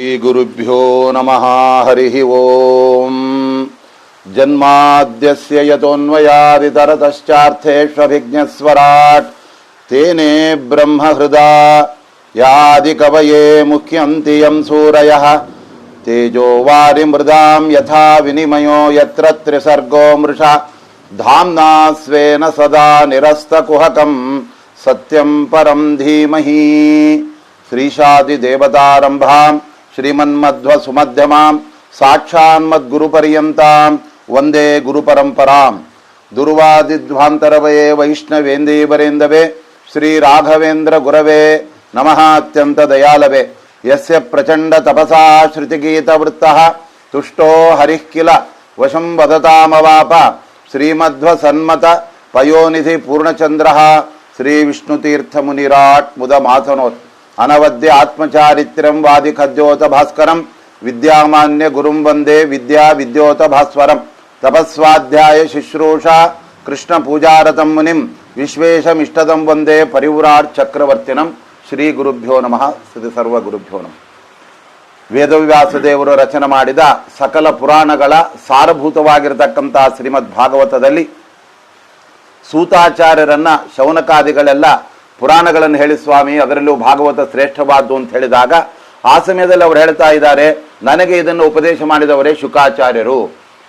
ಶ್ರೀಗುರುಭ್ಯೋ ನಮಃ ಹರಿಃ ಓಂ. ಜನ್ಮಾದ್ಯಸ್ಯ ಯತೋನ್ವಯಾದಿತರತಶ್ಚಾರ್ಥೇಷ್ವಭಿಜ್ಞಸ್ವರಾಟ್ ತೇನೇ ಬ್ರಹ್ಮಹೃದಯ ಕವಯೇ ಮುಹ್ಯಂತಿ ಯಂ ಸೂರಯಃ ತೇಜೋ ವಾರಿಮೃದಾಂ ಯಥಾ ವಿನಿಮಯೋ ಯತ್ರ ತ್ರಿಸರ್ಗೋ ಮೃಷಾ ಧಾಮ್ನಾ ಸ್ವೇನ ಸದಾ ನಿರಸ್ತಕುಹಕಂ ಸತ್ಯಂ ಪರಂ ಧೀಮಹಿ. ಶ್ರೀಶಾದಿದೇವತಾರಂಭಾಂ ಶ್ರೀಮನ್ಮಧ್ವ ಸುಮಧ್ಯಮಾಂ ಸಾಕ್ಷಾನ್ಮದ್ಗುರುಪರ್ಯಂತಾಂ ವಂದೇ ಗುರುಪರಂಪರಾಂ. ದುರ್ವಾದಿಧ್ವಾಂತರವಯೇ ವೈಷ್ಣವೇಂದೀವರೇಂದವೇ ಶ್ರೀರಾಘವೇಂದ್ರ ಗುರವೇ ನಮಃ ಅತ್ಯಂತ ದಯಾಲವೇ. ಯಸ್ಯ ಪ್ರಚಂಡ ತಪಸಾ ಶ್ರುತಿಗೀತವೃತ್ತಃ ತುಷ್ಟೋ ಹರಿಃ ಕಿಲ ವಶಂ ವದತಾಮವಾಪ. ಶ್ರೀಮಧ್ವ ಸನ್ಮತ ಪಯೋನಿಧಿ ಪೂರ್ಣಚಂದ್ರಃ ಶ್ರೀ ವಿಷ್ಣುತೀರ್ಥಮುನಿರಾಟ್ ಮುದಮಾಸನೋತ್. ಅನವದ್ಯ ಆತ್ಮಚಾರಿತ್ರ್ಯಂ ವಾದಿ ಖದ್ಯೋತ ಭಾಸ್ಕರಂ ವಿದ್ಯಾಮಾನ್ಯ ಗುರುಂ ವಂದೇ ವಿದ್ಯಾ ವಿದ್ಯೋತ ಭಾಸ್ವರಂ. ತಪಸ್ವಾಧ್ಯಾಯ ಶುಶ್ರೂಷಾ ಕೃಷ್ಣ ಪೂಜಾರತಂ ಮುನಿಂ ವಿಶ್ವೇಶಮಿಷ್ಟದಂ ವಂದೇ ಪರಿವ್ರಾಟ್ ಚಕ್ರವರ್ತಿನಂ. ಶ್ರೀ ಗುರುಭ್ಯೋ ನಮಃ. ಶ್ರೀ ಸರ್ವ ಗುರುಭ್ಯೋ ನಮಃ. ವೇದವ್ಯಾಸದೇವರು ರಚನೆ ಮಾಡಿದ ಸಕಲ ಪುರಾಣಗಳ ಸಾರಭೂತವಾಗಿರತಕ್ಕಂಥ ಶ್ರೀಮದ್ ಭಾಗವತದಲ್ಲಿ ಸೂತಾಚಾರ್ಯರನ್ನ ಶೌನಕಾದಿಗಳೆಲ್ಲ ಪುರಾಣಗಳನ್ನು ಹೇಳಿ ಸ್ವಾಮಿ, ಅದರಲ್ಲೂ ಭಾಗವತ ಶ್ರೇಷ್ಠವಾದ್ದು ಅಂತ ಹೇಳಿದಾಗ ಆ ಸಮಯದಲ್ಲಿ ಅವರು ಹೇಳ್ತಾ ಇದ್ದಾರೆ, ನನಗೆ ಇದನ್ನು ಉಪದೇಶ ಮಾಡಿದವರೇ ಶುಕಾಚಾರ್ಯರು.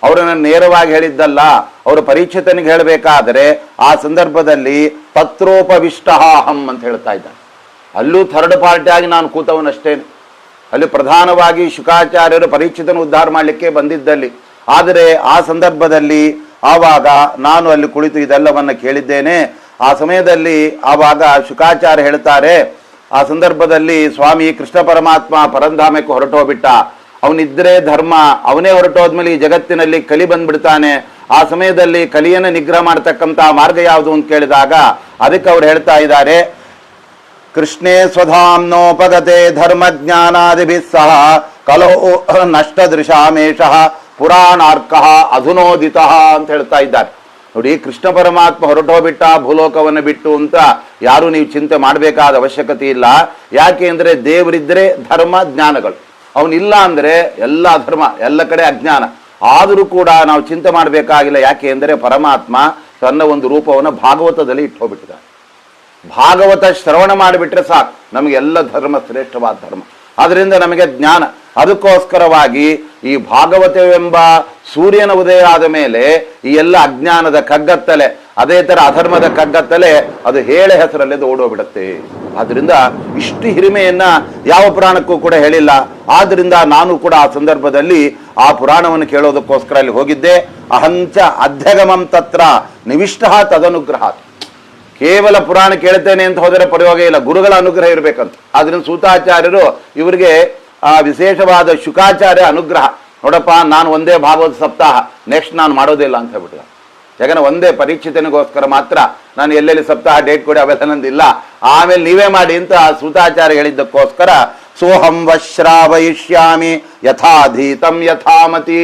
ಅವರನ್ನು ನೇರವಾಗಿ ಹೇಳಿದ್ದಲ್ಲ, ಅವರು ಪರೀಕ್ಷಿತನಿಗೆ ಹೇಳಬೇಕಾದರೆ ಆ ಸಂದರ್ಭದಲ್ಲಿ ತತ್ರೋಪವಿಷ್ಟಹಂ ಅಂತ ಹೇಳ್ತಾ ಇದ್ದಾರೆ. ಅಲ್ಲೂ ಥರ್ಡ್ ಪಾರ್ಟಿಯಾಗಿ ನಾನು ಕೂತವನಷ್ಟೇನೆ. ಅಲ್ಲಿ ಪ್ರಧಾನವಾಗಿ ಶುಕಾಚಾರ್ಯರು ಪರೀಕ್ಷಿತನ ಉದ್ಧಾರ ಮಾಡಲಿಕ್ಕೆ ಬಂದಿದ್ದಲ್ಲಿ, ಆದರೆ ಆ ಸಂದರ್ಭದಲ್ಲಿ ಆವಾಗ ನಾನು ಅಲ್ಲಿ ಕುಳಿತು ಇದೆಲ್ಲವನ್ನ ಕೇಳಿದ್ದೇನೆ. ಆ ಸಮಯದಲ್ಲಿ ಆವಾಗ ಶುಕಾಚಾರ್ಯ ಹೇಳ್ತಾರೆ, ಆ ಸಂದರ್ಭದಲ್ಲಿ ಸ್ವಾಮಿ ಕೃಷ್ಣ ಪರಮಾತ್ಮ ಪರಂಧಾಮಕ್ಕೆ ಹೊರಟೋಗ್ಬಿಟ್ಟ, ಅವನಿದ್ರೆ ಧರ್ಮ, ಅವನೇ ಹೊರಟೋದ್ಮೇಲೆ ಈ ಜಗತ್ತಿನಲ್ಲಿ ಕಲಿ ಬಂದ್ಬಿಡ್ತಾನೆ. ಆ ಸಮಯದಲ್ಲಿ ಕಲಿಯನ್ನು ನಿಗ್ರಹ ಮಾಡತಕ್ಕಂಥ ಮಾರ್ಗ ಯಾವುದು ಅಂತ ಕೇಳಿದಾಗ ಅದಕ್ಕೆ ಅವ್ರು ಹೇಳ್ತಾ ಇದ್ದಾರೆ, ಕೃಷ್ಣೇ ಸ್ವಧಾಮ್ನೋಪಗತೆ ಧರ್ಮಜ್ಞಾನಾದಿಭಿಃ ಸಹ ಕಲೋ ನಷ್ಟದೃಶಾಮೇಷಃ ಪುರಾಣಾರ್ಕಃ ಅಧುನೋದಿತಃ ಅಂತ ಹೇಳ್ತಾ ಇದ್ದಾರೆ. ನೋಡಿ, ಕೃಷ್ಣ ಪರಮಾತ್ಮ ಹೊರಟೋಗ್ಬಿಟ್ಟ ಭೂಲೋಕವನ್ನು ಬಿಟ್ಟು ಅಂತ ಯಾರು ನೀವು ಚಿಂತೆ ಮಾಡಬೇಕಾದ ಅವಶ್ಯಕತೆ ಇಲ್ಲ. ಯಾಕೆ ಅಂದರೆ ದೇವರಿದ್ರೆ ಧರ್ಮ ಜ್ಞಾನಗಳು, ಅವನಿಲ್ಲ ಅಂದರೆ ಎಲ್ಲ ಧರ್ಮ, ಎಲ್ಲ ಕಡೆ ಅಜ್ಞಾನ. ಆದರೂ ಕೂಡ ನಾವು ಚಿಂತೆ ಮಾಡಬೇಕಾಗಿಲ್ಲ. ಯಾಕೆ ಅಂದರೆ ಪರಮಾತ್ಮ ತನ್ನ ಒಂದು ರೂಪವನ್ನು ಭಾಗವತದಲ್ಲಿ ಇಟ್ಟೋಗ್ಬಿಟ್ಟಿದ್ದಾರೆ. ಭಾಗವತ ಶ್ರವಣ ಮಾಡಿಬಿಟ್ರೆ ಸಾಕು, ನಮಗೆ ಎಲ್ಲ ಧರ್ಮ ಶ್ರೇಷ್ಠವಾದ ಧರ್ಮ. ಅದರಿಂದ ನಮಗೆ ಜ್ಞಾನ. ಅದಕ್ಕೋಸ್ಕರವಾಗಿ ಈ ಭಾಗವತವೆಂಬ ಸೂರ್ಯನ ಉದಯ ಆದ ಮೇಲೆ ಈ ಎಲ್ಲ ಅಜ್ಞಾನದ ಕಗ್ಗತ್ತಲೆ, ಅದೇ ತರ ಅಧರ್ಮದ ಕಗ್ಗತ್ತಲೆ ಅದು ಹೇಳೆ ಹೆಸರಲ್ಲಿ ಓಡೋಗ್ಬಿಡತ್ತೆ. ಆದ್ರಿಂದ ಇಷ್ಟು ಹಿರಿಮೆಯನ್ನ ಯಾವ ಪುರಾಣಕ್ಕೂ ಕೂಡ ಹೇಳಿಲ್ಲ. ಆದ್ರಿಂದ ನಾನು ಕೂಡ ಆ ಸಂದರ್ಭದಲ್ಲಿ ಆ ಪುರಾಣವನ್ನು ಕೇಳೋದಕ್ಕೋಸ್ಕರ ಅಲ್ಲಿ ಹೋಗಿದ್ದೆ. ಅಹಂಚ ಅಧ್ಯಗಮಂ ತತ್ರ ನಿವಿಷ್ಟ ತದನುಗ್ರಹ. ಕೇವಲ ಪುರಾಣ ಕೇಳ್ತೇನೆ ಅಂತ ಹೋದರೆ ಪ್ರಯೋಗ ಇಲ್ಲ, ಗುರುಗಳ ಅನುಗ್ರಹ ಇರಬೇಕಂತ. ಆದ್ರಿಂದ ಸೂತಾಚಾರ್ಯರು ಇವರಿಗೆ ಆ ವಿಶೇಷವಾದ ಶುಕಾಚಾರ್ಯ ಅನುಗ್ರಹ. ನೋಡಪ್ಪ, ನಾನು ಒಂದೇ ಭಾಗವತ ಸಪ್ತಾಹ, ನೆಕ್ಸ್ಟ್ ನಾನು ಮಾಡೋದಿಲ್ಲ ಅಂತ ಹೇಳ್ಬಿಟ್ಟಿದ. ಯಾಕಂದ್ರೆ ಒಂದೇ ಪರೀಕ್ಷಿತನಿಗೋಸ್ಕರ ಮಾತ್ರ ನಾನು ಎಲ್ಲೆಲ್ಲಿ ಸಪ್ತಾಹ ಡೇಟ್ ಕೊಡಿ ಅವೆಲ್ಲ ನಂದಿಲ್ಲ, ಆಮೇಲೆ ನೀವೇ ಮಾಡಿ ಅಂತ ಸೂತಾಚಾರ್ಯ ಹೇಳಿದ್ದಕ್ಕೋಸ್ಕರ ಸೋಹಂ ವಶ್ರಾವಯಿಷ್ಯಾಮಿ ಯಥಾಧೀತಂ ಯಥಾಮತಿ.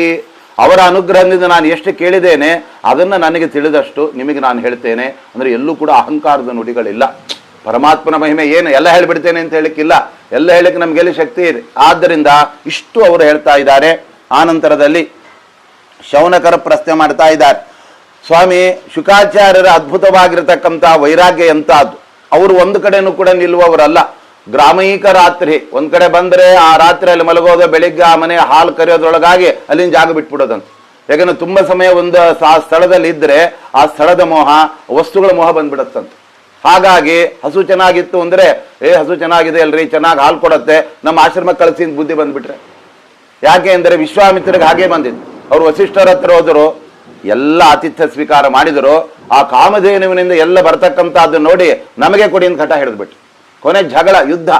ಅವರ ಅನುಗ್ರಹದಿಂದ ನಾನು ಎಷ್ಟು ಕೇಳಿದ್ದೇನೆ ಅದನ್ನು ನನಗೆ ತಿಳಿದಷ್ಟು ನಿಮಗೆ ನಾನು ಹೇಳ್ತೇನೆ. ಅಂದ್ರೆ ಎಲ್ಲೂ ಕೂಡ ಅಹಂಕಾರದ ನುಡಿಗಳಿಲ್ಲ. ಪರಮಾತ್ಮನ ಮಹಿಮೆ ಏನು ಎಲ್ಲ ಹೇಳ್ಬಿಡ್ತೇನೆ ಅಂತ ಹೇಳಿಕ್ಕಿಲ್ಲ, ಎಲ್ಲ ಹೇಳಿಕ್ಕೆ ನಮಗೆಲ್ಲಿ ಶಕ್ತಿ ಇದೆ. ಆದ್ದರಿಂದ ಇಷ್ಟು ಅವರು ಹೇಳ್ತಾ ಇದ್ದಾರೆ. ಆ ನಂತರದಲ್ಲಿ ಶೌನಕರ ಪ್ರಶ್ನೆ ಮಾಡ್ತಾ ಇದ್ದಾರೆ, ಸ್ವಾಮಿ ಶುಕಾಚಾರ್ಯರ ಅದ್ಭುತವಾಗಿರತಕ್ಕಂಥ ವೈರಾಗ್ಯ ಎಂತಹದ್ದು. ಅವರು ಒಂದು ಕಡೆನೂ ಕೂಡ ನಿಲ್ಲುವವರಲ್ಲ. ಗ್ರಾಮೀಕ ರಾತ್ರಿ ಒಂದ್ ಕಡೆ ಬಂದ್ರೆ ಆ ರಾತ್ರಿಯಲ್ಲಿ ಮಲಗೋದು, ಬೆಳಿಗ್ಗೆ ಆ ಮನೆ ಹಾಲು ಕರೆಯೋದ್ರೊಳಗಾಗಿ ಅಲ್ಲಿಂದ ಜಾಗ ಬಿಟ್ಬಿಡೋದಂತ. ಯಾಕಂದ್ರೆ ತುಂಬಾ ಸಮಯ ಒಂದು ಆ ಸ್ಥಳದಲ್ಲಿ ಇದ್ರೆ ಆ ಸ್ಥಳದ ಮೋಹ, ವಸ್ತುಗಳ ಮೋಹ ಬಂದ್ಬಿಡತ್ತಂತ. ಹಾಗಾಗಿ ಹಸು ಚೆನ್ನಾಗಿತ್ತು ಅಂದ್ರೆ ಹಸು ಚೆನ್ನಾಗಿದೆ ಅಲ್ರಿ, ಚೆನ್ನಾಗಿ ಹಾಲು ಕೊಡತ್ತೆ, ನಮ್ಮ ಆಶ್ರಮಕ್ಕೆ ಕಳಿಸಿ ಬುದ್ಧಿ ಬಂದ್ಬಿಟ್ರೆ. ಯಾಕೆ ಅಂದರೆ ವಿಶ್ವಾಮಿತ್ರರಿಗೆ ಹಾಗೆ ಬಂದಿದ್ದು. ಅವರು ವಸಿಷ್ಠರ ಹತ್ರ ಹೋದರು, ಎಲ್ಲ ಆತಿಥ್ಯ ಸ್ವೀಕಾರ ಮಾಡಿದರು. ಆ ಕಾಮಧೇನುವಿನಿಂದ ಎಲ್ಲ ಬರ್ತಕ್ಕಂಥದ್ದು ನೋಡಿ ನಮಗೆ ಕೊಡಿ ಅಂತ ಹಠ ಹಿಡಿದ್ಬಿಟ್ಟು ಕೊನೆ ಜಗಳ, ಯುದ್ಧ.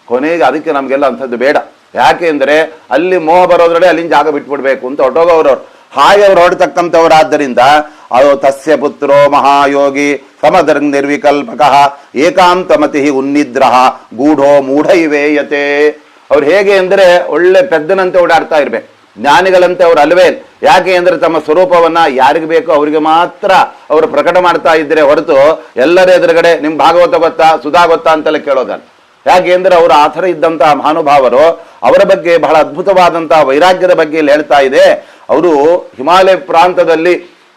ಕೊನೆಗೆ ಅದಕ್ಕೆ ನಮಗೆಲ್ಲ ಅಂಥದ್ದು ಬೇಡ. ಯಾಕೆ ಅಂದರೆ ಅಲ್ಲಿ ಮೋಹ ಬರೋದ್ರಡೆ ಅಲ್ಲಿಂದ ಜಾಗ ಬಿಟ್ಬಿಡ್ಬೇಕು ಅಂತ ಹೊರಟೋಗವ್ರವ್ರು. ಹಾಗೆ ಅವ್ರು ಹೊರಡ್ತಕ್ಕಂಥವ್ರಾದ್ದರಿಂದ ಅದು ತಸ್ಯ ಪುತ್ರೋ ಮಹಾಯೋಗಿ ಸಮದೃಂಗ್ ನಿರ್ವಿಕಲ್ಪಕಃ ಏಕಾಂತಮತಿ ಉನ್ನಿದ್ರಃ ಗೂಢೋ ಮೂಢೈವೇಯತೆ. ಅವ್ರು ಹೇಗೆ ಅಂದರೆ ಒಳ್ಳೆ ಪೆದ್ದನಂತೆ ಓಡಾಡ್ತಾ ಇರ್ಬೇಕು, ಜ್ಞಾನಿಗಳಂತೆ ಅವ್ರು ಅಲ್ವೇ. ಯಾಕೆ ಅಂದರೆ ತಮ್ಮ ಸ್ವರೂಪವನ್ನ ಯಾರಿಗೆ ಬೇಕೋ ಅವರಿಗೆ ಮಾತ್ರ ಅವರು ಪ್ರಕಟ ಮಾಡ್ತಾ ಇದ್ರೆ ಹೊರತು ಎಲ್ಲರ ಎದುರುಗಡೆ ನಿಮ್ ಭಾಗವತ ಗೊತ್ತಾ, ಸುಧಾ ಗೊತ್ತಾ ಅಂತೆಲ್ಲ ಕೇಳೋದಲ್ಲ. ಯಾಕೆ ಅಂದ್ರೆ ಅವರು ಆ ಥರ ಇದ್ದಂತಹ ಮಹಾನುಭಾವರು, ಅವರ ಬಗ್ಗೆ ಬಹಳ ಅದ್ಭುತವಾದಂತಹ ವೈರಾಗ್ಯದ ಬಗ್ಗೆ ಇಲ್ಲಿ ಹೇಳ್ತಾ ಇದೆ. ಅವರು ಹಿಮಾಲಯ ಪ್ರಾಂತದಲ್ಲಿ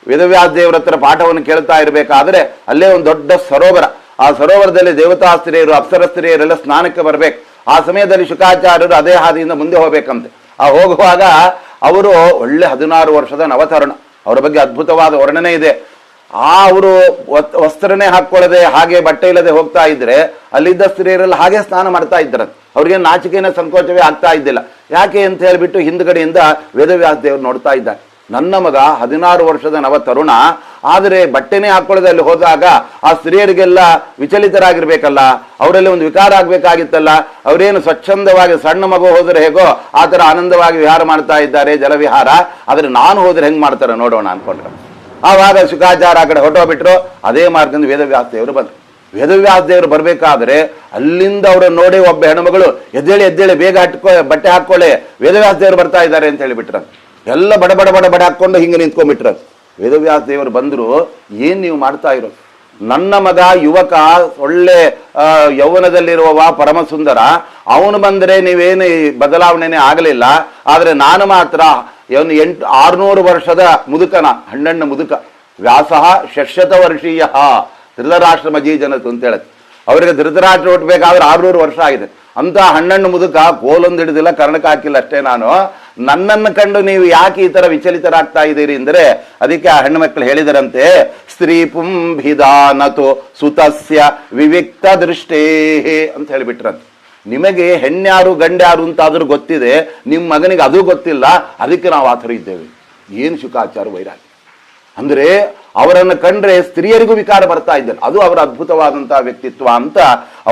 ವೇದವ್ಯಾಸ ದೇವರ ಹತ್ರ ಪಾಠವನ್ನು ಕೇಳ್ತಾ ಇರಬೇಕಾದ್ರೆ ಅಲ್ಲೇ ಒಂದು ದೊಡ್ಡ ಸರೋವರ, ಆ ಸರೋವರದಲ್ಲಿ ದೇವತಾ ಸ್ತ್ರೀಯರು ಅಪ್ಸರ ಸ್ತ್ರೀಯರೆಲ್ಲ ಸ್ನಾನಕ್ಕೆ ಬರ್ಬೇಕು. ಆ ಸಮಯದಲ್ಲಿ ಶುಕಾಚಾರ್ಯರು ಅದೇ ಹಾದಿಯಿಂದ ಮುಂದೆ ಹೋಗ್ಬೇಕಂತೆ. ಆ ಹೋಗುವಾಗ ಅವರು ಒಳ್ಳೆ 16 ವರ್ಷದ ನವತರುಣ, ಅವರ ಬಗ್ಗೆ ಅದ್ಭುತವಾದ ವರ್ಣನೆ ಇದೆ. ಅವರು ವಸ್ತ್ರನೇ ಹಾಕೊಳ್ಳದೆ ಹಾಗೆ ಬಟ್ಟೆ ಇಲ್ಲದೆ ಹೋಗ್ತಾ ಇದ್ರೆ ಅಲ್ಲಿದ್ದ ಸ್ತ್ರೀಯರೆಲ್ಲ ಹಾಗೆ ಸ್ನಾನ ಮಾಡ್ತಾ ಇದ್ರ. ಅವ್ರಿಗೆ ನಾಚಿಕೆನ ಸಂಕೋಚವೇ ಆಗ್ತಾ ಇದ್ದಿಲ್ಲ. ಯಾಕೆ ಅಂತ ಹೇಳ್ಬಿಟ್ಟು ಹಿಂದ್ಗಡೆಯಿಂದ ವೇದವ್ಯಾಸ ದೇವರು ನೋಡ್ತಾ ಇದ್ದಾರೆ. ನನ್ನ ಮಗ 16 ವರ್ಷದ ನವ ತರುಣ, ಆದರೆ ಬಟ್ಟೆನೇ ಹಾಕೊಳ್ಳದೆ ಅಲ್ಲಿ ಹೋದಾಗ ಆ ಸ್ತ್ರೀಯರಿಗೆಲ್ಲ ವಿಚಲಿತರಾಗಿರ್ಬೇಕಲ್ಲ, ಅವರಲ್ಲಿ ಒಂದು ವಿಕಾರ ಆಗ್ಬೇಕಾಗಿತ್ತಲ್ಲ. ಅವರೇನು ಸ್ವಚ್ಛಂದವಾಗಿ ಸಣ್ಣ ಮಗು ಹೋದ್ರೆ ಹೇಗೋ ಆ ತರ ಆನಂದವಾಗಿ ವಿಹಾರ ಮಾಡ್ತಾ ಇದ್ದಾರೆ, ಜಲವಿಹಾರ. ಆದ್ರೆ ನಾನು ಹೋದ್ರೆ ಹೆಂಗ್ ಮಾಡ್ತಾರೆ ನೋಡೋಣ ಅನ್ಕೊಂಡ್ರೆ. ಆವಾಗ ಶುಕಾಚಾರ ಆ ಕಡೆ ಹೊರಟೋಗ್ಬಿಟ್ರು. ಅದೇ ಮಾರ್ಗದಿಂದ ವೇದವ್ಯಾಸ ದೇವರು ಬಂದ್ರು. ವೇದವ್ಯಾಸ ದೇವರು ಬರ್ಬೇಕಾದ್ರೆ ಅಲ್ಲಿಂದ ಅವರನ್ನು ನೋಡಿ ಒಬ್ಬ ಹೆಣ್ಮಗಳು ಎದ್ದೇಳಿ ಬೇಗ ಬಟ್ಟೆ ಹಾಕೊಳ್ಳೆ, ವೇದವ್ಯಾಸ ದೇವರು ಬರ್ತಾ ಇದ್ದಾರೆ ಅಂತ ಹೇಳಿಬಿಟ್ರ. ಎಲ್ಲ ಬಡ ಹಾಕೊಂಡು ಹಿಂಗೆ ನಿಂತ್ಕೊಂಡ್ಬಿಟ್ರ. ವೇದವ್ಯಾಸ ದೇವರು ಬಂದ್ರು, ಏನ್ ನೀವು ಮಾಡ್ತಾ ಇರೋದು? ನನ್ನ ಮಗ ಯುವಕ, ಒಳ್ಳೆ ಯೌವನದಲ್ಲಿರುವವ, ಪರಮ ಸುಂದರ, ಅವನು ಬಂದ್ರೆ ನೀವೇನು ಬದಲಾವಣೆನೇ ಆಗಲಿಲ್ಲ. ಆದ್ರೆ ನಾನು ಮಾತ್ರ 600 ವರ್ಷದ ಮುದುಕನ, ಹಣ್ಣಣ್ಣ ಮುದುಕ. ವ್ಯಾಸಃ 600 ವರ್ಷೀಯ ಧೃತರಾಷ್ಟ್ರ ಮಜೀಜನತು ಅಂತ ಹೇಳುತ್ತೆ. ಅವರಿಗೆ ಧೃತರಾಷ್ಟ್ರ ಹುಟ್ಟಬೇಕಾದ್ರೆ 600 ವರ್ಷ ಆಗಿದೆ. ಅಂತ ಹಣ್ಣಣ್ಣು ಮುದುಕ, ಕೋಲೊಂದು ಹಿಡಿದಿಲ್ಲ, ಕರ್ಣಕ್ಕೆ ಹಾಕಿಲ್ಲ ಅಷ್ಟೇ. ನನ್ನನ್ನು ಕಂಡು ನೀವು ಯಾಕೆ ಈ ತರ ವಿಚಲಿತರಾಗ್ತಾ ಇದ್ದೀರಿ ಅಂದ್ರೆ ಅದಕ್ಕೆ ಆ ಹೆಣ್ಣು ಮಕ್ಕಳು ಹೇಳಿದರಂತೆ, ಸ್ತ್ರೀ ಪುಂಭಿದಾನತು ಸುತಸ್ಯ ವಿವಿಕ್ತ ದೃಷ್ಟೇ ಅಂತ ಹೇಳಿಬಿಟ್ರಂತೆ. ನಿಮಗೆ ಹೆಣ್ಯಾರು ಗಂಡ್ಯಾರು ಅಂತ ಆದ್ರೂ ಗೊತ್ತಿದೆ, ನಿಮ್ಮ ಮಗನಿಗೆ ಅದು ಗೊತ್ತಿಲ್ಲ, ಅದಕ್ಕೆ ನಾವು ಆ ಥರ ಇದ್ದೇವೆ. ಏನು ಶುಕಾಚಾರ ವೈರಾಗ್ಯ ಅಂದ್ರೆ ಅವರನ್ನು ಕಂಡ್ರೆ ಸ್ತ್ರೀಯರಿಗೂ ವಿಕಾರ ಬರ್ತಾ ಇದ್ದಾರೆ. ಅದು ಅವರ ಅದ್ಭುತವಾದಂತಹ ವ್ಯಕ್ತಿತ್ವ ಅಂತ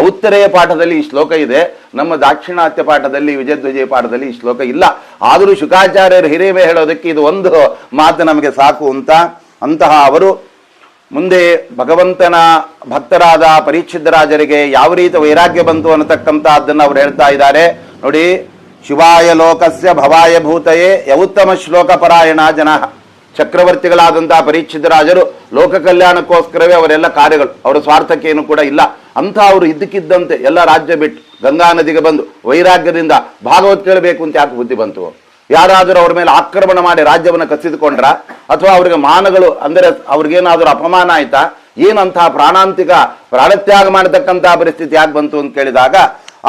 ಔತ್ತರೆಯ ಪಾಠದಲ್ಲಿ ಈ ಶ್ಲೋಕ ಇದೆ. ನಮ್ಮ ದಾಕ್ಷಿಣಾತ್ಯ ಪಾಠದಲ್ಲಿ, ವಿಜಯಧ್ವಜಯ ಪಾಠದಲ್ಲಿ ಈ ಶ್ಲೋಕ ಇಲ್ಲ. ಆದರೂ ಶುಕಾಚಾರ್ಯರು ಹಿರಿಮೆ ಹೇಳೋದಕ್ಕೆ ಇದು ಒಂದು ಮಾತು ನಮಗೆ ಸಾಕು ಅಂತ. ಅಂತಹ ಅವರು ಮುಂದೆ ಭಗವಂತನ ಭಕ್ತರಾದ ಪರೀಕ್ಷಿತರಾಜರಿಗೆ ಯಾವ ರೀತಿ ವೈರಾಗ್ಯ ಬಂತು ಅನ್ನತಕ್ಕಂಥದ್ದನ್ನು ಅವರು ಹೇಳ್ತಾ ಇದ್ದಾರೆ ನೋಡಿ. ಶಿವಾಯ ಲೋಕಸ್ಯ ಭವಾಯ ಭೂತಯೇ ಯೌತ್ತಮ ಶ್ಲೋಕ ಪರಾಯಣ ಜನ. ಚಕ್ರವರ್ತಿಗಳಾದಂತಹ ಪರೀಕ್ಷಿತರಾಜರು ಲೋಕ ಕಲ್ಯಾಣಕ್ಕೋಸ್ಕರವೇ ಅವರೆಲ್ಲ ಕಾರ್ಯಗಳು, ಅವರ ಸ್ವಾರ್ಥಕ್ಕೇನು ಕೂಡ ಇಲ್ಲ ಅಂತ ಅವರು ಇದ್ದಕ್ಕಿದ್ದಂತೆ ಎಲ್ಲ ರಾಜ್ಯ ಬಿಟ್ಟು ಗಂಗಾ ನದಿಗೆ ಬಂದು ವೈರಾಗ್ಯದಿಂದ ಭಾಗವತ್ ಕೇಳಬೇಕು ಅಂತ ಯಾಕೆ ಬುದ್ಧಿ ಬಂತು? ಯಾರಾದರೂ ಅವ್ರ ಮೇಲೆ ಆಕ್ರಮಣ ಮಾಡಿ ರಾಜ್ಯವನ್ನು ಕಸಿದುಕೊಂಡ್ರ, ಅಥವಾ ಅವ್ರಿಗೆ ಮಾನಗಳು ಅಂದರೆ ಅವ್ರಿಗೇನಾದರೂ ಅಪಮಾನ ಆಯ್ತಾ? ಏನಂತಹ ಪ್ರಾಣತ್ಯಾಗ ಮಾಡತಕ್ಕಂತಹ ಪರಿಸ್ಥಿತಿ ಯಾಕೆ ಬಂತು ಅಂತ ಕೇಳಿದಾಗ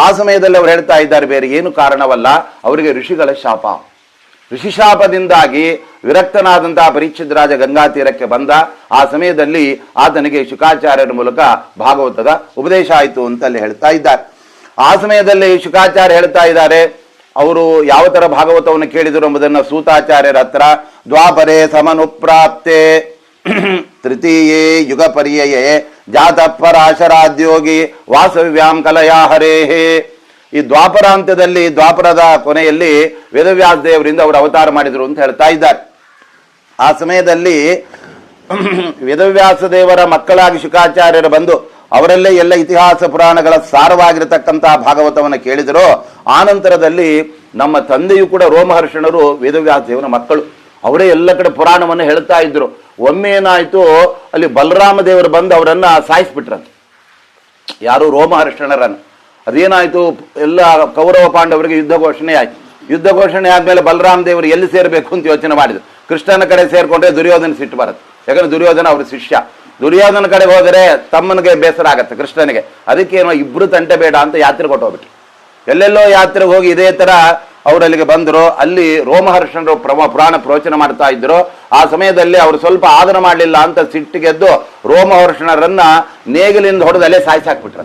ಆ ಸಮಯದಲ್ಲಿ ಅವ್ರು ಹೇಳ್ತಾ ಇದ್ದಾರೆ, ಬೇರೆ ಏನು ಕಾರಣವಲ್ಲ, ಅವರಿಗೆ ಋಷಿಗಳ ಶಾಪ. ಋಷಿಶಾಪದಿಂದಾಗಿ ವಿರಕ್ತನಾದಂತಹ ಪರೀಕ್ಷಿತರಾಜ ಗಂಗಾ ತೀರಕ್ಕೆ ಬಂದ. ಆ ಸಮಯದಲ್ಲಿ ಆತನಿಗೆ ಶುಕಾಚಾರ್ಯರ ಮೂಲಕ ಭಾಗವತದ ಉಪದೇಶ ಆಯಿತು ಅಂತ ಅಲ್ಲಿ ಹೇಳ್ತಾ ಇದ್ದಾರೆ. ಆ ಸಮಯದಲ್ಲಿ ಶುಕಾಚಾರ್ಯ ಹೇಳ್ತಾ ಇದ್ದಾರೆ, ಅವರು ಯಾವ ತರ ಭಾಗವತವನ್ನು ಕೇಳಿದರು ಎಂಬುದನ್ನು ಸೂತಾಚಾರ್ಯರ ಹತ್ರ. ದ್ವಾಪರೇ ಸಮನುಪ್ರಾಪ್ತೆ ತೃತೀಯೇ ಯುಗ ಪರ್ಯಯೇ ಜಾತ ಪರಾಶರಾದ್ಯೋಗಿ ವಾಸವ್ಯಾಂ ಕಲಯಾ ಹರೇಹೇ. ಈ ದ್ವಾಪರಾಂತ್ಯದಲ್ಲಿ, ದ್ವಾಪರದ ಕೊನೆಯಲ್ಲಿ ವೇದವ್ಯಾಸ ದೇವರಿಂದ ಅವರು ಅವತಾರ ಮಾಡಿದರು ಅಂತ ಹೇಳ್ತಾ ಇದ್ದಾರೆ. ಆ ಸಮಯದಲ್ಲಿ ವೇದವ್ಯಾಸ ದೇವರ ಮಕ್ಕಳಾಗಿ ಶುಕಾಚಾರ್ಯರು ಬಂದು ಅವರಲ್ಲೇ ಎಲ್ಲ ಇತಿಹಾಸ ಪುರಾಣಗಳ ಸಾರವಾಗಿರತಕ್ಕಂತಹ ಭಾಗವತವನ್ನು ಕೇಳಿದರು. ಆನಂತರದಲ್ಲಿ ನಮ್ಮ ತಂದೆಯು ಕೂಡ ರೋಮಹರ್ಷಣರು ವೇದವ್ಯಾಸ ದೇವರ ಮಕ್ಕಳು, ಅವರೇ ಎಲ್ಲ ಕಡೆ ಪುರಾಣವನ್ನು ಹೇಳ್ತಾ ಇದ್ರು. ಒಮ್ಮೆ ಏನಾಯ್ತು, ಅಲ್ಲಿ ಬಲರಾಮ ದೇವರು ಬಂದು ಅವರನ್ನ ಸಾಯಿಸ್ಬಿಟ್ರಂತೆ, ಯಾರು ರೋಮಹರ್ಷಣರನ್ನು. ಅದೇನಾಯ್ತು, ಎಲ್ಲ ಕೌರವ ಪಾಂಡವರಿಗೆ ಯುದ್ಧ ಘೋಷಣೆ ಆಯ್ತು. ಯುದ್ಧ ಘೋಷಣೆ ಆದ್ಮೇಲೆ ಬಲರಾಮ ದೇವರು ಎಲ್ಲಿ ಸೇರ್ಬೇಕು ಅಂತ ಯೋಚನೆ ಮಾಡಿದ್ರು. ಕೃಷ್ಣನ ಕಡೆ ಸೇರ್ಕೊಂಡ್ರೆ ದುರ್ಯೋಧನ ಸಿಟ್ಟು ಬರುತ್ತೆ, ಯಾಕಂದ್ರೆ ದುರ್ಯೋಧನ ಅವ್ರ ಶಿಷ್ಯ. ದುರ್ಯೋಧನ ಕಡೆ ಹೋದರೆ ತಮ್ಮನಿಗೆ ಬೇಸರ ಆಗತ್ತೆ ಕೃಷ್ಣನಿಗೆ. ಅದಕ್ಕೇನೋ ಇಬ್ರು ತಂಟೆ ಬೇಡ ಅಂತ ಯಾತ್ರೆ ಕೊಟ್ಟೋಗ್ಬಿಟ್ರು. ಎಲ್ಲೆಲ್ಲೋ ಯಾತ್ರೆಗೆ ಹೋಗಿ ಇದೇ ತರ ಅವರಲ್ಲಿಗೆ ಬಂದರು. ಅಲ್ಲಿ ರೋಮಹರ್ಷಣರು ಪುರಾಣ ಪ್ರವಚನ ಮಾಡ್ತಾ ಇದ್ರು. ಆ ಸಮಯದಲ್ಲಿ ಅವರು ಸ್ವಲ್ಪ ಆದರ ಮಾಡಲಿಲ್ಲ ಅಂತ ಸಿಟ್ಟಿಗೆದ್ದು ರೋಮಹರ್ಷಣರನ್ನ ನೇಗಿಲಿಂದ ಹೊಡೆದು ಅಲ್ಲೇ ಸಾಯಿಸಾಕ್ಬಿಟ್ರು.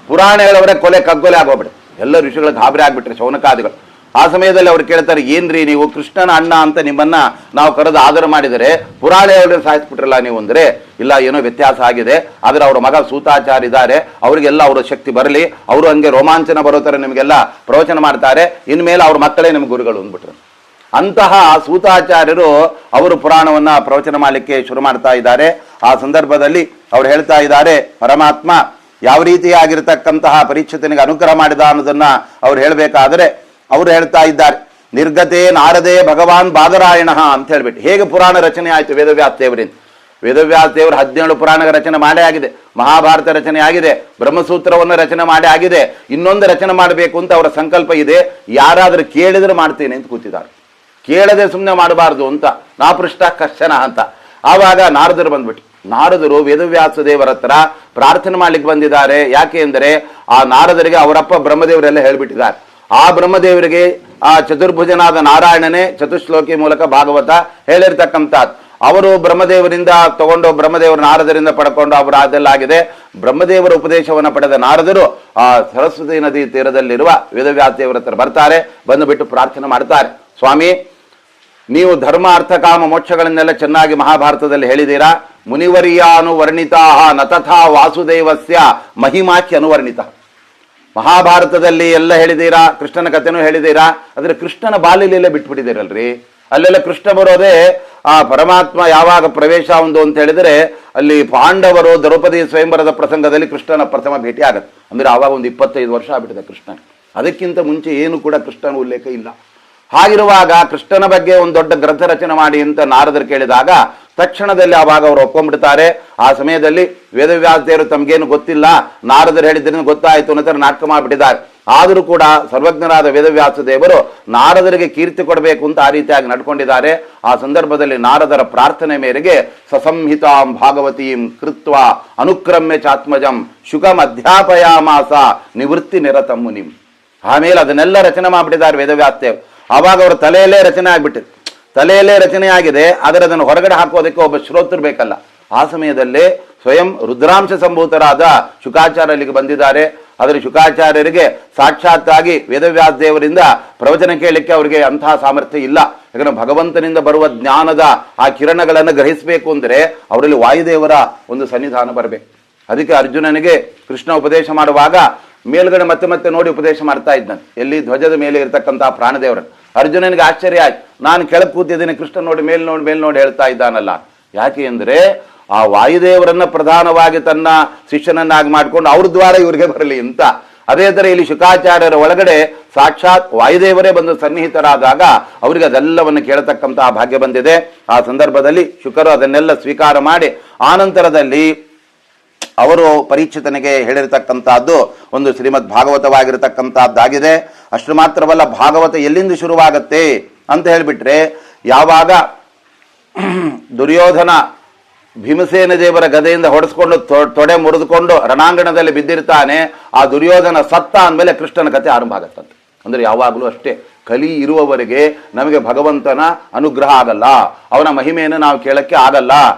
ಪುರಾಣ ಹೇಳೋರೆ ಕೊಲೆ ಕಗ್ಗೊಲೆ ಆಗೋಗ್ಬಿಟ್ರು. ಎಲ್ಲ ಋಷಿಗಳು ಗಾಬರಿ ಆಗ್ಬಿಟ್ರೆ, ಶೌನಕಾದಿಗಳು. ಆ ಸಮಯದಲ್ಲಿ ಅವ್ರು ಕೇಳ್ತಾರೆ, ಏನ್ರಿ ನೀವು ಕೃಷ್ಣನ ಅಣ್ಣ ಅಂತ ನಿಮ್ಮನ್ನ ನಾವು ಕರೆದು ಆದರ ಮಾಡಿದರೆ ಪುರಾಣ ಹೇಳಿ ಸಾಯಿಸ್ಬಿಟ್ರಲ್ಲ ನೀವು ಅಂದ್ರೆ, ಇಲ್ಲ ಏನೋ ವ್ಯತ್ಯಾಸ ಆಗಿದೆ. ಆದ್ರೆ ಅವರ ಮಗ ಸೂತಾಚಾರ್ಯ ಇದ್ದಾರೆ, ಅವರಿಗೆಲ್ಲ ಅವರ ಶಕ್ತಿ ಬರಲಿ, ಅವರು ಹಂಗೆ ರೋಮಾಂಚನ ಬರೋ ಥರ ನಿಮಗೆಲ್ಲ ಪ್ರವಚನ ಮಾಡ್ತಾರೆ, ಇನ್ಮೇಲೆ ಅವ್ರ ಮಕ್ಕಳೇ ನಿಮ್ಗೆ ಗುರುಗಳು ಅಂದ್ಬಿಟ್ರು. ಅಂತಹ ಸೂತಾಚಾರ್ಯರು ಅವರು ಪುರಾಣವನ್ನ ಪ್ರವಚನ ಮಾಡಲಿಕ್ಕೆ ಶುರು ಮಾಡ್ತಾ ಇದ್ದಾರೆ. ಆ ಸಂದರ್ಭದಲ್ಲಿ ಅವ್ರು ಹೇಳ್ತಾ ಇದ್ದಾರೆ, ಪರಮಾತ್ಮ ಯಾವ ರೀತಿಯಾಗಿರ್ತಕ್ಕಂತಹ ಪರೀಕ್ಷಿತನಿಗೆ ಅನುಗ್ರಹ ಮಾಡಿದ ಅನ್ನೋದನ್ನ ಅವ್ರು ಹೇಳಬೇಕಾದ್ರೆ ಅವರು ಹೇಳ್ತಾ ಇದ್ದಾರೆ, ನಿರ್ಗತೆ ನಾರದೇ ಭಗವಾನ್ ಬಾದರಾಯಣ ಅಂತ ಹೇಳ್ಬಿಟ್ಟು. ಹೇಗೆ ಪುರಾಣ ರಚನೆ ಆಯಿತು ವೇದವ್ಯಾಸ ದೇವರಿಂದ? ವೇದವ್ಯಾಸ ದೇವರು 17 ಪುರಾಣ ರಚನೆ ಮಾಡೇ ಆಗಿದೆ. ಮಹಾಭಾರತ ರಚನೆ ಆಗಿದೆ, ಬ್ರಹ್ಮಸೂತ್ರವನ್ನು ರಚನೆ ಮಾಡಿ ಆಗಿದೆ, ಇನ್ನೊಂದು ರಚನೆ ಮಾಡಬೇಕು ಅಂತ ಅವರ ಸಂಕಲ್ಪ ಇದೆ. ಯಾರಾದರೂ ಕೇಳಿದ್ರೆ ಮಾಡ್ತೇನೆ ಅಂತ ಕೂತಿದ್ದಾರೆ. ಕೇಳದೆ ಸುಮ್ಮನೆ ಮಾಡಬಾರ್ದು ಅಂತ ನಾ ಪೃಷ್ಟ ಕಶ್ಚನ ಅಂತ. ಆವಾಗ ನಾರದರು ಬಂದ್ಬಿಟ್ಟು, ನಾರದರು ವೇದವ್ಯಾಸ ದೇವರ ಹತ್ರ ಪ್ರಾರ್ಥನೆ ಮಾಡ್ಲಿಕ್ಕೆ ಬಂದಿದ್ದಾರೆ. ಯಾಕೆ ಅಂದರೆ ಆ ನಾರದರಿಗೆ ಅವರಪ್ಪ ಬ್ರಹ್ಮದೇವರೆಲ್ಲ ಹೇಳ್ಬಿಟ್ಟಿದ್ದಾರೆ. ಆ ಬ್ರಹ್ಮದೇವರಿಗೆ ಆ ಚತುರ್ಭುಜನಾದ ನಾರಾಯಣನೇ ಚತುಶ್ಲೋಕಿ ಮೂಲಕ ಭಾಗವತ ಹೇಳಿರ್ತಕ್ಕಂಥದ್ದು. ಅವರು ಬ್ರಹ್ಮದೇವರಿಂದ ತಗೊಂಡು ಬ್ರಹ್ಮದೇವರ ನಾರದರಿಂದ ಪಡ್ಕೊಂಡು ಅವರು ಅದೆಲ್ಲಾಗಿದೆ. ಬ್ರಹ್ಮದೇವರ ಉಪದೇಶವನ್ನು ಪಡೆದ ನಾರದರು ಆ ಸರಸ್ವತಿ ನದಿ ತೀರದಲ್ಲಿರುವ ವೇದವ್ಯಾಸ ದೇವರ ಹತ್ರ ಬರ್ತಾರೆ. ಬಂದುಬಿಟ್ಟು ಪ್ರಾರ್ಥನೆ ಮಾಡ್ತಾರೆ, ಸ್ವಾಮಿ ನೀವು ಧರ್ಮ ಅರ್ಥ ಕಾಮ ಮೋಕ್ಷಗಳನ್ನೆಲ್ಲ ಚೆನ್ನಾಗಿ ಮಹಾಭಾರತದಲ್ಲಿ ಹೇಳಿದ್ದೀರಾ. ಮುನಿವರ್ಯಾನುವರ್ಣಿತಾ ನತಥಾ ವಾಸುದೇವಸ್ಯ ಮಹಿಮಾಖ್ಯ ಅನುವರ್ಣಿತ. ಮಹಾಭಾರತದಲ್ಲಿ ಎಲ್ಲ ಹೇಳಿದ್ದೀರಾ, ಕೃಷ್ಣನ ಕಥೆನೂ ಹೇಳಿದ್ದೀರಾ, ಆದರೆ ಕೃಷ್ಣನ ಬಾಲ್ಯಲೀಲೆ ಬಿಟ್ಬಿಟ್ಟಿದ್ದೀರಲ್ರಿ. ಅಲ್ಲೆಲ್ಲ ಕೃಷ್ಣ ಬರೋದೇ ಆ ಪರಮಾತ್ಮ ಯಾವಾಗ ಪ್ರವೇಶ ಒಂದು ಅಂತ ಹೇಳಿದರೆ ಅಲ್ಲಿ ಪಾಂಡವರು ದ್ರೌಪದಿ ಸ್ವಯಂವರದ ಪ್ರಸಂಗದಲ್ಲಿ ಕೃಷ್ಣನ ಪ್ರಥಮ ಭೇಟಿ ಆಗತ್ತೆ. ಅಂದರೆ ಆವಾಗ ಒಂದು 25 ವರ್ಷ ಆಗ್ಬಿಟ್ಟಿದೆ ಕೃಷ್ಣನ. ಅದಕ್ಕಿಂತ ಮುಂಚೆ ಏನು ಕೂಡ ಕೃಷ್ಣನ ಉಲ್ಲೇಖ ಇಲ್ಲ. ಹಾಗಿರುವಾಗ ಕೃಷ್ಣನ ಬಗ್ಗೆ ಒಂದು ದೊಡ್ಡ ಗ್ರಂಥ ರಚನೆ ಮಾಡಿ ಅಂತ ನಾರದರು ಕೇಳಿದಾಗ ತಕ್ಷಣದಲ್ಲಿ ಆವಾಗ ಅವರು ಒಪ್ಕೊಂಡ್ಬಿಡ್ತಾರೆ. ಆ ಸಮಯದಲ್ಲಿ ವೇದವ್ಯಾಸ ದೇವರು ತಮಗೇನು ಗೊತ್ತಿಲ್ಲ, ನಾರದರು ಹೇಳಿದ್ರಿಂದ ಗೊತ್ತಾಯಿತು ಅನ್ನೋ ನಾಟಕ ಮಾಡಿಬಿಟ್ಟಿದ್ದಾರೆ. ಆದರೂ ಕೂಡ ಸರ್ವಜ್ಞರಾದ ವೇದವ್ಯಾಸ ದೇವರು ನಾರದರಿಗೆ ಕೀರ್ತಿ ಕೊಡಬೇಕು ಅಂತ ಆ ರೀತಿಯಾಗಿ ನಡ್ಕೊಂಡಿದ್ದಾರೆ. ಆ ಸಂದರ್ಭದಲ್ಲಿ ನಾರದರ ಪ್ರಾರ್ಥನೆ ಮೇರೆಗೆ ಸಸಂಹಿತಾಂ ಭಾಗವತೀಂ ಕೃತ್ವ ಅನುಕ್ರಮ್ಯ ಚಾತ್ಮಜಂ ಶುಕಂ ಅಧ್ಯಾಪಯಾಮಾಸ ನಿವೃತ್ತಿ ನಿರತಂ ಮುನಿಂ. ಆಮೇಲೆ ಅದನ್ನೆಲ್ಲ ರಚನೆ ಮಾಡಿಬಿಟ್ಟಿದ್ದಾರೆ ವೇದವ್ಯಾಸ ದೇವರು. ಆವಾಗ ಅವರ ತಲೆಯಲ್ಲೇ ರಚನೆ ಆಗ್ಬಿಟ್ಟಿದೆ. ತಲೆಯಲ್ಲೇ ರಚನೆ ಆಗಿದೆ, ಆದರೆ ಅದನ್ನು ಹೊರಗಡೆ ಹಾಕೋದಕ್ಕೆ ಒಬ್ಬ ಶ್ರೋತೃ ಬೇಕಲ್ಲ. ಆ ಸಮಯದಲ್ಲೇ ಸ್ವಯಂ ರುದ್ರಾಂಶ ಸಂಭೂತರಾದ ಶುಕಾಚಾರ್ಯ ಅಲ್ಲಿಗೆ ಬಂದಿದ್ದಾರೆ. ಆದರೆ ಶುಕಾಚಾರ್ಯರಿಗೆ ಸಾಕ್ಷಾತ್ತಾಗಿ ವೇದವ್ಯಾಸ ದೇವರಿಂದ ಪ್ರವಚನ ಕೇಳಲಿಕ್ಕೆ ಅವರಿಗೆ ಅಂತಹ ಸಾಮರ್ಥ್ಯ ಇಲ್ಲ. ಯಾಕಂದ್ರೆ ಭಗವಂತನಿಂದ ಬರುವ ಜ್ಞಾನದ ಆ ಕಿರಣಗಳನ್ನು ಗ್ರಹಿಸಬೇಕು ಅಂದರೆ ಅವರಲ್ಲಿ ವಾಯುದೇವರ ಒಂದು ಸನ್ನಿಧಾನ ಬರಬೇಕು. ಅದಕ್ಕೆ ಅರ್ಜುನನಿಗೆ ಕೃಷ್ಣ ಉಪದೇಶ ಮಾಡುವಾಗ ಮೇಲ್ಗಡೆ ಮತ್ತೆ ಮತ್ತೆ ನೋಡಿ ಉಪದೇಶ ಮಾಡ್ತಾ ಇದ್ದಾನೆ. ಎಲ್ಲಿ ಧ್ವಜದ ಮೇಲೆ ಇರತಕ್ಕಂತಹ ಪ್ರಾಣದೇವರನ್ನು. ಅರ್ಜುನನಿಗೆ ಆಶ್ಚರ್ಯ ಆಯ್ತು, ನಾನು ಕೆಳಗೆ ಕೂತಿದ್ದೀನಿ, ಕೃಷ್ಣ ನೋಡಿ ಮೇಲ್ ನೋಡಿ ಹೇಳ್ತಾ ಇದ್ದಾನಲ್ಲ. ಯಾಕೆ ಅಂದರೆ ಆ ವಾಯುದೇವರನ್ನ ಪ್ರಧಾನವಾಗಿ ತನ್ನ ಶಿಷ್ಯನನ್ನಾಗಿ ಮಾಡಿಕೊಂಡು ಅವ್ರ ದ್ವಾರ ಇವರಿಗೆ ಬರಲಿ ಅಂತ. ಅದೇ ತರ ಇಲ್ಲಿ ಶುಕಾಚಾರ್ಯರ ಒಳಗಡೆ ಸಾಕ್ಷಾತ್ ವಾಯುದೇವರೇ ಬಂದು ಸನ್ನಿಹಿತರಾದಾಗ ಅವರಿಗೆ ಅದೆಲ್ಲವನ್ನು ಕೇಳತಕ್ಕಂತಹ ಭಾಗ್ಯ ಬಂದಿದೆ. ಆ ಸಂದರ್ಭದಲ್ಲಿ ಶುಕರು ಅದನ್ನೆಲ್ಲ ಸ್ವೀಕಾರ ಮಾಡಿ ಆನಂತರದಲ್ಲಿ ಅವರು ಪರೀಕ್ಷಿತನಿಗೆ ಹೇಳಿರತಕ್ಕಂಥದ್ದು ಒಂದು ಶ್ರೀಮದ್ ಭಾಗವತವಾಗಿರತಕ್ಕಂಥದ್ದಾಗಿದೆ. ಅಷ್ಟು ಮಾತ್ರವಲ್ಲ, ಭಾಗವತ ಎಲ್ಲಿಂದ ಶುರುವಾಗತ್ತೆ ಅಂತ ಹೇಳಿಬಿಟ್ರೆ, ಯಾವಾಗ ದುರ್ಯೋಧನ ಭೀಮಸೇನ ದೇವರ ಗದೆಯಿಂದ ಹೊಡೆಸ್ಕೊಂಡು ತೊಡೆ ಮುರಿದುಕೊಂಡು ರಣಾಂಗಣದಲ್ಲಿ ಬಿದ್ದಿರ್ತಾನೆ, ಆ ದುರ್ಯೋಧನ ಸತ್ತ ಅಂದಮೇಲೆ ಕೃಷ್ಣನ ಕಥೆ ಆರಂಭ ಆಗತ್ತಂತೆ. ಅಂದರೆ ಯಾವಾಗಲೂ ಅಷ್ಟೇ, ಕಲಿ ಇರುವವರೆಗೆ ನಮಗೆ ಭಗವಂತನ ಅನುಗ್ರಹ ಆಗಲ್ಲ, ಅವನ ಮಹಿಮೆಯನ್ನು ನಾವು ಕೇಳಕ್ಕೆ ಆಗಲ್ಲ.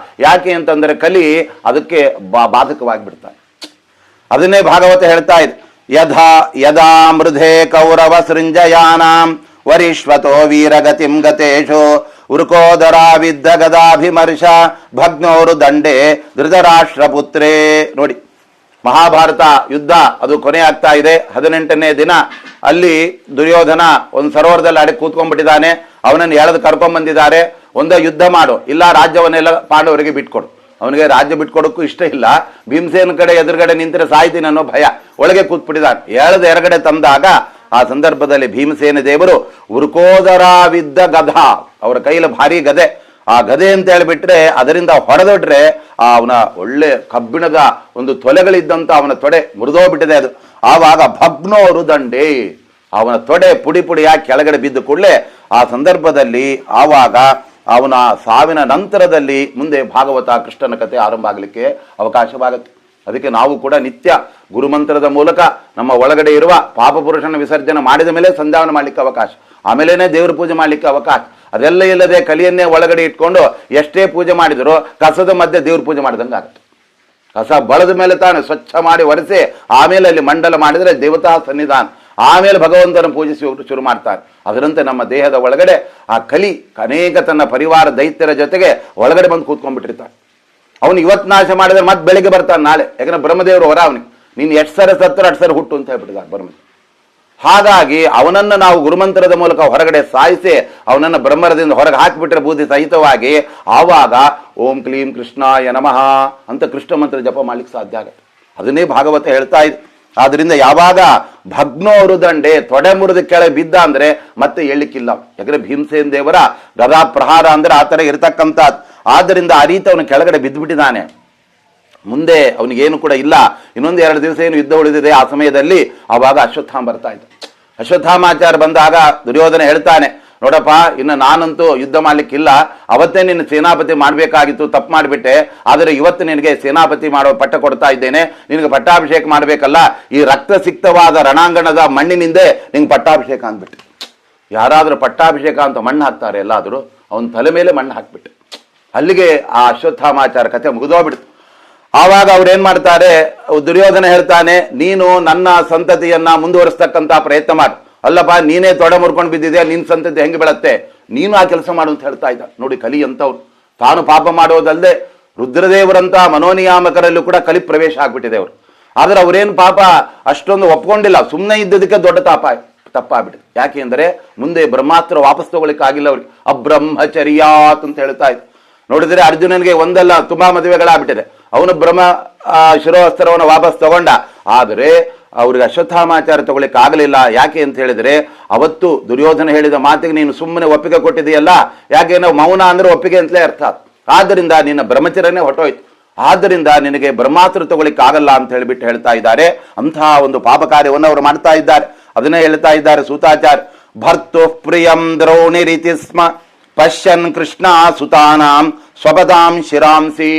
ಯಾಕೆ ಅಂತಂದರೆ ಕಲಿ ಅದಕ್ಕೆ ಬಾಧಕವಾಗಿಬಿಡ್ತಾನೆ. ಅದನ್ನೇ ಭಾಗವತ ಹೇಳ್ತಾ ಇದೆ, ಯದಾ ಮೃಧೆ ಕೌರವ ಸೃಂಜಯಾನಾಂ ವರಿಷ್ವತೋ ವೀರಗತಿಂ ಗತೇಶೋ ಉರ್ಕೋದರಾವಿದ್ದ ಗದಾಭಿಮರ್ಷ ಭಗ್ನೋರು ದಂಡೆ ಧೃತರಾಷ್ಟ್ರ ಪುತ್ರೇ. ನೋಡಿ, ಮಹಾಭಾರತ ಯುದ್ಧ ಅದು ಕೊನೆ ಆಗ್ತಾ ಇದೆ. 18ನೇ ದಿನ ಅಲ್ಲಿ ದುರ್ಯೋಧನ ಒಂದು ಸರೋವರದಲ್ಲಿ ಅಡಕ್ಕೆ ಕೂತ್ಕೊಂಡ್ಬಿಟ್ಟಿದ್ದಾನೆ. ಅವನನ್ನು ಎಳೆದು ಕರ್ಕೊಂಡ್ ಬಂದಿದ್ದಾರೆ. ಒಂದೋ ಯುದ್ಧ ಮಾಡು, ಇಲ್ಲ ರಾಜ್ಯವನ್ನೆಲ್ಲ ಪಾಂಡವರಿಗೆ ಬಿಟ್ಕೊಡು. ಅವನಿಗೆ ರಾಜ್ಯ ಬಿಟ್ಕೊಡಕ್ಕೂ ಇಷ್ಟ ಇಲ್ಲ. ಭೀಮಸೇನ ಕಡೆ ಎದುರುಗಡೆ ನಿಂತರೆ ಸಾಯ್ತೀನಿ ಅನ್ನೋ ಭಯ, ಒಳಗೆ ಕೂತ್ಬಿಟ್ಟಿದ್ದಾನೆ. ಎಳೆದು ಎರಗಡೆ ತಂದಾಗ ಆ ಸಂದರ್ಭದಲ್ಲಿ ಭೀಮಸೇನ ದೇವರು ಉರ್ಕೋದರಾವಿದ್ದ ಗದ, ಅವರ ಕೈಯಲ್ಲಿ ಭಾರಿ ಗದೆ, ಆ ಗದೆ ಅಂತ ಹೇಳಿಬಿಟ್ರೆ ಅದರಿಂದ ಹೊಡೆದೊಡ್ರೆ ಅವನ ಒಳ್ಳೆ ಕಬ್ಬಿಣದ ಒಂದು ತೊಲೆಗಳಿದ್ದಂತ ಅವನ ತೊಡೆ ಮುರಿದೋಗ್ಬಿಟ್ಟಿದೆ ಅದು. ಆವಾಗ ಭಗ್ನೋರು ದಂಡೆ, ಅವನ ತೊಡೆ ಪುಡಿ ಪುಡಿಯಾಗಿ ಕೆಳಗಡೆ ಬಿದ್ದು ಕೂಡಲೇ ಆ ಸಂದರ್ಭದಲ್ಲಿ ಆವಾಗ ಅವನ ಸಾವಿನ ನಂತರದಲ್ಲಿ ಮುಂದೆ ಭಾಗವತ ಕೃಷ್ಣನ ಕಥೆ ಆರಂಭ ಆಗಲಿಕ್ಕೆ ಅವಕಾಶವಾಗುತ್ತೆ. ಅದಕ್ಕೆ ನಾವು ಕೂಡ ನಿತ್ಯ ಗುರುಮಂತ್ರದ ಮೂಲಕ ನಮ್ಮ ಒಳಗಡೆ ಇರುವ ಪಾಪಪುರುಷನ ವಿಸರ್ಜನೆ ಮಾಡಿದ ಮೇಲೆ ಸಂಧಾನ ಮಾಡಲಿಕ್ಕೆ ಅವಕಾಶ, ಆಮೇಲೆ ದೇವ್ರ ಪೂಜೆ ಮಾಡಲಿಕ್ಕೆ ಅವಕಾಶ. ಅದೆಲ್ಲ ಇಲ್ಲದೆ ಕಲಿಯನ್ನೇ ಒಳಗಡೆ ಇಟ್ಕೊಂಡು ಎಷ್ಟೇ ಪೂಜೆ ಮಾಡಿದರೂ ಕಸದ ಮಧ್ಯೆ ದೇವ್ರ ಪೂಜೆ ಮಾಡಿದಂಗೆ ಆಗುತ್ತೆ. ಕಸ ಬಳದ ಮೇಲೆ ತಾನು ಸ್ವಚ್ಛ ಮಾಡಿ ಒರೆಸಿ ಆಮೇಲೆ ಅಲ್ಲಿ ಮಂಡಲ ಮಾಡಿದರೆ ದೇವತಾ ಸನ್ನಿಧಾನ, ಆಮೇಲೆ ಭಗವಂತನ ಪೂಜಿಸಿ ಶುರು ಮಾಡ್ತಾರೆ. ಅದರಂತೆ ನಮ್ಮ ದೇಹದ ಒಳಗಡೆ ಆ ಕಲಿ ಅನೇಕ ತನ್ನ ಪರಿವಾರ ದೈತ್ಯರ ಜೊತೆಗೆ ಒಳಗಡೆ ಬಂದು ಕೂತ್ಕೊಂಡ್ಬಿಟ್ಟಿರ್ತಾನೆ. ಅವನು ಇವತ್ತು ನಾಶ ಮಾಡಿದ್ರೆ ಮತ್ತೆ ಬೆಳಿಗ್ಗೆ ಬರ್ತಾನೆ ನಾಳೆ. ಯಾಕಂದ್ರೆ ಬ್ರಹ್ಮದೇವರು ಹೊರ ಅವನಿಗೆ, ನೀನು ಎಷ್ಟು ಸರಿ ಸತ್ತರ 8 ಸರಿ ಹುಟ್ಟು ಅಂತ ಹೇಳ್ಬಿಟ್ಟಿದ್ದಾರೆ ಬ್ರಹ್ಮದೇವ್. ಹಾಗಾಗಿ ಅವನನ್ನು ನಾವು ಗುರುಮಂತ್ರದ ಮೂಲಕ ಹೊರಗಡೆ ಸಾಯಿಸಿ ಅವನನ್ನು ಬ್ರಹ್ಮರದಿಂದ ಹೊರಗೆ ಹಾಕಿಬಿಟ್ರೆ ಬೂದಿ ಸಹಿತವಾಗಿ, ಆವಾಗ ಓಂ ಕ್ಲೀಂ ಕೃಷ್ಣಾಯ ನಮಃ ಅಂತ ಕೃಷ್ಣ ಮಂತ್ರ ಜಪ ಮಾಡ್ಲಿಕ್ಕೆ ಸಾಧ್ಯ ಆಗುತ್ತೆ. ಅದನ್ನೇ ಭಾಗವತ ಹೇಳ್ತಾ ಇದೆ. ಆದ್ರಿಂದ ಯಾವಾಗ ಭಗ್ನೋರು ದಂಡೆ, ತೊಡೆ ಮುರಿದು ಕೆಳಗೆ ಬಿದ್ದ ಅಂದ್ರೆ ಮತ್ತೆ ಹೇಳಿಕ್ಕಿಲ್ಲ. ಯಾಕಂದ್ರೆ ಭೀಮಸೇನ ದೇವರ ಗದಾ ಪ್ರಹಾರ ಅಂದ್ರೆ ಆ ಥರ ಇರತಕ್ಕಂಥದ್ದು. ಆದ್ದರಿಂದ ಆ ರೀತಿ ಅವನು ಕೆಳಗಡೆ ಬಿದ್ದುಬಿಟ್ಟಿದ್ದಾನೆ. ಮುಂದೆ ಅವನಿಗೇನು ಕೂಡ ಇಲ್ಲ, ಇನ್ನೊಂದು 2 ದಿವಸ ಏನು ಯುದ್ಧ ಉಳಿದಿದೆ. ಆ ಸಮಯದಲ್ಲಿ ಆವಾಗ ಅಶ್ವತ್ಥಾಮ ಬರ್ತಾ ಇದ್ದ. ಅಶ್ವತ್ಥಾಮಾಚಾರ್ಯ ಬಂದಾಗ ದುರ್ಯೋಧನ ಹೇಳ್ತಾನೆ, ನೋಡಪ್ಪ, ಇನ್ನು ನಾನಂತೂ ಯುದ್ಧ ಮಾಡ್ಲಿಕ್ಕಿಲ್ಲ, ಅವತ್ತೇ ನಿನ್ನ ಸೇನಾಪತಿ ಮಾಡಬೇಕಾಗಿತ್ತು, ತಪ್ಪು ಮಾಡಿಬಿಟ್ಟೆ. ಆದರೆ ಇವತ್ತು ನಿನಗೆ ಸೇನಾಪತಿ ಮಾಡೋ ಪಟ್ಟ ಕೊಡ್ತಾ ಇದ್ದೇನೆ, ನಿನಗೆ ಪಟ್ಟಾಭಿಷೇಕ ಮಾಡಬೇಕಲ್ಲ, ಈ ರಕ್ತಸಿಕ್ತವಾದ ರಣಾಂಗಣದ ಮಣ್ಣಿನಿಂದೇ ನಿಂಗೆ ಪಟ್ಟಾಭಿಷೇಕ ಅಂದ್ಬಿಟ್ಟೆ. ಯಾರಾದರೂ ಪಟ್ಟಾಭಿಷೇಕ ಅಂತ ಮಣ್ಣು ಹಾಕ್ತಾರೆ, ಎಲ್ಲಾದರೂ ಅವನ ತಲೆ ಮೇಲೆ ಮಣ್ಣು ಹಾಕ್ಬಿಟ್ಟೆ. ಅಲ್ಲಿಗೆ ಆ ಅಶ್ವತ್ಥಾಮಾಚಾರ ಕಥೆ ಮುಗಿದೋಗ್ಬಿಡ್ತು. ಆವಾಗ ಅವ್ರೇನ್ ಮಾಡ್ತಾರೆ, ದುರ್ಯೋಧನ ಹೇಳ್ತಾನೆ, ನೀನು ನನ್ನ ಸಂತತಿಯನ್ನ ಮುಂದುವರಿಸ್ತಕ್ಕಂತ ಪ್ರಯತ್ನ ಮಾಡು. ಅಲ್ಲಪ್ಪ, ನೀನೇ ತೊಡ ಮುರ್ಕೊಂಡು ಬಿದ್ದಿದೆ, ನಿನ್ ಸಂತತಿ ಹೆಂಗೆ ಬೆಳತ್ತೆ, ನೀನು ಆ ಕೆಲಸ ಮಾಡು ಅಂತ ಹೇಳ್ತಾ ಇದ್ದ. ನೋಡಿ, ಕಲಿ ಅಂತವ್ರು. ತಾನು ಪಾಪ ಮಾಡೋದಲ್ಲದೆ ರುದ್ರದೇವರಂತ ಮನೋನಿಯಾಮಕರಲ್ಲೂ ಕೂಡ ಕಲಿ ಪ್ರವೇಶ ಆಗ್ಬಿಟ್ಟಿದೆ ಅವರು. ಆದ್ರೆ ಅವ್ರೇನು ಪಾಪ ಅಷ್ಟೊಂದು ಒಪ್ಕೊಂಡಿಲ್ಲ, ಸುಮ್ಮನೆ ಇದ್ದದಕ್ಕೆ ದೊಡ್ಡ ತಪ್ಪಾಗ್ಬಿಟ್ಟಿದೆ. ಯಾಕೆ ಅಂದರೆ ಮುಂದೆ ಬ್ರಹ್ಮಾಸ್ತ್ರ ವಾಪಸ್ ತಗೊಳ್ಳಿಕ್ಕಾಗಿಲ್ಲ ಅವ್ರಿಗೆ. ಅಬ್ರಹ್ಮಚರ್ಯಾತ್ ಅಂತ ಹೇಳ್ತಾ ಇದ್ರು. ನೋಡಿದ್ರೆ ಅರ್ಜುನನಿಗೆ ಒಂದಲ್ಲ ತುಂಬಾ ಮದುವೆಗಳಾಗ್ಬಿಟ್ಟಿದೆ. ಅವನು ಬ್ರಹ್ಮ ಶಿರೋವಸ್ತ್ರವನ್ನು ವಾಪಸ್ ತಗೊಂಡ. ಆದರೆ ಅವ್ರಿಗೆ ಅಶ್ವತ್ಥಾಮಾಚಾರ ತಗೊಳ್ಳಿಕ್ಕೆ ಆಗಲಿಲ್ಲ. ಯಾಕೆ ಅಂತ ಹೇಳಿದ್ರೆ, ಅವತ್ತು ದುರ್ಯೋಧನ ಹೇಳಿದ ಮಾತಿಗೆ ನೀನು ಸುಮ್ಮನೆ ಒಪ್ಪಿಗೆ ಕೊಟ್ಟಿದೆಯಲ್ಲ. ಯಾಕೆ ನಾವು ಮೌನ ಅಂದ್ರೆ ಒಪ್ಪಿಗೆ ಅಂತಲೇ ಅರ್ಥ. ಆದ್ದರಿಂದ ನಿನ್ನ ಬ್ರಹ್ಮಚರ್ಯನೇ ಹೊಟ್ಟೋಯ್ತು. ಆದ್ದರಿಂದ ನಿನಗೆ ಬ್ರಹ್ಮಾಸ್ತ್ರ ತಗೊಳ್ಳಿಕ್ಕೆ ಆಗಲ್ಲ ಅಂತ ಹೇಳಿಬಿಟ್ಟು ಹೇಳ್ತಾ ಇದ್ದಾರೆ. ಅಂತಹ ಒಂದು ಪಾಪ ಕಾರ್ಯವನ್ನು ಅವರು ಮಾಡ್ತಾ ಇದ್ದಾರೆ. ಅದನ್ನೇ ಹೇಳ್ತಾ ಇದ್ದಾರೆ ಸೂತಾಚಾರ್ಯ. ಭರ್ತು ಪ್ರಿಯಂ ದ್ರೋಣಿ ರೀತಿ ಸ್ಮ ಪಶ್ಯನ್ ಕೃಷ್ಣ ಸುತಾನಾಂ ಸ್ವಪದಾಂ ಶಿರಾಂಸಿ.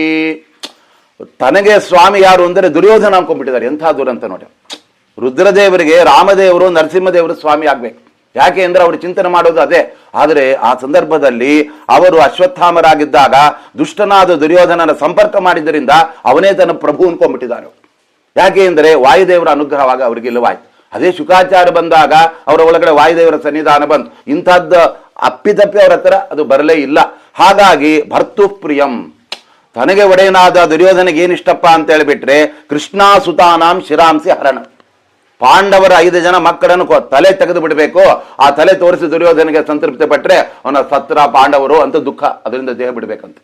ತನಗೆ ಸ್ವಾಮಿ ಯಾರು ಅಂದರೆ ದುರ್ಯೋಧನ ಅನ್ಕೊಂಡ್ಬಿಟ್ಟಿದ್ದಾರೆ. ಎಂಥ ದುರಂತ ನೋಡಿ. ರುದ್ರದೇವರಿಗೆ ರಾಮದೇವರು ನರಸಿಂಹದೇವರು ಸ್ವಾಮಿ ಆಗ್ಬೇಕು. ಯಾಕೆ ಅಂದ್ರೆ ಅವರು ಚಿಂತನೆ ಮಾಡೋದು ಅದೇ. ಆದರೆ ಆ ಸಂದರ್ಭದಲ್ಲಿ ಅವರು ಅಶ್ವತ್ಥಾಮರಾಗಿದ್ದಾಗ ದುಷ್ಟನಾದ ದುರ್ಯೋಧನನ ಸಂಪರ್ಕ ಮಾಡಿದ್ದರಿಂದ ಅವನೇ ತನ್ನ ಪ್ರಭು ಅನ್ಕೊಂಡ್ಬಿಟ್ಟಿದ್ದಾರೆ. ಯಾಕೆ ಅಂದರೆ ವಾಯುದೇವರ ಅನುಗ್ರಹವಾಗ ಅವರಿಗೆ ಇಲ್ಲವಾಯ್ತು. ಅದೇ ಶುಕಾಚಾರ್ಯ ಬಂದಾಗ ಅವರ ಒಳಗಡೆ ವಾಯುದೇವರ ಸನ್ನಿಧಾನ ಬಂತು. ಇಂಥದ್ದು ಅಪ್ಪಿತಪ್ಪಿ ಅವರ ಹತ್ರ ಅದು ಬರಲೇ ಇಲ್ಲ. ಹಾಗಾಗಿ ಭರ್ತು ಪ್ರಿಯಂ, ತನಗೆ ಒಡೆಯನಾದ ದುರ್ಯೋಧನಿಗೆ ಏನಿಷ್ಟಪ್ಪ ಅಂತ ಹೇಳಿಬಿಟ್ರೆ ಕೃಷ್ಣಾಸುತಾನಾಂ ಶಿರಾಂಸಿ ಹರಣ. ಪಾಂಡವರ 5 ಜನ ಮಕ್ಕಳನ್ನು ತಲೆ ತೆಗೆದು ಬಿಡಬೇಕು. ಆ ತಲೆ ತೋರಿಸಿ ದುರ್ಯೋಧನಿಗೆ ಸಂತೃಪ್ತಿ ಪಟ್ಟರೆ ಅವನ ಸತ್ರ ಪಾಂಡವರು ಅಂತ ದುಃಖ, ಅದರಿಂದ ದೇಹ ಬಿಡಬೇಕಂತ.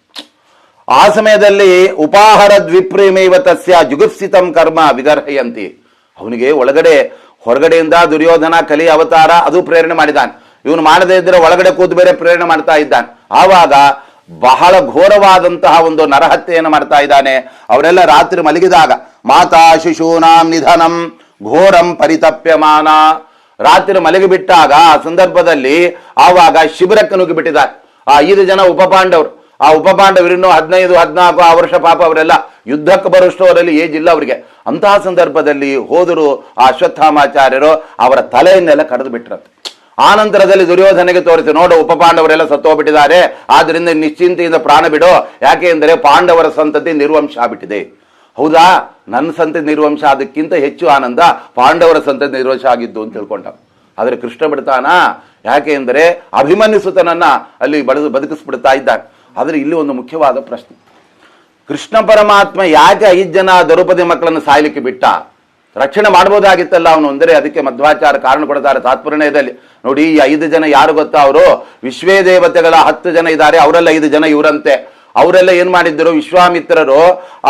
ಆ ಸಮಯದಲ್ಲಿ ಉಪಾಹಾರ ದ್ವಿಪ್ರೇಮೇವ ತಸ್ಯ ಜುಗುಪ್ಸಿತಂ ಕರ್ಮ ವಿಗರ್ಹಯಂತಿ. ಅವನಿಗೆ ಹೊರಗಡೆಯಿಂದ ದುರ್ಯೋಧನ ಕಲಿ ಅವತಾರ ಅದು ಪ್ರೇರಣೆ ಮಾಡಿದ್ದಾನೆ. ಇವನು ಮಾಡದೇ ಇದ್ರೆ ಒಳಗಡೆ ಕೂತು ಬೇರೆ ಪ್ರೇರಣೆ ಮಾಡ್ತಾ ಇದ್ದಾನೆ. ಆವಾಗ ಬಹಳ ಘೋರವಾದಂತಹ ಒಂದು ನರಹತ್ಯೆಯನ್ನು ಮಾಡ್ತಾ ಇದ್ದಾನೆ. ಅವರೆಲ್ಲ ರಾತ್ರಿ ಮಲಗಿದಾಗ ಮಾತಾ ಶಿಶೂನಾಂ ನಿಧನಂ ಘೋರಂ ಪರಿತಪ್ಯಮಾನ. ರಾತ್ರಿ ಮಲಗಿಬಿಟ್ಟಾಗ ಆ ಸಂದರ್ಭದಲ್ಲಿ ಆವಾಗ ಶಿಬಿರಕ್ಕೆ ನುಗ್ಗಿಬಿಟ್ಟಿದ್ದಾರೆ ಆ 5 ಜನ ಉಪಪಾಂಡವರು. ಆ ಉಪಪಾಂಡವರು ಇನ್ನೂ 15-14 ವರ್ಷ ಪಾಪ ಅವರೆಲ್ಲ ಯುದ್ಧಕ್ಕೆ ಬರುವಷ್ಟವರಲ್ಲಿ ಏಜ್ ಇಲ್ಲ ಅವರಿಗೆ. ಅಂತಹ ಸಂದರ್ಭದಲ್ಲಿ ಹೋದರು ಆ ಅಶ್ವತ್ಥಾಮಾಚಾರ್ಯರು ಅವರ ತಲೆಯನ್ನೆಲ್ಲ ಕಡಿದು ಬಿಟ್ರಂತೆ. ಆ ನಂತರದಲ್ಲಿ ದುರ್ಯೋಧನಿಗೆ ತೋರಿಸಿ, ನೋಡು ಉಪಪಾಂಡವರೆಲ್ಲ ಸತ್ತೋಗ್ಬಿಟ್ಟಿದ್ದಾರೆ, ಆದ್ರಿಂದ ನಿಶ್ಚಿಂತೆಯಿಂದ ಪ್ರಾಣ ಬಿಡು. ಯಾಕೆ ಅಂದರೆ ಪಾಂಡವರ ಸಂತತಿ ನಿರ್ವಂಶ ಆಗ್ಬಿಟ್ಟಿದೆ. ಹೌದಾ, ನನ್ನ ಸಂತತಿ ನಿರ್ವಂಶ ಅದಕ್ಕಿಂತ ಹೆಚ್ಚು ಆನಂದ ಪಾಂಡವರ ಸಂತತಿ ನಿರ್ವಂಶ ಆಗಿದ್ದು ಅಂತ ತಿಳ್ಕೊಂಡ. ಆದರೆ ಕೃಷ್ಣ ಬಿಡ್ತಾನ? ಯಾಕೆ ಅಂದರೆ ಅಭಿಮನ್ಯುಸುತನನ್ನ ಅಲ್ಲಿ ಬದುಕಿಸ್ಬಿಡ್ತಾ ಇದ್ದಾನೆ. ಆದರೆ ಇಲ್ಲಿ ಒಂದು ಮುಖ್ಯವಾದ ಪ್ರಶ್ನೆ, ಕೃಷ್ಣ ಪರಮಾತ್ಮ ಯಾಕೆ 5 ಜನ ದ್ರೌಪದಿ ಮಕ್ಕಳನ್ನು ಸಾಯ್ಲಿಕ್ಕೆ ಬಿಟ್ಟ? ರಕ್ಷಣೆ ಮಾಡ್ಬೋದಾಗಿತ್ತಲ್ಲ ಅವನು ಅಂದರೆ. ಅದಕ್ಕೆ ಮಧ್ವಾಚಾರ್ಯ ಕಾರಣ ಕೊಡ್ತಾರೆ ತಾತ್ಪರ್ಯದಲ್ಲಿ. ನೋಡಿ, ಈ 5 ಜನ ಯಾರು ಗೊತ್ತಾ? ಅವರು ವಿಶ್ವೇ ದೇವತೆಗಳ 10 ಜನ ಇದ್ದಾರೆ, ಅವರೆಲ್ಲ 5 ಜನ ಇವರಂತೆ. ಅವರೆಲ್ಲ ಏನ್ ಮಾಡಿದ್ರು, ವಿಶ್ವಾಮಿತ್ರರು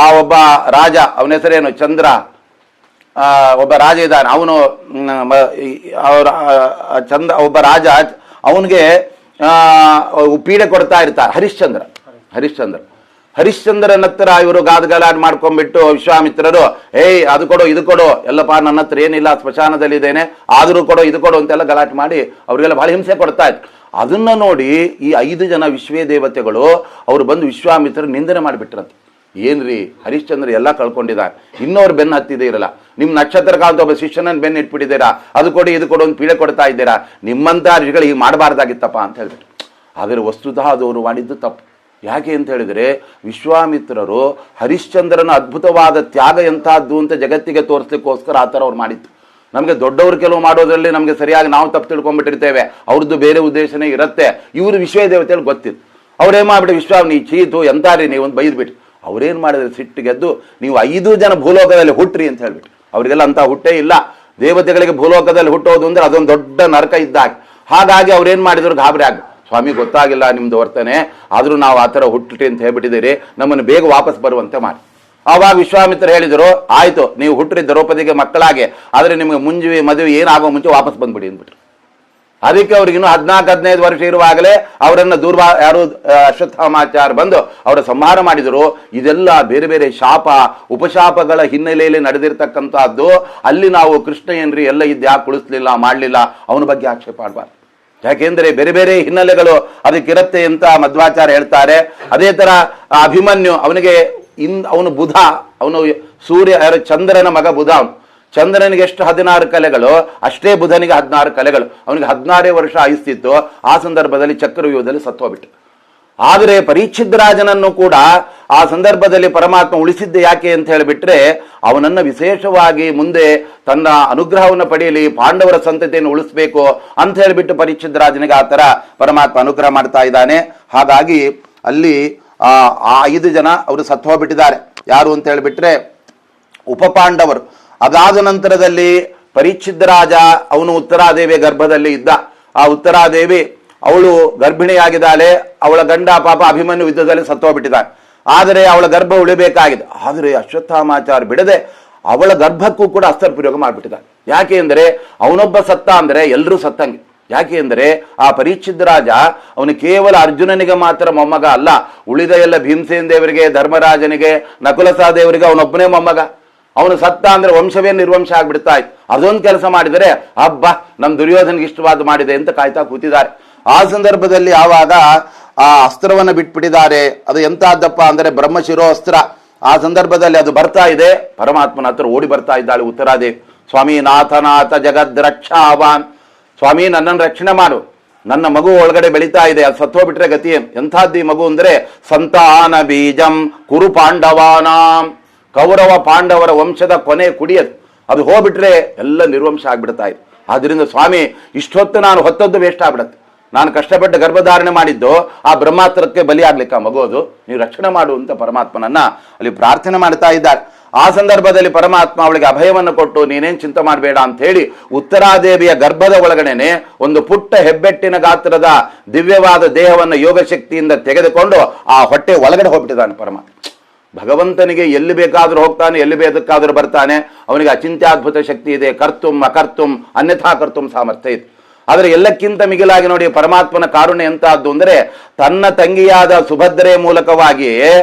ಆ ಒಬ್ಬ ರಾಜ, ಅವನ ಹೆಸರೇನು ಚಂದ್ರ, ಒಬ್ಬ ರಾಜ ಇದ್ದಾನೆ, ಅವನು ಒಬ್ಬ ರಾಜ, ಅವನಿಗೆ ಪೀಡೆ ಕೊಡ್ತಾ ಇರ್ತಾರೆ. ಹರಿಶ್ಚಂದ್ರನ ಹತ್ರ ಇವರು ಗಾದಗಲಾಟ ಮಾಡ್ಕೊಂಡ್ಬಿಟ್ಟು ವಿಶ್ವಾಮಿತ್ರರು, ಅದು ಕೊಡು ಇದು ಕೊಡು, ಎಲ್ಲಪ್ಪ ನನ್ನ ಹತ್ರ ಏನಿಲ್ಲ, ಸ್ಮಶಾನದಲ್ಲಿದ್ದೇನೆ, ಆದರೂ ಕೊಡು ಇದು ಕೊಡು ಅಂತೆಲ್ಲ ಗಲಾಟೆ ಮಾಡಿ ಅವರಿಗೆಲ್ಲ ಬಹಳ ಹಿಂಸೆ ಕೊಡ್ತಾ ಇದ್ರು. ಅದನ್ನ ನೋಡಿ ಈ 5 ಜನ ವಿಶ್ವೇ ದೇವತೆಗಳು ಅವರು ಬಂದು ವಿಶ್ವಾಮಿತ್ರ ನಿಂದನೆ ಮಾಡಿಬಿಟ್ರಂತೆ. ಏನ್ರಿ, ಹರಿಶ್ಚಂದ್ರ ಎಲ್ಲ ಕಳ್ಕೊಂಡಿದ್ದಾರೆ, ಇನ್ನೊರು ಬೆನ್ನು ಹತ್ತಿದೆ ಇರಲ್ಲ, ನಿಮ್ ನಕ್ಷತ್ರಕಾಂತ ಒಬ್ಬ ಶಿಷ್ಯನನ್ನು ಬೆನ್ನು ಇಟ್ಬಿಟ್ಟಿದ್ದೀರಾ, ಅದು ಕೊಡಿ ಇದು ಕೊಡು ಒಂದು ಪೀಡೆ ಕೊಡ್ತಾ ಇದ್ದೀರಾ, ನಿಮ್ಮಂತ ಋಷಿಗಳು ಹೀಗೆ ಮಾಡಬಾರ್ದಾಗಿತ್ತಪ್ಪ ಅಂತ ಹೇಳ್ಬಿಟ್ಟು. ಆದರೆ ವಸ್ತುತಃ ಅದು ಅವರು ಮಾಡಿದ್ದು ತಪ್ಪು. ಯಾಕೆ ಅಂತ ಹೇಳಿದರೆ ವಿಶ್ವಾಮಿತ್ರರು ಹರಿಶ್ಚಂದ್ರನ ಅದ್ಭುತವಾದ ತ್ಯಾಗ ಎಂತಹದ್ದು ಅಂತ ಜಗತ್ತಿಗೆ ತೋರಿಸ್ಲಿಕ್ಕೋಸ್ಕರ ಆ ಥರ ಅವ್ರು ಮಾಡಿತ್ತು. ನಮಗೆ ದೊಡ್ಡವರು ಕೆಲವು ಮಾಡೋದ್ರಲ್ಲಿ ನಮಗೆ ಸರಿಯಾಗಿ ನಾವು ತಪ್ಪು ತಿಳ್ಕೊಂಡ್ಬಿಟ್ಟಿರ್ತೇವೆ, ಅವ್ರದ್ದು ಬೇರೆ ಉದ್ದೇಶನೇ ಇರುತ್ತೆ. ಇವರು ವಿಶ್ವ ದೇವತೆಗಳು ಗೊತ್ತಿತ್ತು. ಅವ್ರೇನು ಮಾಡ್ಬಿಟ್ಟು ನೀ ಚೀತು ಎಂತಾರಿ ನೀವು ಒಂದು ಬೈದ್ಬಿಟ್ಟು, ಅವ್ರೇನು ಮಾಡಿದ್ರೆ ಸಿಟ್ಟಿಗೆದ್ದು ನೀವು 5 ಜನ ಭೂಲೋಕದಲ್ಲಿ ಹುಟ್ಟ್ರಿ ಅಂತ ಹೇಳ್ಬಿಟ್ಟು. ಅವರಿಗೆಲ್ಲ ಅಂತ ಹುಟ್ಟೇ ಇಲ್ಲ. ದೇವತೆಗಳಿಗೆ ಭೂಲೋಕದಲ್ಲಿ ಹುಟ್ಟೋದು ಅಂದ್ರೆ ಅದೊಂದು ದೊಡ್ಡ ನರಕ ಇದ್ದಾಗ. ಹಾಗಾಗಿ ಅವ್ರೇನು ಮಾಡಿದ್ರು, ಗಾಬರಿ ಆಗ, ಸ್ವಾಮಿ ಗೊತ್ತಾಗಿಲ್ಲ ನಿಮ್ದು ವರ್ತನೆ, ಆದರೂ ನಾವು ಆ ಥರ ಹುಟ್ಟಿ ಅಂತ ಹೇಳ್ಬಿಟ್ಟಿದ್ದೀರಿ, ನಮ್ಮನ್ನು ಬೇಗ ವಾಪಸ್ ಬರುವಂತೆ ಮಾಡಿ. ಆವಾಗ ವಿಶ್ವಾಮಿತ್ರ ಹೇಳಿದರು, ಆಯ್ತು ನೀವು ಹುಟ್ಟಿರಿ ದ್ರೌಪದಿಗೆ ಮಕ್ಕಳಾಗೆ, ಆದರೆ ನಿಮಗೆ ಮದುವೆ ಏನಾಗೋ ಮುಂಚೆ ವಾಪಸ್ ಬಂದ್ಬಿಡಿ ಅಂದ್ಬಿಟ್ರು. ಅದಕ್ಕೆ ಅವ್ರಿಗಿನ್ನೂ 14-15 ವರ್ಷ ಇರುವಾಗಲೇ ಅವರನ್ನ ಯಾರು ಅಶ್ವತ್ಥಾಮಾಚಾರ್ಯ ಬಂದು ಅವರ ಸಂಹಾರ ಮಾಡಿದರು. ಇದೆಲ್ಲ ಬೇರೆ ಬೇರೆ ಶಾಪ ಉಪಶಾಪಗಳ ಹಿನ್ನೆಲೆಯಲ್ಲಿ ನಡೆದಿರ್ತಕ್ಕಂಥದ್ದು. ಅಲ್ಲಿ ನಾವು ಕೃಷ್ಣ ಏನ್ರಿ ಎಲ್ಲ ಇದ್ದು ಯಾಕೆ ಉಳಿಸ್ಲಿಲ್ಲ ಮಾಡಲಿಲ್ಲ ಅವನ ಬಗ್ಗೆ ಆಕ್ಷೇಪ ಮಾಡಬಾರ್ದು. ಯಾಕೆಂದ್ರೆ ಬೇರೆ ಬೇರೆ ಹಿನ್ನೆಲೆಗಳು ಅದಕ್ಕಿರತ್ತೆ ಅಂತ ಮಧ್ವಾಚಾರ್ಯ ಹೇಳ್ತಾರೆ. ಅದೇ ತರ ಅಭಿಮನ್ಯು ಅವನಿಗೆ ಅವನು ಬುಧ, ಅವನು ಸೂರ್ಯ ಚಂದ್ರನ ಮಗ ಬುಧ. ಚಂದ್ರನಿಗೆ ಎಷ್ಟು 16 ಕಲೆಗಳು, ಅಷ್ಟೇ ಬುಧನಿಗೆ 16 ಕಲೆಗಳು. ಅವನಿಗೆ 16 ವರ್ಷ ಆಯುಸ್ತಿತ್ತು. ಆ ಸಂದರ್ಭದಲ್ಲಿ ಚಕ್ರವ್ಯೂಹದಲ್ಲಿ ಸತ್ತೋಗ್ಬಿಟ್ಟು. ಆದರೆ ಪರೀಕ್ಷಿತ್ ರಾಜನನ್ನು ಕೂಡ ಆ ಸಂದರ್ಭದಲ್ಲಿ ಪರಮಾತ್ಮ ಉಳಿಸಿದ್ದೆ ಯಾಕೆ ಅಂತ ಹೇಳಿಬಿಟ್ರೆ, ಅವನನ್ನ ವಿಶೇಷವಾಗಿ ಮುಂದೆ ತನ್ನ ಅನುಗ್ರಹವನ್ನು ಪಡೆಯಲಿ, ಪಾಂಡವರ ಸಂತತಿಯನ್ನು ಉಳಿಸ್ಬೇಕು ಅಂತ ಹೇಳಿಬಿಟ್ಟು ಪರೀಕ್ಷಿತ್ ರಾಜನಿಗೆ ಆ ತರ ಪರಮಾತ್ಮ ಅನುಗ್ರಹ ಮಾಡ್ತಾ ಇದ್ದಾನೆ. ಹಾಗಾಗಿ ಅಲ್ಲಿ ಆ 5 ಜನ ಅವರು ಸತ್ತು ಹೋಗ್ಬಿಟ್ಟಿದ್ದಾರೆ. ಯಾರು ಅಂತ ಹೇಳಿಬಿಟ್ರೆ ಉಪಪಾಂಡವರು. ಅದಾದ ನಂತರದಲ್ಲಿ ಪರೀಕ್ಷಿತ್ ರಾಜ ಅವನು ಉತ್ತರಾದೇವಿಯ ಗರ್ಭದಲ್ಲಿ ಇದ್ದ. ಆ ಉತ್ತರಾದೇವಿ ಅವಳು ಗರ್ಭಿಣಿಯಾಗಿದ್ದಾಳೆ. ಅವಳ ಗಂಡ ಪಾಪ ಅಭಿಮನ್ಯು ಯುದ್ಧದಲ್ಲಿ ಸತ್ತೋಗ್ಬಿಟ್ಟಿದ್ದಾನೆ. ಆದರೆ ಅವಳ ಗರ್ಭ ಉಳಿಬೇಕಾಗಿದೆ. ಆದರೆ ಅಶ್ವತ್ಥಾಮಾಚಾರ್ಯ ಬಿಡದೆ ಅವಳ ಗರ್ಭಕ್ಕೂ ಕೂಡ ಅಸ್ತ್ರಪ್ರಯೋಗ ಮಾಡಿಬಿಟ್ಟಿದ್ದಾನೆ. ಯಾಕೆ ಅಂದರೆ ಅವನೊಬ್ಬ ಸತ್ತ ಅಂದರೆ ಎಲ್ಲರೂ ಸತ್ತಂಗೆ. ಯಾಕೆ ಅಂದರೆ ಆ ಪರೀಕ್ಷಿತ್ ರಾಜ ಅವನು ಕೇವಲ ಅರ್ಜುನನಿಗೆ ಮಾತ್ರ ಮೊಮ್ಮಗ ಅಲ್ಲ, ಉಳಿದ ಎಲ್ಲ ಭೀಮಸೇನ ದೇವರಿಗೆ, ಧರ್ಮರಾಜನಿಗೆ, ನಕುಲ ಸಹದೇವರಿಗೆ ಅವನೊಬ್ಬನೇ ಮೊಮ್ಮಗ. ಅವನು ಸತ್ತ ಅಂದ್ರೆ ವಂಶವೇ ನಿರ್ವಂಶ ಆಗ್ಬಿಡ್ತಾ ಇತ್ತು. ಅದೊಂದು ಕೆಲಸ ಮಾಡಿದರೆ ಹಬ್ಬ ನಮ್ ದುರ್ಯೋಧನಿಗೆ ಇಷ್ಟವಾದ ಮಾಡಿದೆ ಅಂತ ಕಾಯ್ತಾ ಕೂತಿದ್ದಾರೆ. ಆ ಸಂದರ್ಭದಲ್ಲಿ ಆವಾಗ ಆ ಅಸ್ತ್ರವನ್ನು ಬಿಟ್ಬಿಟ್ಟಿದ್ದಾರೆ. ಅದು ಎಂತಹದ್ದಪ್ಪ ಅಂದರೆ ಬ್ರಹ್ಮಶಿರೋ ಅಸ್ತ್ರ. ಆ ಸಂದರ್ಭದಲ್ಲಿ ಅದು ಬರ್ತಾ ಇದೆ. ಪರಮಾತ್ಮನ ಹತ್ರ ಓಡಿ ಬರ್ತಾ ಇದ್ದಾಳೆ ಉತ್ತರಾದೇವಿ. ಸ್ವಾಮಿ ನಾಥನಾಥ ಜಗದ್ರಕ್ಷಾವಾನ್, ಸ್ವಾಮಿ ನನ್ನನ್ನು ರಕ್ಷಣೆ ಮಾಡು, ನನ್ನ ಮಗು ಒಳಗಡೆ ಬೆಳೀತಾ ಇದೆ, ಅದು ಸತ್ತೋಗ್ಬಿಟ್ರೆ ಗತಿ ಏನು? ಎಂಥದ್ದು ಈ ಮಗು ಅಂದ್ರೆ ಸಂತಾನ ಬೀಜಂ ಕುರು ಪಾಂಡವಾನಾಂ, ಕೌರವ ಪಾಂಡವರ ವಂಶದ ಕೊನೆ ಕುಡಿಯದು. ಅದು ಹೋಗ್ಬಿಟ್ರೆ ಎಲ್ಲ ನಿರ್ವಂಶ ಆಗ್ಬಿಡ್ತಾ ಇದೆ. ಆದ್ರಿಂದ ಸ್ವಾಮಿ ಇಷ್ಟೊತ್ತು ನಾನು ಹೊತ್ತದ್ದು ವೇಸ್ಟ್ ಆಗ್ಬಿಡತ್ತೆ. ನಾನು ಕಷ್ಟಪಟ್ಟು ಗರ್ಭಧಾರಣೆ ಮಾಡಿದ್ದು ಆ ಬ್ರಹ್ಮಾಸ್ತ್ರಕ್ಕೆ ಬಲಿ ಆಗ್ಲಿಕ್ಕೆ ಮಗೋದು, ನೀವು ರಕ್ಷಣೆ ಮಾಡು ಅಂತ ಪರಮಾತ್ಮನನ್ನ ಅಲ್ಲಿ ಪ್ರಾರ್ಥನೆ ಮಾಡ್ತಾ ಇದ್ದಾರೆ. ಆ ಸಂದರ್ಭದಲ್ಲಿ ಪರಮಾತ್ಮ ಅವಳಿಗೆ ಅಭಯವನ್ನು ಕೊಟ್ಟು ನೀನೇನ್ ಚಿಂತೆ ಮಾಡಬೇಡ ಅಂತ ಹೇಳಿ ಉತ್ತರಾದೇವಿಯ ಗರ್ಭದ ಒಳಗಡೆನೆ ಒಂದು ಪುಟ್ಟ ಹೆಬ್ಬೆಟ್ಟಿನ ಗಾತ್ರದ ದಿವ್ಯವಾದ ದೇಹವನ್ನು ಯೋಗ ಶಕ್ತಿಯಿಂದ ತೆಗೆದುಕೊಂಡು ಆ ಹೊಟ್ಟೆ ಒಳಗಡೆ ಹೋಗ್ಬಿಟ್ಟಿದ್ದಾನೆ ಪರಮಾತ್ಮ. ಭಗವಂತನಿಗೆ ಎಲ್ಲಿ ಬೇಕಾದ್ರೂ ಹೋಗ್ತಾನೆ, ಎಲ್ಲಿ ಬೇಕಾದ್ರೂ ಬರ್ತಾನೆ. ಅವನಿಗೆ ಅಚಿಂತ್ಯಾದ್ಭುತ ಶಕ್ತಿ ಇದೆ. ಕರ್ತುಂ ಅಕರ್ತುಂ ಅನ್ಯಥಾ ಕರ್ತುಂ ಸಾಮರ್ಥ್ಯ ಇದೆ. ಆದರೆ ಎಲ್ಲಕ್ಕಿಂತ ಮಿಗಿಲಾಗಿ ನೋಡಿ ಪರಮಾತ್ಮನ ಕಾರುಣ್ಯ ಎಂತಹದ್ದು ಅಂದರೆ ತನ್ನ ತಂಗಿಯಾದ ಸುಭದ್ರೆಯ ಮೂಲಕವಾಗಿ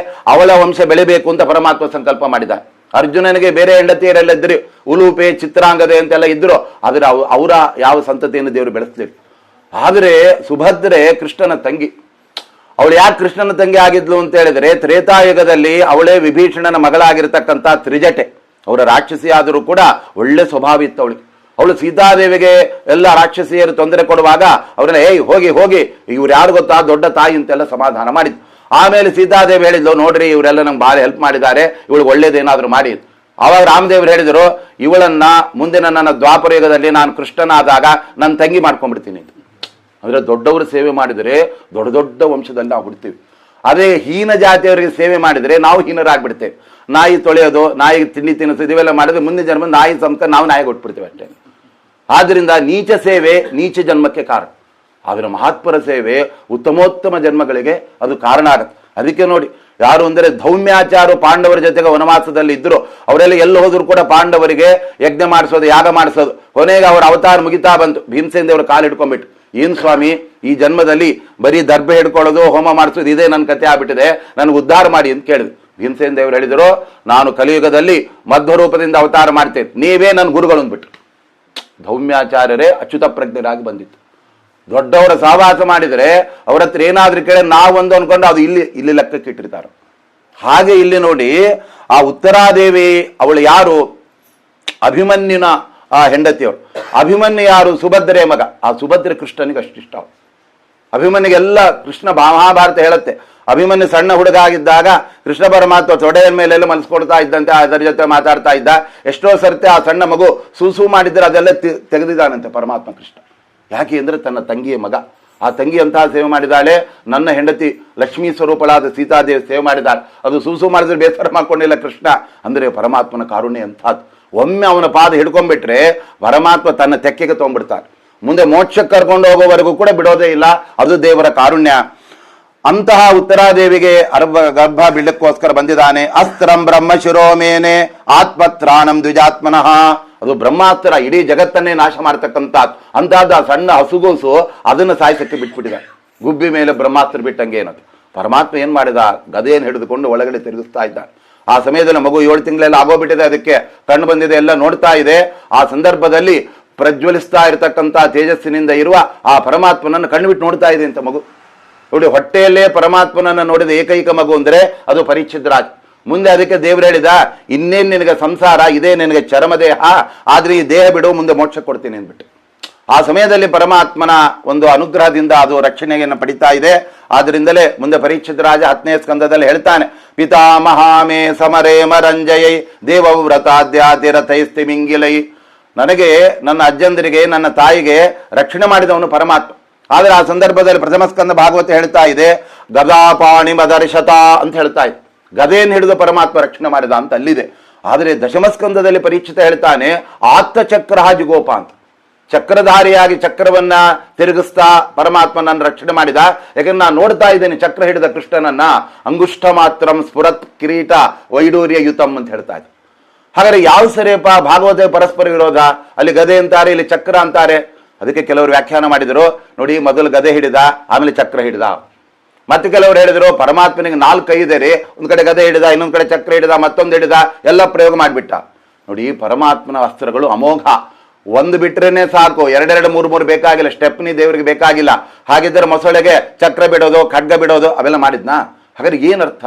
ಅವಳ ವಂಶ ಬೆಳಿಬೇಕು ಅಂತ ಪರಮಾತ್ಮ ಸಂಕಲ್ಪ ಮಾಡಿದ. ಅರ್ಜುನನಿಗೆ ಬೇರೆ ಹೆಂಡತಿಯರೆಲ್ಲ ಇದ್ರು, ಉಲೂಪೆ ಚಿತ್ರಾಂಗದೆ ಅಂತೆಲ್ಲ ಇದ್ರು. ಆದರೆ ಅವರ ಯಾವ ಸಂತತಿಯನ್ನು ದೇವರು ಬೆಳೆಸ್ಲಿಲ್ಲ. ಆದರೆ ಸುಭದ್ರೆ ಕೃಷ್ಣನ ತಂಗಿ. ಅವಳು ಯಾಕೆ ಕೃಷ್ಣನ ತಂಗಿ ಆಗಿದ್ಲು ಅಂತ ಹೇಳಿದ್ರೆ, ತ್ರೇತಾಯುಗದಲ್ಲಿ ಅವಳೇ ವಿಭೀಷಣನ ಮಗಳಾಗಿರ್ತಕ್ಕಂಥ ತ್ರಿಜಟೆ. ಅವರ ರಾಕ್ಷಸಿ ಆದರೂ ಕೂಡ ಒಳ್ಳೆ ಸ್ವಭಾವ ಇತ್ತು ಅವಳಿಗೆ. ಅವಳು ಸೀತಾದೇವಿಗೆ ಎಲ್ಲ ರಾಕ್ಷಸಿಯರು ತೊಂದರೆ ಕೊಡುವಾಗ ಅವರೆಲ್ಲ ಹೋಗಿ ಹೋಗಿ ಇವ್ರು ಯಾರು ಗೊತ್ತಾ ದೊಡ್ಡ ತಾಯಿ ಅಂತೆಲ್ಲ ಸಮಾಧಾನ ಮಾಡಿದ್ರು. ಆಮೇಲೆ ಸೀತಾದೇವಿ ಹೇಳಿದ್ಲು, ನೋಡ್ರಿ ಇವರೆಲ್ಲ ನಂಗೆ ಭಾಳ ಹೆಲ್ಪ್ ಮಾಡಿದ್ದಾರೆ, ಇವಳಿಗೆ ಒಳ್ಳೇದೇನಾದ್ರೂ ಮಾಡಿ. ಆವಾಗ ರಾಮದೇವರು ಹೇಳಿದರು, ಇವಳನ್ನ ಮುಂದಿನ ನನ್ನ ದ್ವಾಪರ ಯುಗದಲ್ಲಿ ನಾನು ಕೃಷ್ಣನಾದಾಗ ನನ್ನ ತಂಗಿ ಮಾಡ್ಕೊಂಡ್ಬಿಡ್ತೀನಿ. ಅಂದ್ರೆ ದೊಡ್ಡವರು ಸೇವೆ ಮಾಡಿದರೆ ದೊಡ್ಡ ದೊಡ್ಡ ವಂಶದಲ್ಲಿ ನಾವು ಬಿಡ್ತೀವಿ. ಅದೇ ಹೀನ ಜಾತಿಯವರಿಗೆ ಸೇವೆ ಮಾಡಿದರೆ ನಾವು ಹೀನರಾಗ್ಬಿಡ್ತೇವೆ. ನಾಯಿ ತೊಳೆಯೋದು, ನಾಯಿಗೆ ತಿಂಡಿ ತಿನ್ನಿಸೋದು ಇವೆಲ್ಲ ಮಾಡಿದ್ರೆ ಮುಂದಿನ ಜನ್ಮ ನಾಯಿ ಸಂಸ್ಕಾರ ನಾವು ನಾಯಿಗೆ ಕೊಟ್ಬಿಡ್ತೇವೆ ಅಷ್ಟೇ. ಆದ್ರಿಂದ ನೀಚ ಸೇವೆ ನೀಚ ಜನ್ಮಕ್ಕೆ ಕಾರಣ. ಆದರೆ ಮಹಾತ್ಮರ ಸೇವೆ ಉತ್ತಮೋತ್ತಮ ಜನ್ಮಗಳಿಗೆ ಅದು ಕಾರಣ ಆಗುತ್ತೆ. ಅದಕ್ಕೆ ನೋಡಿ ಯಾರು ಅಂದರೆ ಧೌಮ್ಯಾಚಾರು ಪಾಂಡವರ ಜೊತೆಗೆ ವನವಾಸದಲ್ಲಿ ಇದ್ರು. ಅವರೆಲ್ಲ ಎಲ್ಲಿ ಹೋದ್ರು ಕೂಡ ಪಾಂಡವರಿಗೆ ಯಜ್ಞ ಮಾಡಿಸೋದು, ಯಾಗ ಮಾಡಿಸೋದು. ಕೊನೆಗೆ ಅವರ ಅವತಾರ ಮುಗಿತಾ ಬಂತು. ಭೀಮಸೇನ ದೇವರು ಕಾಲು ಹಿಡ್ಕೊಂಡ್ಬಿಟ್ಟು, ಏನ್ ಸ್ವಾಮಿ ಈ ಜನ್ಮದಲ್ಲಿ ಬರೀ ದರ್ಭೆ ಹಿಡ್ಕೊಳ್ಳೋದು, ಹೋಮ ಮಾಡಿಸೋದು ಇದೇ ನನ್ನ ಕತೆ ಆಗ್ಬಿಟ್ಟಿದೆ, ನನಗೆ ಉದ್ಧಾರ ಮಾಡಿ ಅಂತ ಕೇಳಿದ್ರು. ಭೀಮಸೇನ ದೇವರು ಹೇಳಿದರು, ನಾನು ಕಲಿಯುಗದಲ್ಲಿ ಮಧ್ವರೂಪದಿಂದ ಅವತಾರ ಮಾಡ್ತೇನೆ, ನೀವೇ ನನ್ನ ಗುರುಗಳು ಅಂದ್ಬಿಟ್ರು. ಧೌಮ್ಯಾಚಾರ್ಯರೇ ಅಚ್ಯುತ ಪ್ರಜ್ಞರಾಗಿ ಬಂದಿತ್ತು. ದೊಡ್ಡವರ ಸಹವಾಸ ಮಾಡಿದರೆ ಅವ್ರ ಹತ್ರ ಏನಾದ್ರೂ ಕೇಳಿ ನಾವೊಂದು ಅನ್ಕೊಂಡು ಅದು ಇಲ್ಲಿ ಲೆಕ್ಕಕ್ಕೆ ಇಟ್ಟಿರ್ತಾರೆ. ಹಾಗೆ ಇಲ್ಲಿ ನೋಡಿ ಆ ಉತ್ತರಾದೇವಿ ಅವಳು ಯಾರು? ಅಭಿಮನ್ಯುನ ಆ ಹೆಂಡತಿಯವಳು. ಅಭಿಮನ್ಯು ಯಾರು? ಸುಭದ್ರೆಯ ಮಗ. ಆ ಸುಭದ್ರೆ ಕೃಷ್ಣನಿಗೆ ಅಷ್ಟಿಷ್ಟ. ಅಭಿಮನ್ಯುಗೆಲ್ಲ ಕೃಷ್ಣ ಮಹಾಭಾರತ ಹೇಳುತ್ತೆ. ಅಭಿಮನ್ಯು ಸಣ್ಣ ಹುಡುಗ ಆಗಿದ್ದಾಗ ಕೃಷ್ಣ ಪರಮಾತ್ಮ ತೊಡೆಯ ಮೇಲೆಲ್ಲ ಮನಸ್ಕೊಡ್ತಾ ಇದ್ದಂತೆ, ಅದರ ಜೊತೆ ಮಾತಾಡ್ತಾ ಇದ್ದ. ಎಷ್ಟೋ ಸರ್ತೆ ಆ ಸಣ್ಣ ಮಗು ಸೂಸು ಮಾಡಿದ್ರೆ ಅದೆಲ್ಲ ತೆಗೆದಿದ್ದಾನಂತೆ ಪರಮಾತ್ಮ ಕೃಷ್ಣ. ಯಾಕೆ ಅಂದ್ರೆ ತನ್ನ ತಂಗಿಯ ಮಗ. ಆ ತಂಗಿ ಅಂತಹ ಸೇವೆ ಮಾಡಿದಾಳೆ. ನನ್ನ ಹೆಂಡತಿ ಲಕ್ಷ್ಮೀ ಸ್ವರೂಪಳಾದ ಸೀತಾದೇವಿ ಸೇವೆ ಮಾಡಿದಾಳೆ. ಅದು ಸೂಸು ಮಾಡಿದ್ರೆ ಬೇಸರ ಮಾಡ್ಕೊಂಡಿಲ್ಲ ಕೃಷ್ಣ. ಅಂದ್ರೆ ಪರಮಾತ್ಮನ ಕಾರುಣ್ಯ ಅಂತಹದ್ದು. ಒಮ್ಮೆ ಅವನ ಪಾದ ಹಿಡ್ಕೊಂಡ್ಬಿಟ್ರೆ ಪರಮಾತ್ಮ ತನ್ನ ತೆಕ್ಕೆಗೆ ತಗೊಂಡ್ಬಿಡ್ತಾರೆ. ಮುಂದೆ ಮೋಕ್ಷಕ್ಕೆ ಕರ್ಕೊಂಡು ಹೋಗೋವರೆಗೂ ಕೂಡ ಬಿಡೋದೇ ಇಲ್ಲ. ಅದು ದೇವರ ಕಾರುಣ್ಯ. ಅಂತಹ ಉತ್ತರಾದೇವಿಗೆ ಗರ್ಭ ಬಿಡಕ್ಕೋಸ್ಕರ ಬಂದಿದ್ದಾನೆ. ಅಸ್ತ್ರಂ ಬ್ರಹ್ಮ ಶಿರೋಮೇನೆ ಆತ್ಮತ್ರಾಣಂ ದ್ವಿಜಾತ್ಮನಃ. ಅದು ಬ್ರಹ್ಮಾಸ್ತ್ರ, ಇಡೀ ಜಗತ್ತನ್ನೇ ನಾಶ ಮಾಡ್ತಕ್ಕಂಥ ಅಂತಹದ್ದು ಆ ಸಣ್ಣ ಹಸುಗೂಸು ಅದನ್ನು ಸಾಯಿಸಕ್ಕೆ ಬಿಟ್ಬಿಟ್ಟಿದೆ. ಗುಬ್ಬಿ ಮೇಲೆ ಬ್ರಹ್ಮಾಸ್ತ್ರ ಬಿಟ್ಟಂಗೆ ಏನದು. ಪರಮಾತ್ಮ ಏನ್ ಮಾಡಿದ, ಗದೆಯನ್ನು ಹಿಡಿದುಕೊಂಡು ಒಳಗಡೆ ತಿರುಗಿಸ್ತಾ ಇದ್ದ. ಆ ಸಮಯದಲ್ಲಿ ಮಗು 7 ತಿಂಗಳೆಲ್ಲ ಆಗೋಗ್ಬಿಟ್ಟಿದೆ, ಅದಕ್ಕೆ ಕಣ್ಣು ಬಂದಿದೆ, ಎಲ್ಲ ನೋಡ್ತಾ ಇದೆ. ಆ ಸಂದರ್ಭದಲ್ಲಿ ಪ್ರಜ್ವಲಿಸ್ತಾ ಇರತಕ್ಕಂಥ ತೇಜಸ್ಸಿನಿಂದ ಇರುವ ಆ ಪರಮಾತ್ಮನನ್ನು ಕಣ್ಣು ಬಿಟ್ಟು ನೋಡ್ತಾ ಇದೆ ಅಂತ ಮಗು ನೋಡಿ. ಹೊಟ್ಟೆಯಲ್ಲೇ ಪರಮಾತ್ಮನನ್ನು ನೋಡಿದ ಏಕೈಕ ಮಗು ಅಂದ್ರೆ ಅದು ಪರೀಕ್ಷಿತ್ ರಾಜ್. ಮುಂದೆ ಅದಕ್ಕೆ ದೇವರು ಹೇಳಿದ, ಇನ್ನೇನು ನಿನಗೆ ಸಂಸಾರ ಇದೆ, ನಿನಗೆ ಚರ್ಮ ದೇಹ, ಆದ್ರೆ ಈ ದೇಹ ಬಿಡು, ಮುಂದೆ ಮೋಕ್ಷ ಕೊಡ್ತೀನಿ ಅಂದ್ಬಿಟ್ಟು. ಆ ಸಮಯದಲ್ಲಿ ಪರಮಾತ್ಮನ ಒಂದು ಅನುಗ್ರಹದಿಂದ ಅದು ರಕ್ಷಣೆಯನ್ನು ಪಡಿತಾ ಇದೆ. ಆದ್ರಿಂದಲೇ ಮುಂದೆ ಪರೀಕ್ಷಿತ್ ರಾಜ 10ನೇ ಸ್ಕಂದದಲ್ಲಿ ಹೇಳ್ತಾನೆ, ಪಿತಾಮಹಾಮೇ ಸಮರೇ ಮರಂಜಯೈ ದೇವವ್ರತಾದ್ಯಾತಿರಥೈಸ್ತಿ ಮಿಂಗಿಲೈ. ನನಗೆ, ನನ್ನ ಅಜ್ಜಂದರಿಗೆ, ನನ್ನ ತಾಯಿಗೆ ರಕ್ಷಣೆ ಮಾಡಿದವನು ಪರಮಾತ್ಮ. ಆದ್ರೆ ಆ ಸಂದರ್ಭದಲ್ಲಿ ಪ್ರಥಮ ಸ್ಕಂದ ಭಾಗವತ ಹೇಳ್ತಾ ಇದೆ, ಗದಾಪಾಣಿ ಮದರ್ಶತ ಅಂತ ಹೇಳ್ತಾ ಇದೆ. ಗದೆಯನ್ನು ಹಿಡಿದು ಪರಮಾತ್ಮ ರಕ್ಷಣೆ ಮಾಡಿದ ಅಂತ ಅಲ್ಲಿದೆ. ಆದರೆ ದಶಮಸ್ಕಂದದಲ್ಲಿ ಪರೀಕ್ಷಿತ ಹೇಳ್ತಾನೆ, ಆತ್ತಚಕ್ರ ಜಿಗೋಪ ಅಂತ. ಚಕ್ರಧಾರಿಯಾಗಿ ಚಕ್ರವನ್ನ ತಿರುಗಿಸ್ತಾ ಪರಮಾತ್ಮ ನನ್ನ ರಕ್ಷಣೆ ಮಾಡಿದ. ಯಾಕಂದ್ರೆ ನಾನು ನೋಡ್ತಾ ಇದ್ದೇನೆ ಚಕ್ರ ಹಿಡಿದ ಕೃಷ್ಣನನ್ನ. ಅಂಗುಷ್ಠ ಮಾತ್ರಂ ಸ್ಫುರತ್ ಕಿರೀಟ ವೈಡೂರ್ಯ ಯುತಂ ಅಂತ ಹೇಳ್ತಾ ಇದ್ದ. ಹಾಗಾದ್ರೆ ಯಾವ ಸರಿಯಪ್ಪ, ಭಾಗವತ ಪರಸ್ಪರ ವಿರೋಧ. ಅಲ್ಲಿ ಗದೆ ಅಂತಾರೆ, ಇಲ್ಲಿ ಚಕ್ರ ಅಂತಾರೆ. ಅದಕ್ಕೆ ಕೆಲವರು ವ್ಯಾಖ್ಯಾನ ಮಾಡಿದರು, ನೋಡಿ ಮೊದಲು ಗದೆ ಹಿಡಿದ, ಆಮೇಲೆ ಚಕ್ರ ಹಿಡಿದ. ಮತ್ತೆ ಕೆಲವರು ಹೇಳಿದ್ರು, ಪರಮಾತ್ಮನಿಗೆ 4 ಕೈ ಇದೆ ರೀ, ಒಂದ್ ಕಡೆ ಗದೆ ಹಿಡಿದ, ಇನ್ನೊಂದ್ ಕಡೆ ಚಕ್ರ ಹಿಡಿದ, ಮತ್ತೊಂದು ಹಿಡಿದ, ಎಲ್ಲ ಪ್ರಯೋಗ ಮಾಡಿಬಿಟ್ಟ. ನೋಡಿ, ಪರಮಾತ್ಮನ ಅಸ್ತ್ರಗಳು ಅಮೋಘ. ಒಂದು ಬಿಟ್ರೇನೆ ಸಾಕು, 2 3 ಬೇಕಾಗಿಲ್ಲ. ಸ್ಟೆಪ್ನಿ ದೇವರಿಗೆ ಬೇಕಾಗಿಲ್ಲ. ಹಾಗಿದ್ದರೆ ಮೊಸಳೆಗೆ ಚಕ್ರ ಬಿಡೋದು, ಖಡ್ಗ ಬಿಡೋದು ಅವೆಲ್ಲ ಮಾಡಿದ್ನಾ? ಹಾಗಾದ್ರೆ ಏನರ್ಥ?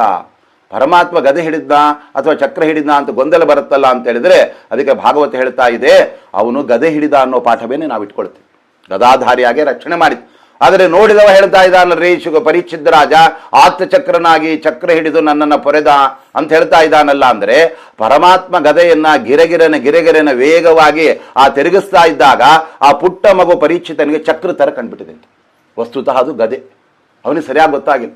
ಪರಮಾತ್ಮ ಗದೆ ಹಿಡಿದ್ನ ಅಥವಾ ಚಕ್ರ ಹಿಡಿದ್ನ ಅಂತ ಗೊಂದಲ ಬರುತ್ತಲ್ಲ ಅಂತ ಹೇಳಿದ್ರೆ, ಅದಕ್ಕೆ ಭಾಗವತ ಹೇಳ್ತಾ ಇದೆ, ಅವನು ಗದೆ ಹಿಡಿದ ಅನ್ನೋ ಪಾಠವೇನೆ ನಾವು ಇಟ್ಕೊಳ್ತೀವಿ. ಗದಾಧಾರಿಯಾಗಿ ರಕ್ಷಣೆ ಮಾಡಿದ್. ಆದರೆ ನೋಡಿದವ ಹೇಳ್ತಾ ಇದ್ದಾನಲ್ರಿ, ಪರೀಕ್ಷಿತ್ ರಾಜ ಆತ್ಮಚಕ್ರನಾಗಿ ಚಕ್ರ ಹಿಡಿದು ನನ್ನನ್ನು ಪೊರೆದ ಅಂತ ಹೇಳ್ತಾ ಇದ್ದಾನಲ್ಲ. ಅಂದ್ರೆ ಪರಮಾತ್ಮ ಗದೆಯನ್ನ ಗಿರೆಗಿರನ ವೇಗವಾಗಿ ತಿರುಗಿಸ್ತಾ ಇದ್ದಾಗ ಆ ಪುಟ್ಟ ಮಗು ಪರೀಕ್ಷಿತನಿಗೆ ಚಕ್ರ ತರ ಕಂಡ್ಬಿಟ್ಟಿದೆ. ವಸ್ತುತಃ ಅದು ಗದೆ, ಅವನಿಗೆ ಸರಿಯಾಗಿ ಗೊತ್ತಾಗಿಲ್ಲ.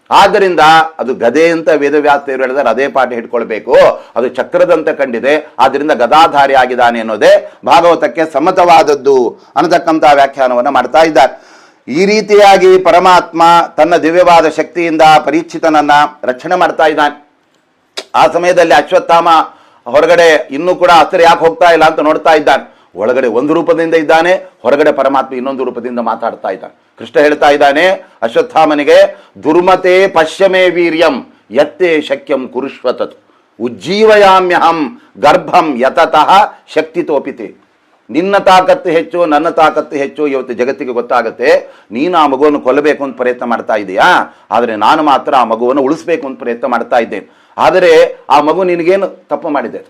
ಆದ್ದರಿಂದ ಅದು ಗದೆ ಅಂತ ವೇದವ್ಯಾಸರು ಹೇಳಿದರೆ ಅದೇ ಪಾಠ ಹಿಡ್ಕೊಳ್ಬೇಕು. ಅದು ಚಕ್ರದಂತೆ ಕಂಡಿದೆ, ಆದ್ರಿಂದ ಗದಾಧಾರಿ ಆಗಿದ್ದಾನೆ ಅನ್ನೋದೇ ಭಾಗವತಕ್ಕೆ ಸಮ್ಮತವಾದದ್ದು ಅನ್ನತಕ್ಕಂಥ ವ್ಯಾಖ್ಯಾನವನ್ನು ಮಾಡ್ತಾ ಇದ್ದಾರೆ. ಈ ರೀತಿಯಾಗಿ ಪರಮಾತ್ಮ ತನ್ನ ದಿವ್ಯವಾದ ಶಕ್ತಿಯಿಂದ ಪರೀಕ್ಷಿತನನ್ನ ರಕ್ಷಣೆ ಮಾಡ್ತಾ ಇದ್ದಾನೆ. ಆ ಸಮಯದಲ್ಲಿ ಅಶ್ವತ್ಥಾಮ ಹೊರಗಡೆ ಇನ್ನೂ ಕೂಡ ಅಸ್ತ್ರ ಯಾಕೆ ಹೋಗ್ತಾ ಇಲ್ಲ ಅಂತ ನೋಡ್ತಾ ಇದ್ದಾನೆ. ಒಳಗಡೆ ಒಂದು ರೂಪದಿಂದ ಇದ್ದಾನೆ, ಹೊರಗಡೆ ಪರಮಾತ್ಮ ಇನ್ನೊಂದು ರೂಪದಿಂದ ಮಾತಾಡ್ತಾ ಇದ್ದಾನೆ. ಕೃಷ್ಣ ಹೇಳ್ತಾ ಇದ್ದಾನೆ ಅಶ್ವತ್ಥಾಮನಿಗೆ, ದುರ್ಮತೆ ಪಶ್ಯಮೇ ವೀರ್ಯಂ ಯತ್ತೇ ಶಕ್ಯಂ ಕುರುಷ್ವತತ್ ಉಜ್ಜೀವಯಾಮ್ಯಹಂ ಗರ್ಭಂ ಯತತಃ ಶಕ್ತಿ ತೋಪಿತೆ. ನಿನ್ನ ತಾಕತ್ತು ಹೆಚ್ಚು, ನನ್ನ ತಾಕತ್ತು ಹೆಚ್ಚು. ಇವತ್ತು ಜಗತ್ತಿಗೆ ಗೊತ್ತಾಗುತ್ತೆ, ನೀನು ಆ ಮಗುವನ್ನು ಕೊಲ್ಲಬೇಕು ಅಂತ ಪ್ರಯತ್ನ ಮಾಡ್ತಾ ಇದೆಯಾ, ಆದರೆ ನಾನು ಮಾತ್ರ ಆ ಮಗುವನ್ನು ಉಳಿಸ್ಬೇಕು ಅಂತ ಪ್ರಯತ್ನ ಮಾಡ್ತಾ ಇದ್ದೇನೆ. ಆದರೆ ಆ ಮಗು ನಿನಗೇನು ತಪ್ಪು ಮಾಡಿದೆ?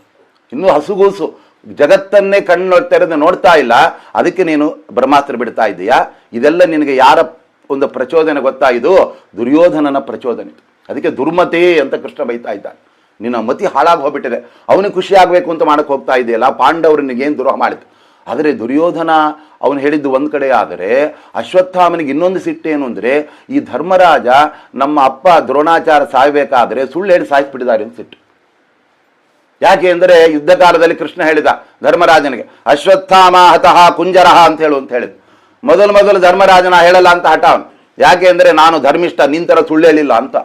ಇನ್ನೂ ಹಸುಗೂಸು, ಜಗತ್ತನ್ನೇ ಕಣ್ಣು ತೆರೆದು ನೋಡ್ತಾ ಇಲ್ಲ, ಅದಕ್ಕೆ ನೀನು ಬ್ರಹ್ಮಾಸ್ತ್ರ ಬಿಡ್ತಾ ಇದೆಯಾ? ಇದೆಲ್ಲ ನಿನಗೆ ಯಾರ ಒಂದು ಪ್ರಚೋದನೆ ಗೊತ್ತಾ? ಇದು ದುರ್ಯೋಧನನ ಪ್ರಚೋದನೆ. ಅದಕ್ಕೆ ದುರ್ಮತೆ ಅಂತ ಕೃಷ್ಣ ಬೈತಾ ಇದ್ದಾನೆ. ನಿನ್ನ ಮತಿ ಹಾಳಾಗಿ ಹೋಗ್ಬಿಟ್ಟಿದೆ. ಅವನಿಗೆ ಖುಷಿ ಆಗಬೇಕು ಅಂತ ಮಾಡಕ್ಕೆ ಹೋಗ್ತಾ ಇದೆಯಲ್ಲ. ಪಾಂಡವರನಿಗೇನು ದ್ರೋಹ ಮಾಡಿತು. ಆದರೆ ದುರ್ಯೋಧನ ಅವನು ಹೇಳಿದ್ದು ಒಂದು ಕಡೆ, ಆದರೆ ಅಶ್ವತ್ಥಾಮನಿಗೆ ಇನ್ನೊಂದು ಸಿಟ್ಟೇನು ಅಂದರೆ, ಈ ಧರ್ಮರಾಜ ನಮ್ಮ ಅಪ್ಪ ದ್ರೋಣಾಚಾರ್ಯ ಸಾಯಬೇಕಾದ್ರೆ ಸುಳ್ಳು ಹೇಳಿ ಸಾಯಿಸ್ಬಿಟ್ಟಿದ್ದಾರೆ ಅಂತ ಸಿಟ್ಟು. ಯಾಕೆ ಅಂದರೆ ಯುದ್ಧ ಕಾಲದಲ್ಲಿ ಕೃಷ್ಣ ಹೇಳಿದ ಧರ್ಮರಾಜನಿಗೆ, ಅಶ್ವತ್ಥಾಮ ಹತಃ ಕುಂಜರಹ ಅಂತ ಹೇಳು ಅಂತ ಹೇಳಿದ. ಮೊದಲು ಧರ್ಮರಾಜನ ಹೇಳಲ್ಲ ಅಂತ ಹಠ ಅವನು. ಯಾಕೆ ಅಂದರೆ ನಾನು ಧರ್ಮಿಷ್ಠ, ನಿಂತರ ಸುಳ್ಳು ಹೇಳಿಲ್ಲ ಅಂತ.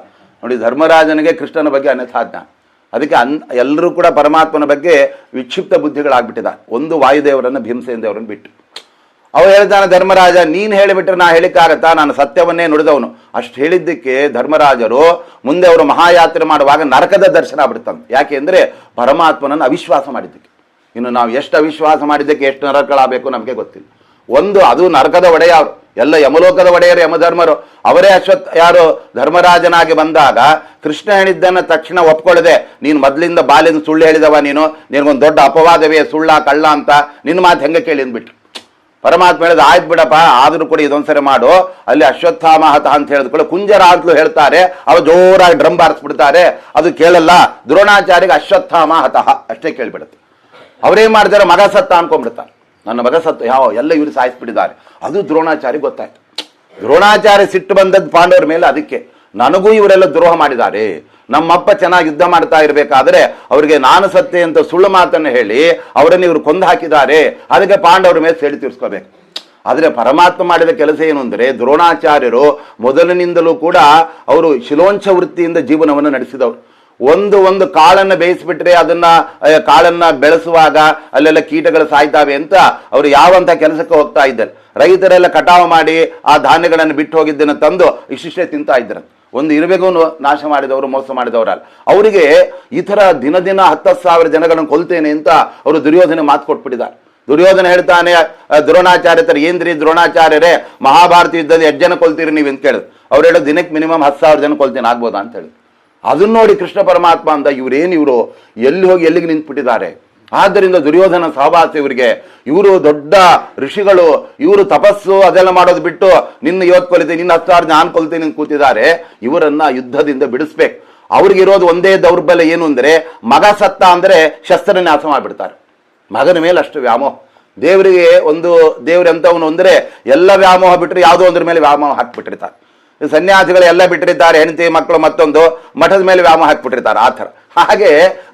ನೋಡಿ, ಧರ್ಮರಾಜನಿಗೆ ಕೃಷ್ಣನ ಬಗ್ಗೆ ಅನ್ಯಥಾಜ್ಞ. ಅದಕ್ಕೆ ಎಲ್ಲರೂ ಕೂಡ ಪರಮಾತ್ಮನ ಬಗ್ಗೆ ವಿಕ್ಷಿಪ್ತ ಬುದ್ಧಿಗಳಾಗ್ಬಿಟ್ಟಿದ್ದಾರೆ. ಒಂದು ವಾಯುದೇವರನ್ನು, ಭೀಮಸೇನ ದೇವರನ್ನು ಬಿಟ್ಟು. ಅವ ಹೇಳ್ತಾನೆ, ಧರ್ಮರಾಜ ನೀನು ಹೇಳಿಬಿಟ್ರೆ ನಾ ಹೇಳಿಕ್ಕಾಗತ್ತಾ? ನಾನು ಸತ್ಯವನ್ನೇ ನುಡಿದವನು. ಅಷ್ಟು ಹೇಳಿದ್ದಕ್ಕೆ ಧರ್ಮರಾಜರು ಮುಂದೆ ಅವರು ಮಹಾಯಾತ್ರೆ ಮಾಡುವಾಗ ನರಕದ ದರ್ಶನ ಆಗ್ಬಿಡ್ತಾನೆ. ಯಾಕೆ ಅಂದರೆ ಪರಮಾತ್ಮನನ್ನು ಅವಿಶ್ವಾಸ ಮಾಡಿದ್ದಕ್ಕೆ. ಇನ್ನು ನಾವು ಎಷ್ಟು ಅವಿಶ್ವಾಸ ಮಾಡಿದ್ದಕ್ಕೆ ಎಷ್ಟು ನರಕಗಳಾಗಬೇಕು ನಮಗೆ ಗೊತ್ತಿಲ್ಲ. ಒಂದು, ಅದು ನರಕದ ಒಡೆಯ, ಎಲ್ಲ ಯಮಲೋಕದ ಒಡೆಯರು ಯಮಧರ್ಮರು, ಅವರೇ ಯಾರು ಧರ್ಮರಾಜನಾಗಿ ಬಂದಾಗ ಕೃಷ್ಣ ಹೇಳಿದ್ದನ್ನ ತಕ್ಷಣ ಒಪ್ಕೊಳ್ಳದೆ, ನೀನು ಮೊದಲಿಂದ ಬಾಲಿಂದ ಸುಳ್ಳು ಹೇಳಿದವ, ನಿನಗೊಂದು ದೊಡ್ಡ ಅಪವಾದವೇ, ಸುಳ್ಳ ಕಳ್ಳ ಅಂತ ನಿನ್ನ ಮಾತು ಹೆಂಗೆ ಕೇಳಿ ಅಂದ್ಬಿಟ್ಟು ಪರಮಾತ್ಮ ಹೇಳಿದ, ಆಯ್ತು ಬಿಡಪ್ಪ, ಆದ್ರೂ ಕೂಡ ಇದೊಂದ್ಸರಿ ಮಾಡು. ಅಲ್ಲಿ ಅಶ್ವತ್ಥಾಮ ಹತ ಅಂತ ಹೇಳಿದ್ಕೊಳ್ಳಿ, ಕುಂಜರ ಅಂತಲೂ ಹೇಳ್ತಾರೆ. ಅವ ಜೋರಾಗಿ ಡ್ರಮ್ ಬಾರಿಸ್ಬಿಡ್ತಾರೆ, ಅದು ಕೇಳಲ್ಲ. ದ್ರೋಣಾಚಾರ್ಯಗೆ ಅಶ್ವತ್ಥಾಮ ಹತಃ ಅಷ್ಟೇ ಕೇಳಿಬಿಡುತ್ತೆ. ಅವರೇನ್ ಮಾಡ್ತಾರೆ, ಮಗ ಸತ್ತ ಅನ್ಕೊಂಡ್ಬಿಡ್ತಾರೆ. ನನ್ನ ಮಗ ಸತ್ತು, ಎಲ್ಲ ಇವರು ಸಾಯಿಸ್ಬಿಟ್ಟಿದ್ದಾರೆ. ಅದು ದ್ರೋಣಾಚಾರ್ಯ ಗೊತ್ತಾಯ್ತು. ದ್ರೋಣಾಚಾರ್ಯ ಸಿಟ್ಟು ಬಂದದ್ದು ಪಾಂಡವರ ಮೇಲೆ. ಅದಕ್ಕೆ ನನಗೂ ಇವರೆಲ್ಲ ದ್ರೋಹ ಮಾಡಿದ್ದಾರೆ. ನಮ್ಮಪ್ಪ ಚೆನ್ನಾಗಿ ಯುದ್ಧ ಮಾಡ್ತಾ ಇರಬೇಕಾದ್ರೆ ಅವರಿಗೆ ನಾನು ಸತ್ತೆ ಅಂತ ಸುಳ್ಳು ಮಾತನ್ನು ಹೇಳಿ ಅವರನ್ನು ಇವರು ಕೊಂದು ಹಾಕಿದ್ದಾರೆ. ಅದಕ್ಕೆ ಪಾಂಡವರ ಮೇಲೆ ಸೇಡಿ ತೀರಿಸ್ಕೋಬೇಕು. ಆದರೆ ಪರಮಾತ್ಮ ಮಾಡಿದ ಕೆಲಸ ಏನು ಅಂದರೆ, ದ್ರೋಣಾಚಾರ್ಯರು ಮೊದಲಿನಿಂದಲೂ ಕೂಡ ಅವರು ಶಿಲೋಂಚ ವೃತ್ತಿಯಿಂದ ಜೀವನವನ್ನು ನಡೆಸಿದವರು. ಒಂದು ಕಾಳನ್ನ ಬೇಯಿಸ್ಬಿಟ್ರೆ ಅದನ್ನ ಕಾಳನ್ನ ಬೆಳೆಸುವಾಗ ಅಲ್ಲೆಲ್ಲ ಕೀಟಗಳು ಸಾಯ್ತಾವೆ ಅಂತ ಅವರು ಯಾವಂತ ಕೆಲಸಕ್ಕೆ ಹೋಗ್ತಾ ಇದ್ದಾರೆ. ರೈತರೆಲ್ಲ ಕಟಾವು ಮಾಡಿ ಆ ಧಾನ್ಯಗಳನ್ನು ಬಿಟ್ಟು ಹೋಗಿದ್ದನ್ನು ತಂದು ಇಷ್ಟಿಷ್ಟೇ ತಿಂತಾ ಇದ್ದಾರೆ. ಒಂದು ಇರುವೆಗೂ ನಾಶ ಮಾಡಿದವರು, ಮೋಸ ಮಾಡಿದವರಲ್ಲ. ಅವರಿಗೆ ಈ ತರ ದಿನ 10,000 ಜನಗಳನ್ನು ಕೊಲ್ತೇನೆ ಅಂತ ಅವರು ದುರ್ಯೋಧನೆ ಮಾತು ಕೊಟ್ಬಿಟ್ಟಿದ್ದಾರೆ. ದುರ್ಯೋಧನ ಹೇಳ್ತಾನೆ ದ್ರೋಣಾಚಾರ್ಯರು, ಏನ್ರಿ ದ್ರೋಣಾಚಾರ್ಯರೇ, ಮಹಾಭಾರತ ಯುದ್ಧದಲ್ಲಿ 8 ಜನ ಕೊಲ್ತೀರಿ ನೀವು ಅಂತ ಕೇಳಿದ್ರು. ಅವ್ರು ಹೇಳೋದು ದಿನಕ್ಕೆ ಮಿನಿಮಮ್ 10,000 ಜನ ಕೊಲ್ತೇನೆ ಆಗ್ಬೋದಾ ಅಂತ ಹೇಳಿ. ಅದನ್ನ ನೋಡಿ ಕೃಷ್ಣ ಪರಮಾತ್ಮ ಅಂತ ಇವರು ಎಲ್ಲಿ ಹೋಗಿ ಎಲ್ಲಿಗೆ ನಿಂತ್ಬಿಟ್ಟಿದ್ದಾರೆ. ಆದ್ದರಿಂದ ದುರ್ಯೋಧನ ಸಹವಾಸ ಇವರಿಗೆ, ಇವರು ದೊಡ್ಡ ಋಷಿಗಳು, ಇವರು ತಪಸ್ಸು ಅದೆಲ್ಲ ಮಾಡೋದು ಬಿಟ್ಟು ನಿನ್ನ ಇವತ್ತು ಕೊಲ್ತೀನಿ, ನಿನ್ನ 10,000 ನಾನು ಕೊಲ್ತೀನಿ ಅಂತ ಕೂತಿದ್ದಾರೆ. ಇವರನ್ನ ಯುದ್ಧದಿಂದ ಬಿಡಿಸ್ಬೇಕು. ಅವ್ರಿಗಿರೋದು ಒಂದೇ ದೌರ್ಬಲ್ಯ ಏನು ಅಂದ್ರೆ, ಮಗ ಸತ್ತ ಅಂದ್ರೆ ಶಸ್ತ್ರನ್ಯಾಸ ಮಾಡಿಬಿಡ್ತಾರೆ. ಮಗನ ಮೇಲೆ ಅಷ್ಟು ವ್ಯಾಮೋಹ. ದೇವರಿಗೆ ದೇವ್ರಂತವನು ಅಂದ್ರೆ ಎಲ್ಲ ವ್ಯಾಮೋಹ ಬಿಟ್ಟರೆ ಯಾವುದೋ ಒಂದ್ರ ಮೇಲೆ ವ್ಯಾಮೋಹ ಹಾಕ್ಬಿಟ್ಟಿರ್ತಾರೆ. ಸನ್ಯಾಸಿಗಳು ಎಲ್ಲ ಬಿಟ್ಟಿರ್ತಾರೆ, ಹೆಂಡತಿ ಮಕ್ಕಳು ಮತ್ತೊಂದು, ಮಠದ ಮೇಲೆ ವ್ಯಾಮೋಹ ಹಾಕ್ಬಿಟ್ಟಿರ್ತಾರೆ. ಆ ಥರ ಹಾಗೆ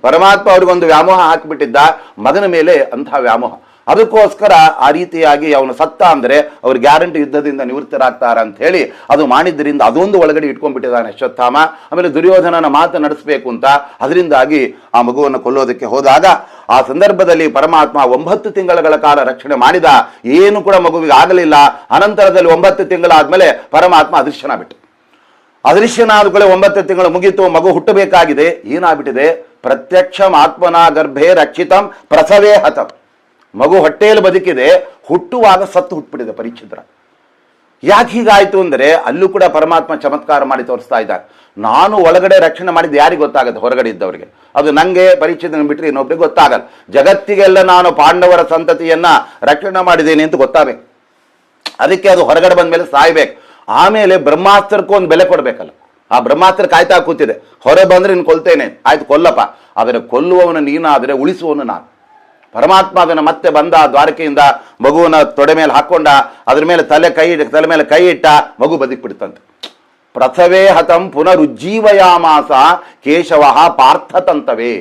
ಪರಮಾತ್ಮ ಅವ್ರಿಗೊಂದು ವ್ಯಾಮೋಹ ಹಾಕಿಬಿಟ್ಟಿದ್ದ, ಮಗನ ಮೇಲೆ ಅಂತಹ ವ್ಯಾಮೋಹ. ಅದಕ್ಕೋಸ್ಕರ ಆ ರೀತಿಯಾಗಿ ಅವನು ಸತ್ತ ಅಂದ್ರೆ ಅವ್ರು ಗ್ಯಾರಂಟಿ ಯುದ್ಧದಿಂದ ನಿವೃತ್ತರಾಗ್ತಾರ ಅಂತ ಹೇಳಿ ಅದು ಮಾಡಿದ್ದರಿಂದ ಅದೊಂದು ಒಳಗಡೆ ಇಟ್ಕೊಂಡ್ಬಿಟ್ಟಿದ್ದಾನೆ ಅಶ್ವತ್ಥಾಮ. ಆಮೇಲೆ ದುರ್ಯೋಧನನ ಮಾತು ನಡೆಸಬೇಕು ಅಂತ ಅದರಿಂದಾಗಿ ಆ ಮಗುವನ್ನು ಕೊಲ್ಲೋದಕ್ಕೆ ಹೋದಾಗ ಆ ಸಂದರ್ಭದಲ್ಲಿ ಪರಮಾತ್ಮ 9 ತಿಂಗಳ ಕಾಲ ರಕ್ಷಣೆ ಮಾಡಿದ. ಏನು ಕೂಡ ಮಗುವಿಗೆ ಆಗಲಿಲ್ಲ. ಅನಂತರದಲ್ಲಿ 9 ತಿಂಗಳಾದ್ಮೇಲೆ ಪರಮಾತ್ಮ ಅದೃಶ್ಯನಾಗ್ಬಿಟ್ಟು. ಅದೃಶ್ಯನಾದ ಕೂಡ 9 ತಿಂಗಳು ಮುಗೀತು, ಮಗು ಹುಟ್ಟಬೇಕಾಗಿದೆ. ಏನಾಗ್ಬಿಟ್ಟಿದೆ? ಪ್ರತ್ಯಕ್ಷ ಆತ್ಮನ ಗರ್ಭೆ ರಕ್ಷಿತಂ ಪ್ರಸವೇ ಹತಂ. ಮಗು ಹೊಟ್ಟೆಯಲ್ಲಿ ಬದುಕಿದೆ, ಹುಟ್ಟುವಾಗ ಸತ್ತು ಹುಟ್ಟುಬಿಟ್ಟಿದೆ ಪರೀಕ್ಷಿತರ. ಯಾಕೆ ಹೀಗಾಯ್ತು ಅಂದ್ರೆ ಅಲ್ಲೂ ಕೂಡ ಪರಮಾತ್ಮ ಚಮತ್ಕಾರ ಮಾಡಿ ತೋರಿಸ್ತಾ ಇದ್ದಾರೆ. ನಾನು ಒಳಗಡೆ ರಕ್ಷಣೆ ಮಾಡಿದ್ದು ಯಾರಿಗೆ ಗೊತ್ತಾಗುತ್ತೆ? ಹೊರಗಡೆ ಇದ್ದವರಿಗೆ. ಅದು ನಂಗೆ ಪರೀಕ್ಷಿತ ಬಿಟ್ಟರೆ ಇನ್ನೊಬ್ರಿಗೆ ಗೊತ್ತಾಗಲ್ಲ. ಜಗತ್ತಿಗೆಲ್ಲ ನಾನು ಪಾಂಡವರ ಸಂತತಿಯನ್ನ ರಕ್ಷಣೆ ಮಾಡಿದ್ದೇನೆ ಅಂತ ಗೊತ್ತಾಗಬೇಕು. ಅದಕ್ಕೆ ಅದು ಹೊರಗಡೆ ಬಂದ ಮೇಲೆ ಸಾಯ್ಬೇಕು. ಆಮೇಲೆ ಬ್ರಹ್ಮಾಸ್ತ್ರಕ್ಕೂ ಒಂದು ಬೆಲೆ ಕೊಡ್ಬೇಕಲ್ಲ. ಆ ಬ್ರಹ್ಮಾಸ್ತ್ರ ಕಾಯ್ತಾ ಕೂತಿದೆ, ಹೊರ ಬಂದ್ರೆ ನೀನು ಕೊಲ್ತೇನೆ, ಆಯ್ತು ಕೊಲ್ಲಪ್ಪ. ಆದರೆ ಕೊಲ್ಲುವವನು ನೀನಾದರೆ ಉಳಿಸುವವನು ನಾನು. ಪರಮಾತ್ಮ ಅದನ್ನು ಮತ್ತೆ ಬಂದ ದ್ವಾರಕೆಯಿಂದ ಮಗುವನ ತೊಡೆ ಮೇಲೆ ಹಾಕೊಂಡ, ಅದ್ರ ಮೇಲೆ ತಲೆ ಮೇಲೆ ಕೈ ಇಟ್ಟ, ಮಗು ಬದುಕ್ಬಿಡ್ತಂತೆ. ಪ್ರಸವೇ ಹತಂ ಪುನರುಜ್ಜೀವಯಾಮಾಸ ಕೇಶವ ಪಾರ್ಥತಂತವೇ.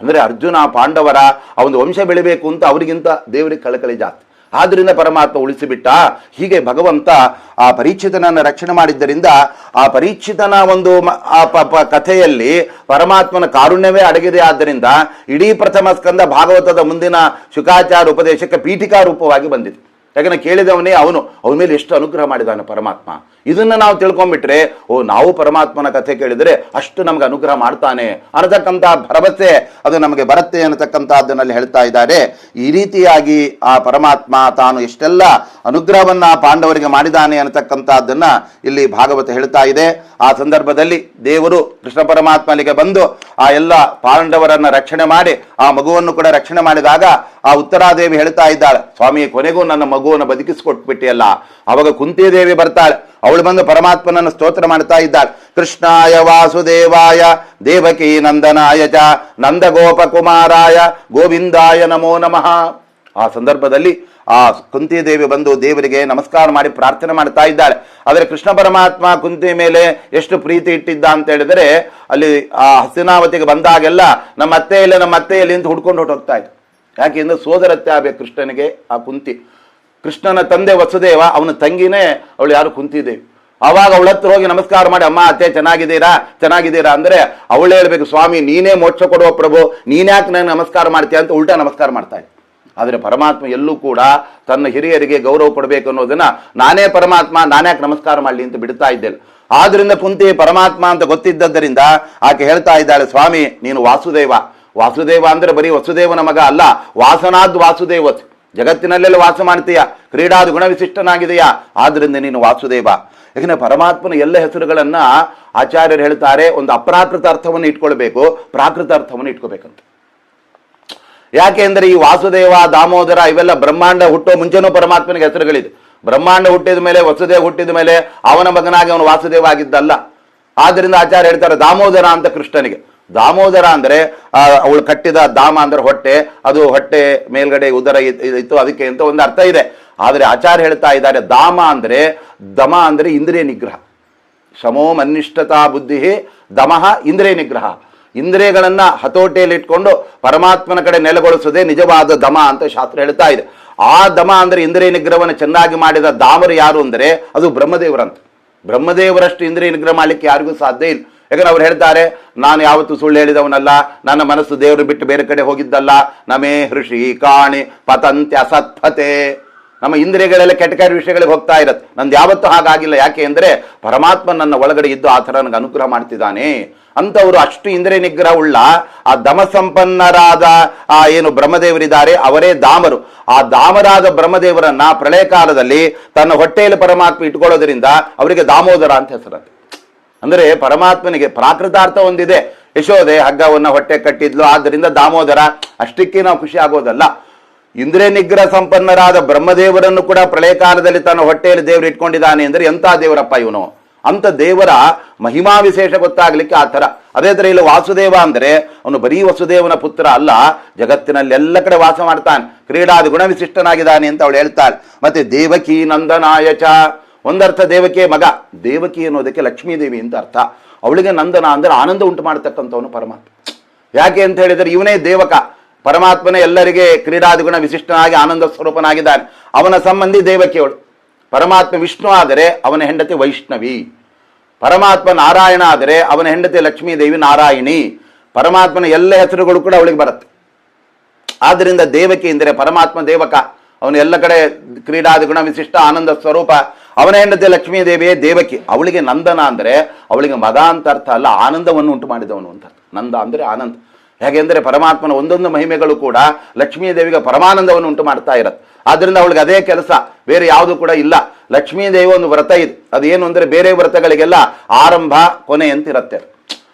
ಅಂದ್ರೆ ಅರ್ಜುನ ಪಾಂಡವರ ಆ ಒಂದು ವಂಶ ಬೆಳಿಬೇಕು ಅಂತ ಅವರಿಗಿಂತ ದೇವರಿಗೆ ಕಳಕಳಿ ಜಾಸ್ತಿ. ಆದ್ರಿಂದ ಪರಮಾತ್ಮ ಉಳಿಸಿಬಿಟ್ಟ. ಹೀಗೆ ಭಗವಂತ ಆ ಪರೀಕ್ಷಿತನನ್ನು ರಕ್ಷಣೆ ಮಾಡಿದ್ದರಿಂದ ಆ ಪರೀಕ್ಷಿತನ ಒಂದು ಕಥೆಯಲ್ಲಿ ಪರಮಾತ್ಮನ ಕಾರುಣ್ಯವೇ ಅಡಗಿದೆ. ಆದ್ದರಿಂದ ಇಡೀ ಪ್ರಥಮ ಸ್ಕಂದ ಭಾಗವತದ ಮುಂದಿನ ಶುಕಾಚಾರ್ಯ ಉಪದೇಶಕ್ಕೆ ಪೀಠಿಕಾ ರೂಪವಾಗಿ ಬಂದಿದೆ. ಯಾಕಂದ್ರೆ ಕೇಳಿದವನೇ ಅವನ ಮೇಲೆ ಎಷ್ಟು ಅನುಗ್ರಹ ಮಾಡಿದಾನೆ ಪರಮಾತ್ಮ. ಇದನ್ನ ನಾವು ತಿಳ್ಕೊಂಡ್ಬಿಟ್ರೆ, ನಾವು ಪರಮಾತ್ಮನ ಕಥೆ ಕೇಳಿದರೆ ಅಷ್ಟು ನಮ್ಗೆ ಅನುಗ್ರಹ ಮಾಡ್ತಾನೆ ಅನ್ನತಕ್ಕಂಥ ಭರವಸೆ ಅದು ನಮಗೆ ಬರುತ್ತೆ ಅನ್ನತಕ್ಕಂಥದ್ದನ್ನಲ್ಲಿ ಹೇಳ್ತಾ ಇದ್ದಾರೆ. ಈ ರೀತಿಯಾಗಿ ಆ ಪರಮಾತ್ಮ ತಾನು ಎಷ್ಟೆಲ್ಲ ಅನುಗ್ರಹವನ್ನ ಪಾಂಡವರಿಗೆ ಮಾಡಿದಾನೆ ಅನ್ನತಕ್ಕಂಥದ್ದನ್ನ ಇಲ್ಲಿ ಭಾಗವತ ಹೇಳ್ತಾ ಇದೆ. ಆ ಸಂದರ್ಭದಲ್ಲಿ ದೇವರು ಕೃಷ್ಣ ಪರಮಾತ್ಮ ಅಲ್ಲಿಗೆ ಬಂದು ಆ ಎಲ್ಲ ಪಾಂಡವರನ್ನ ರಕ್ಷಣೆ ಮಾಡಿ ಆ ಮಗುವನ್ನು ಕೂಡ ರಕ್ಷಣೆ ಮಾಡಿದಾಗ ಆ ಉತ್ತರಾದೇವಿ ಹೇಳ್ತಾ ಇದ್ದಾಳೆ, ಸ್ವಾಮಿ ಕೊನೆಗೂ ನನ್ನ ಮಗುವನ್ನು ಬದುಕಿಸಿಕೊಟ್ಬಿಟ್ಟಿಯಲ್ಲ. ಅವಾಗ ಕುಂತಿದೇವಿ ಬರ್ತಾಳೆ. ಅವಳು ಬಂದು ಪರಮಾತ್ಮನನ್ನು ಸ್ತೋತ್ರ ಮಾಡ್ತಾ ಇದ್ದಾಳೆ. ಕೃಷ್ಣಾಯ ವಾಸುದೇವಾಯ ದೇವಕೀ ನಂದನಾಯ ಚ ನಂದಗೋಪಕುಮಾರಾಯ ಗೋವಿಂದಾಯ ನಮೋ ನಮಃ. ಆ ಸಂದರ್ಭದಲ್ಲಿ ಆ ಕುಂತಿದೇವಿ ಬಂದು ದೇವರಿಗೆ ನಮಸ್ಕಾರ ಮಾಡಿ ಪ್ರಾರ್ಥನೆ ಮಾಡ್ತಾ ಇದ್ದಾಳೆ. ಆದರೆ ಕೃಷ್ಣ ಪರಮಾತ್ಮ ಕುಂತಿ ಮೇಲೆ ಎಷ್ಟು ಪ್ರೀತಿ ಇಟ್ಟಿದ್ದ ಅಂತ ಹೇಳಿದರೆ, ಅಲ್ಲಿ ಆ ಹಸ್ತಿನಾವತಿಗೆ ಬಂದಾಗೆಲ್ಲ ನಮ್ಮ ಅತ್ತೆಯಲ್ಲಿ ಅಂತ ಹುಡ್ಕೊಂಡು ಹೊಟ್ಟೋಗ್ತಾ ಇತ್ತು. ಯಾಕೆಂದ್ರೆ ಸೋದರತ್ತೆ ಆಗ್ಬೇಕು ಕೃಷ್ಣನಿಗೆ ಆ ಕುಂತಿ. ಕೃಷ್ಣನ ತಂದೆ ವಸುದೇವ, ಅವನ ತಂಗಿನೇ ಅವಳು ಯಾರು ಕುಂತಿದೇವಿ. ಅವಾಗ ಅವಳ ಹತ್ರ ಹೋಗಿ ನಮಸ್ಕಾರ ಮಾಡಿ, ಅಮ್ಮ ಅತ್ತೆ ಚೆನ್ನಾಗಿದ್ದೀರಾ ಅಂದ್ರೆ ಅವಳು ಹೇಳ್ಬೇಕು, ಸ್ವಾಮಿ ನೀನೇ ಮೋಕ್ಷ ಕೊಡುವ ಪ್ರಭು, ನೀನ್ಯಾಕೆ ನನಗೆ ನಮಸ್ಕಾರ ಮಾಡ್ತೀಯ ಅಂತ ಉಲ್ಟಾ ನಮಸ್ಕಾರ ಮಾಡ್ತಾ ಇದ್ದ. ಆದರೆ ಪರಮಾತ್ಮ ಎಲ್ಲೂ ಕೂಡ ತನ್ನ ಹಿರಿಯರಿಗೆ ಗೌರವ ಕೊಡಬೇಕು ಅನ್ನೋದನ್ನ ನಾನೇ ಪರಮಾತ್ಮ, ನಾನ್ಯಾಕೆ ನಮಸ್ಕಾರ ಮಾಡಲಿ ಅಂತ ಬಿಡ್ತಾ ಇದ್ದೇನೆ. ಆದ್ರಿಂದ ಕುಂತಿ ಪರಮಾತ್ಮ ಅಂತ ಗೊತ್ತಿದ್ದರಿಂದ ಆಕೆ ಹೇಳ್ತಾ ಇದ್ದಾಳೆ, ಸ್ವಾಮಿ ನೀನು ವಾಸುದೇವ ಅಂದ್ರೆ ಬರೀ ವಸುದೇವನ ಮಗ ಅಲ್ಲ, ವಾಸನಾದ್ ವಾಸುದೇವ, ಜಗತ್ತಿನಲ್ಲೆಲ್ಲ ವಾಸ ಮಾಡ್ತೀಯ, ಕ್ರೀಡಾದ ಗುಣವಿಶಿಷ್ಟನಾಗಿದೆಯಾ, ಆದ್ರಿಂದ ನೀನು ವಾಸುದೇವ. ಯಾಕಂದ್ರೆ ಪರಮಾತ್ಮನ ಎಲ್ಲ ಹೆಸರುಗಳನ್ನ ಆಚಾರ್ಯರು ಹೇಳ್ತಾರೆ, ಒಂದು ಅಪ್ರಾಕೃತ ಅರ್ಥವನ್ನು ಇಟ್ಕೊಳ್ಬೇಕು, ಪ್ರಾಕೃತ ಅರ್ಥವನ್ನು ಇಟ್ಕೋಬೇಕಂತ. ಯಾಕೆಂದ್ರೆ ಈ ವಾಸುದೇವ, ದಾಮೋದರ ಇವೆಲ್ಲ ಬ್ರಹ್ಮಾಂಡ ಹುಟ್ಟೋ ಮುಂಚೆನೂ ಪರಮಾತ್ಮನಿಗೆ ಹೆಸರುಗಳಿದೆ. ಬ್ರಹ್ಮಾಂಡ ಹುಟ್ಟಿದ ಮೇಲೆ, ವಸುದೇವ ಹುಟ್ಟಿದ ಮೇಲೆ ಅವನ ಮಗನಾಗಿ ಅವನು ವಾಸುದೇವ ಆಗಿದ್ದಲ್ಲ. ಆದ್ರಿಂದ ಆಚಾರ್ಯ ಹೇಳ್ತಾರೆ ದಾಮೋದರ ಅಂತ ಕೃಷ್ಣನಿಗೆ. ದಾಮೋದರ ಅಂದ್ರೆ ಅವಳು ಕಟ್ಟಿದ ದಾಮ ಅಂದ್ರೆ ಹೊಟ್ಟೆ, ಅದು ಹೊಟ್ಟೆ ಮೇಲ್ಗಡೆ ಉದರ ಇತ್ತು ಅದಕ್ಕೆ ಅಂತ ಒಂದು ಅರ್ಥ ಇದೆ. ಆದರೆ ಆಚಾರ್ಯ ಹೇಳ್ತಾ ಇದ್ದಾರೆ ದಮ ಅಂದ್ರೆ ಇಂದ್ರಿಯ ನಿಗ್ರಹ. ಶಮೋ ಮನ್ನಿಷ್ಠತಾ ಬುದ್ಧಿ ದಮಃ ಇಂದ್ರಿಯ ನಿಗ್ರಹ. ಇಂದ್ರಿಯಗಳನ್ನ ಹತೋಟಿಯಲ್ಲಿ ಇಟ್ಕೊಂಡು ಪರಮಾತ್ಮನ ಕಡೆ ನೆಲೆಗೊಳಿಸೋದೇ ನಿಜವಾದ ದಮ ಅಂತ ಶಾಸ್ತ್ರ ಹೇಳ್ತಾ ಇದೆ. ಆ ದಮ ಅಂದ್ರೆ ಇಂದ್ರಿಯ ನಿಗ್ರಹವನ್ನು ಚೆನ್ನಾಗಿ ಮಾಡಿದ ದಾಮರು ಯಾರು ಅಂದ್ರೆ ಅದು ಬ್ರಹ್ಮದೇವರಂತ. ಬ್ರಹ್ಮದೇವರಷ್ಟು ಇಂದ್ರಿಯ ನಿಗ್ರಹ ಮಾಡ್ಲಿಕ್ಕೆ ಯಾರಿಗೂ ಸಾಧ್ಯ ಇಲ್ಲ. ಯಾಕಂದ್ರೆ ಅವ್ರು ಹೇಳ್ತಾರೆ, ನಾನು ಯಾವತ್ತೂ ಸುಳ್ಳು ಹೇಳಿದವನಲ್ಲ, ನನ್ನ ಮನಸ್ಸು ದೇವರು ಬಿಟ್ಟು ಬೇರೆ ಕಡೆ ಹೋಗಿದ್ದಲ್ಲ. ನಮೇ ಹೃಷಿ ಕಾಣಿ ಪತಂತ್ಯ ಸತ್ಪತೆ. ನಮ್ಮ ಇಂದ್ರಿಯಗಳೆಲ್ಲ ಕೆಟ್ಟ ಕೆಟ್ಟ ವಿಷಯಗಳಿಗೆ ಹೋಗ್ತಾ ಇರತ್ತೆ. ನಂದು ಯಾವತ್ತೂ ಹಾಗಾಗಿಲ್ಲ. ಯಾಕೆ ಅಂದರೆ ಪರಮಾತ್ಮ ನನ್ನ ಒಳಗಡೆ ಇದ್ದು ಆ ಥರ ನನಗೆ ಅನುಗ್ರಹ ಮಾಡ್ತಿದ್ದಾನೆ ಅಂತವರು ಅಷ್ಟು ಇಂದ್ರಿಯ ನಿಗ್ರಹ ಉಳ್ಳ ಆ ದಮ ಸಂಪನ್ನರಾದ ಆ ಏನು ಬ್ರಹ್ಮದೇವರಿದ್ದಾರೆ ಅವರೇ ದಾಮರು. ಆ ದಾಮರಾದ ಬ್ರಹ್ಮದೇವರನ್ನ ಪ್ರಳಯ ಕಾಲದಲ್ಲಿ ತನ್ನ ಹೊಟ್ಟೆಯಲ್ಲಿ ಪರಮಾತ್ಮ ಇಟ್ಕೊಳ್ಳೋದ್ರಿಂದ ಅವರಿಗೆ ದಾಮೋದರ ಅಂತ ಹೆಸರಂತೆ. ಅಂದರೆ ಪರಮಾತ್ಮನಿಗೆ ಪ್ರಾಕೃತಾರ್ಥ ಒಂದಿದೆ. ಯಶೋದೆ ಹಗ್ಗವನ್ನ ಹೊಟ್ಟೆ ಕಟ್ಟಿದ್ಲು, ಆದ್ದರಿಂದ ದಾಮೋದರ. ಅಷ್ಟಕ್ಕೆ ನಾವು ಖುಷಿ ಆಗೋದಲ್ಲ. ಇಂದ್ರಿಯ ನಿಗ್ರಹ ಸಂಪನ್ನರಾದ ಬ್ರಹ್ಮದೇವರನ್ನು ಕೂಡ ಪ್ರಳಯ ಕಾಲದಲ್ಲಿ ತನ್ನ ಹೊಟ್ಟೆಯಲ್ಲಿ ದೇವರು ಇಟ್ಕೊಂಡಿದ್ದಾನೆ ಅಂದರೆ ಎಂಥ ದೇವರಪ್ಪ ಇವನು ಅಂತ ದೇವರ ಮಹಿಮಾ ವಿಶೇಷ ಗೊತ್ತಾಗ್ಲಿಕ್ಕೆ ಆ ಥರ. ಅದೇ ಥರ ಇಲ್ಲಿ ವಾಸುದೇವ ಅಂದರೆ ಅವನು ಬರೀ ವಸುದೇವನ ಪುತ್ರ ಅಲ್ಲ, ಜಗತ್ತಿನಲ್ಲಿ ಎಲ್ಲ ಕಡೆ ವಾಸ ಮಾಡ್ತಾನೆ, ಕ್ರೀಡಾದಿ ಗುಣ ವಿಶಿಷ್ಟನಾಗಿದ್ದಾನೆ ಅಂತ ಅವಳು ಹೇಳ್ತಾಳೆ. ಮತ್ತೆ ದೇವಕಿ ನಂದನಾಯಚ, ಒಂದರ್ಥ ದೇವಕಿಯ ಮಗ. ದೇವಕಿ ಅನ್ನೋದಕ್ಕೆ ಲಕ್ಷ್ಮೀದೇವಿ ಅಂತ ಅರ್ಥ. ಅವಳಿಗೆ ನಂದನ ಅಂದರೆ ಆನಂದ ಉಂಟು ಮಾಡತಕ್ಕಂಥವನು ಪರಮಾತ್ಮ. ಯಾಕೆ ಅಂತ ಹೇಳಿದರೆ ಇವನೇ ದೇವಕ. ಪರಮಾತ್ಮನೇ ಎಲ್ಲರಿಗೆ ಕ್ರೀಡಾದಿಗುಣ ವಿಶಿಷ್ಟನಾಗಿ ಆನಂದ ಸ್ವರೂಪನಾಗಿದ್ದಾನೆ. ಅವನ ಸಂಬಂಧಿ ದೇವಕಿಯವಳು. ಪರಮಾತ್ಮ ವಿಷ್ಣು ಆದರೆ ಅವನ ಹೆಂಡತಿ ವೈಷ್ಣವಿ. ಪರಮಾತ್ಮ ನಾರಾಯಣ ಆದರೆ ಅವನ ಹೆಂಡತಿ ಲಕ್ಷ್ಮೀದೇವಿ ನಾರಾಯಣಿ. ಪರಮಾತ್ಮನ ಎಲ್ಲ ಹೆಸರುಗಳು ಕೂಡ ಅವಳಿಗೆ ಬರುತ್ತೆ. ಆದ್ದರಿಂದ ದೇವಕಿ ಎಂದರೆ ಪರಮಾತ್ಮ ದೇವಕ, ಅವನು ಎಲ್ಲ ಕಡೆ ಕ್ರೀಡಾದಿಗುಣ ವಿಶಿಷ್ಟ ಆನಂದ ಸ್ವರೂಪ. ಅವನ ಹೆಂಡತಿ ಲಕ್ಷ್ಮೀದೇವಿಯೇ ದೇವಕಿ. ಅವಳಿಗೆ ನಂದನ ಅಂದರೆ ಅವಳಿಗೆ ಮದ ಅಂತ ಅರ್ಥ ಅಲ್ಲ, ಆನಂದವನ್ನು ಉಂಟು ಮಾಡಿದವನು ಅಂತ ಅರ್ಥ. ನಂದ ಅಂದರೆ ಆನಂದ. ಹೇಗೆಂದರೆ ಪರಮಾತ್ಮನ ಒಂದೊಂದು ಮಹಿಮೆಗಳು ಕೂಡ ಲಕ್ಷ್ಮೀದೇವಿಗೆ ಪರಮಾನಂದವನ್ನು ಉಂಟು ಮಾಡ್ತಾ ಇರತ್ತೆ. ಆದ್ದರಿಂದ ಅವಳಿಗೆ ಅದೇ ಕೆಲಸ, ಬೇರೆ ಯಾವುದು ಕೂಡ ಇಲ್ಲ. ಲಕ್ಷ್ಮೀದೇವಿ ಒಂದು ವ್ರತ ಇದೆ. ಅದೇನು ಅಂದರೆ ಬೇರೆ ವ್ರತಗಳಿಗೆಲ್ಲ ಆರಂಭ ಕೊನೆ ಅಂತ ಇರುತ್ತೆ.